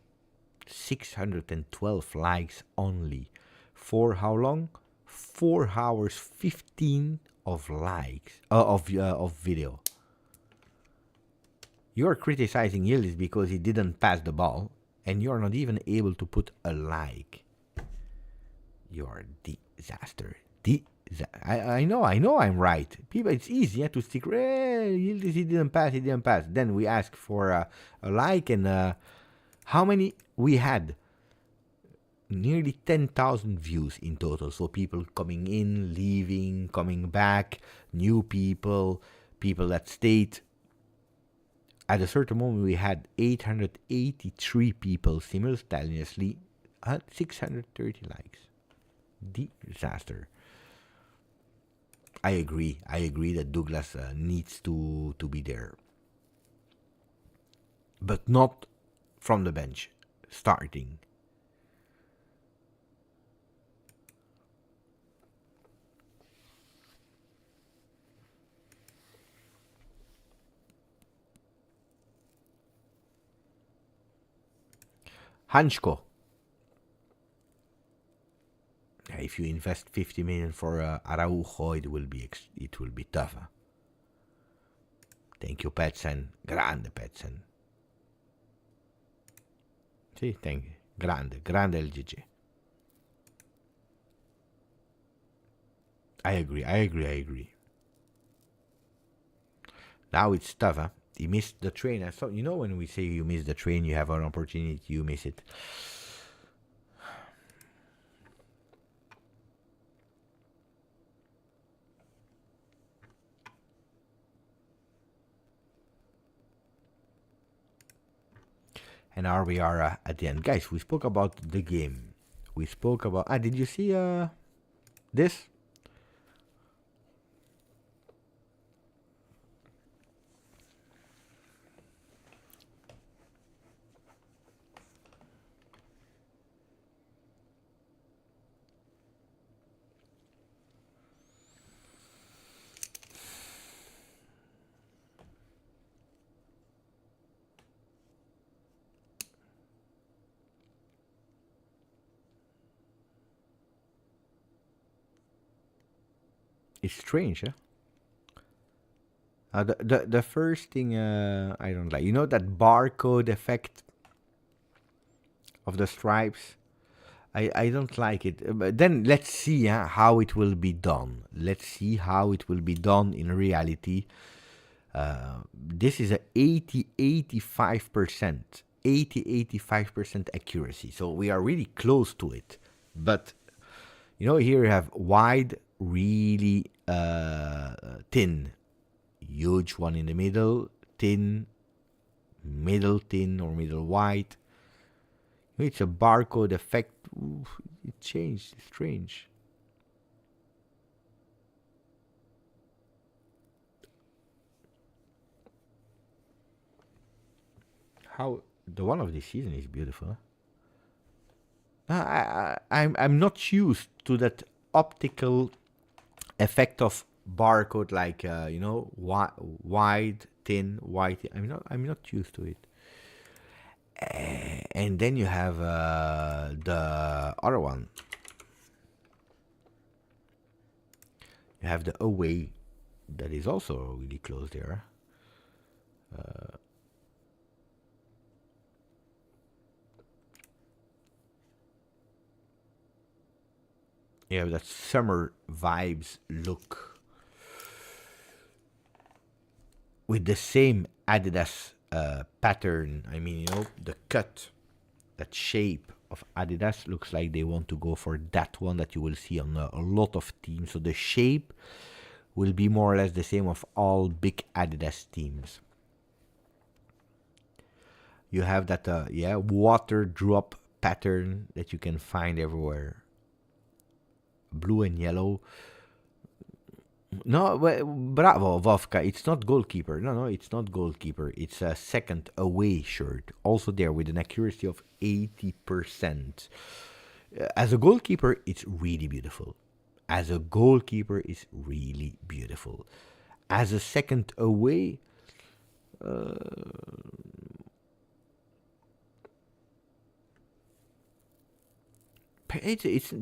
612 likes only. For how long? 4 hours 15 of likes of video. You're criticizing Yildiz because he didn't pass the ball, and you're not even able to put a like. You're a disaster. I know I'm right. People, it's easy to stick. Yildiz, he didn't pass. Then we ask for a like, and how many we had? Nearly 10,000 views in total. So people coming in, leaving, coming back, new people, people that stayed. At a certain moment, we had 883 people simultaneously at 630 likes. Disaster. I agree that Douglas needs to be there. But not from the bench, starting. Hansko. If you invest 50 million for Araujo, it will be tough. Huh? Thank you, Petsen. Grande Petsen. Sì, thank you. Grande LGG. I agree. Now it's tough, huh? He missed the train. I thought, when we say you miss the train, you have an opportunity, you miss it. And now we are at the end. Guys, we spoke about the game. We spoke about... did you see this? It's strange, huh? The first thing I don't like, that barcode effect of the stripes. I don't like it. But then let's see how it will be done. Let's see how it will be done in reality. This is a 85% accuracy, so we are really close to it. But you know, here you have wide, really thin, huge one in the middle, thin, middle thin or middle wide. It's a barcode effect. Ooh, it changed. It's strange. How the one of this season is beautiful. I'm not used to that optical effect of barcode, like you know, wide, thin, white. I'm not used to it. And then you have the other one. You have the away, that is also really close there. You have that summer vibes look with the same Adidas pattern. I mean, you know, the cut, that shape of Adidas looks like they want to go for that one that you will see on a lot of teams. So the shape will be more or less the same of all big Adidas teams. You have that, water drop pattern that you can find everywhere. Blue and yellow. No, bravo, Vovka. It's not goalkeeper. No, it's not goalkeeper. It's a second away shirt. Also there with an accuracy of 80%. As a goalkeeper, it's really beautiful. As a goalkeeper, it's really beautiful. As a second away, it's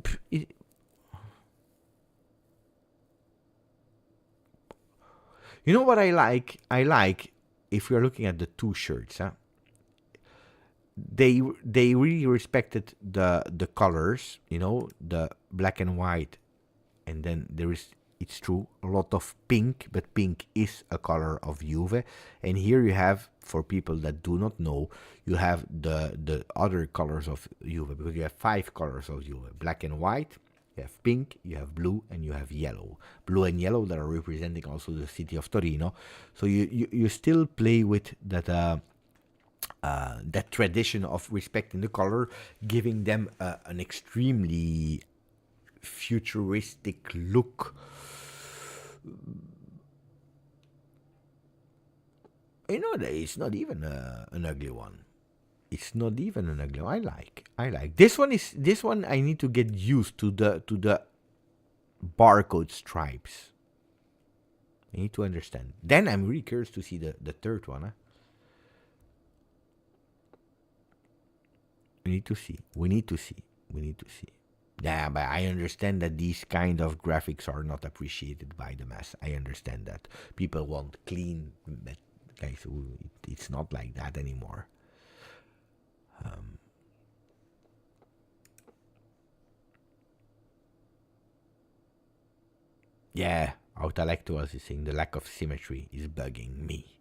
you know what I like? I like, if we are looking at the two shirts, they really respected the colors, you know, the black and white, and then there is, it's true, a lot of pink, but pink is a color of Juve. And here you have, for people that do not know, you have the other colors of Juve, because you have 5 colors of Juve: black and white, you have pink, you have blue, and you have yellow. Blue and yellow that are representing also the city of Torino. So you still play with that that tradition of respecting the color, giving them an extremely futuristic look. You know, it's not even an ugly one. It's not even an ugly one. I like this one. This one I need to get used to the barcode stripes. I need to understand. Then I'm really curious to see the third one. We need to see. We need to see. Yeah, but I understand that these kind of graphics are not appreciated by the mass. I understand that. People want clean, but guys, it's not like that anymore. Yeah, Autolectuals is saying the lack of symmetry is bugging me.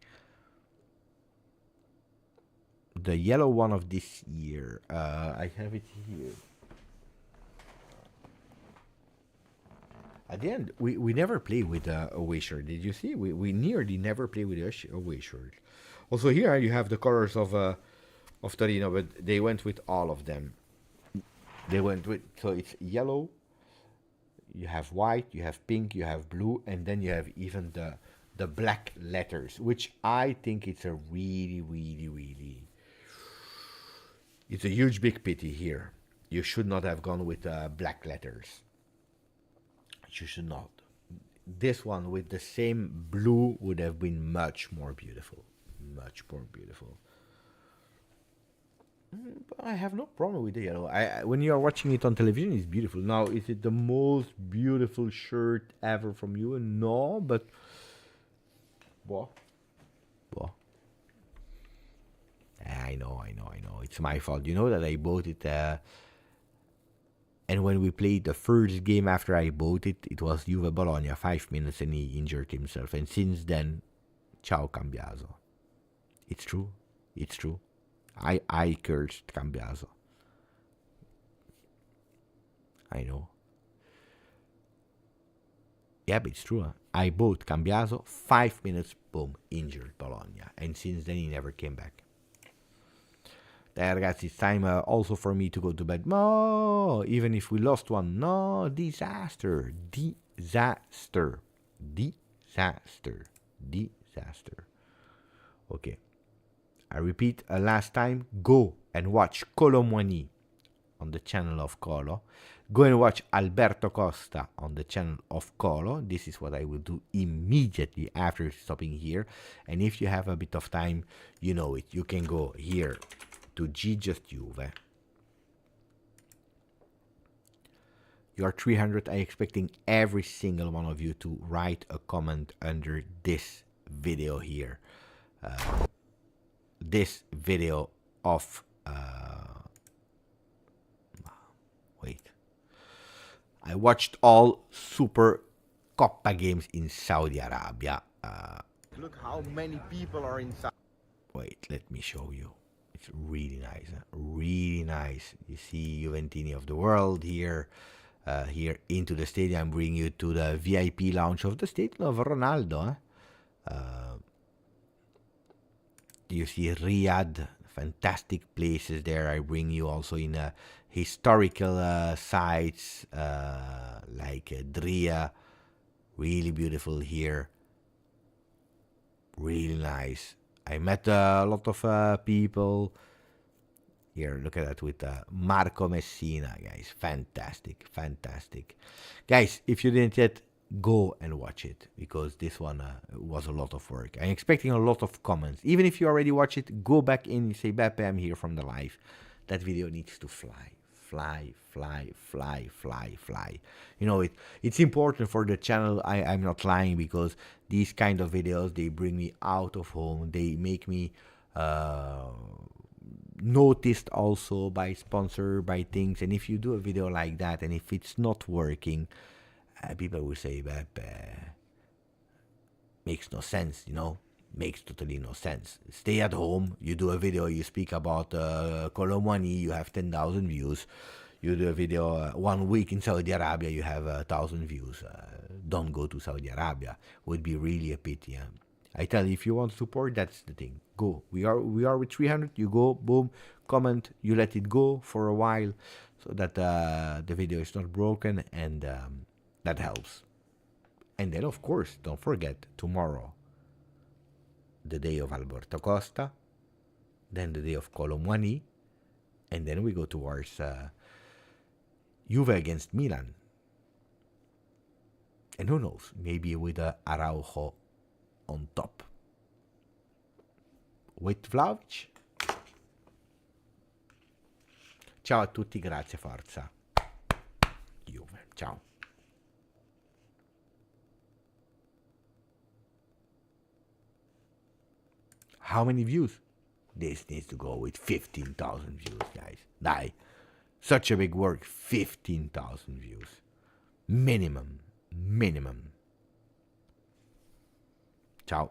The yellow one of this year, I have it here. At the end, we never play with a away shirt. Did you see? We nearly never play with a away shirt. Also here you have the colors of Torino, but they went with all of them. They went with, so it's yellow, you have white, you have pink, you have blue, and then you have even the black letters, which I think it's a really, it's a huge big pity here. You should not have gone with black letters. You should not. This one with the same blue would have been much more beautiful. Much more beautiful. But I have no problem with the yellow. When you are watching it on television, it's beautiful. Now, is it the most beautiful shirt ever from you? No, but well. I know. It's my fault. You know that I bought it. And when we played the first game after I bought it, it was Juve Bologna, 5 minutes, and he injured himself. And since then, ciao Cambiaso. It's true. I cursed Cambiaso. I know. Yeah, but it's true. Huh? I bought Cambiaso, 5 minutes, boom, injured Bologna. And since then, he never came back. Ragazzi, it's time also for me to go to bed. No, even if we lost one. No, disaster. Disaster. Disaster. Disaster. Okay. I repeat last time, go and watch Colomwani on the channel of Colo. Go and watch Alberto Costa on the channel of Colo. This is what I will do immediately after stopping here. And if you have a bit of time, you know it. You can go here to GJustjuve. You are 300. I'm expecting every single one of you to write a comment under this video here. This video of... wait. I watched all Super Coppa games in Saudi Arabia. Look how many people are inside. Wait, let me show you. It's really nice. Huh? Really nice. You see Juventini of the world here. Here into the stadium. Bring you to the VIP lounge of the stadium of Ronaldo. You see Riyadh. Fantastic places there. I bring you also in historical sites like Dria. Really beautiful here. Really nice. I met a lot of people. Here, look at that with Marco Messina, guys. Fantastic, fantastic. Guys, if you didn't yet, go and watch it, because this one was a lot of work. I'm expecting a lot of comments. Even if you already watch it, go back in and say, Beppe, I'm here from the live. That video needs to fly. Fly, fly, fly, fly, fly. You know, it's important for the channel. I'm not lying, because these kind of videos, they bring me out of home. They make me noticed also by sponsor, by things. And if you do a video like that, and if it's not working, people will say, makes no sense, you know, makes totally no sense. Stay at home, you do a video, you speak about Colomwani, you have 10,000 views. You do a video 1 week in Saudi Arabia, you have 1,000 views. Don't go to Saudi Arabia. Would be really a pity. I tell you, if you want support, that's the thing. Go. We are with 300. You go, boom, comment. You let it go for a while, so that the video is not broken, and that helps. And then, of course, don't forget, tomorrow, the day of Alberto Costa, then the day of Colomwani, and then we go towards Juve against Milan. And who knows, maybe with Araujo on top. With Vlahovic. Ciao a tutti, grazie, forza. Juve, ciao. How many views? This needs to go with 15,000 views, guys. Die. Such a big work. 15,000 views. Minimum. Ciao.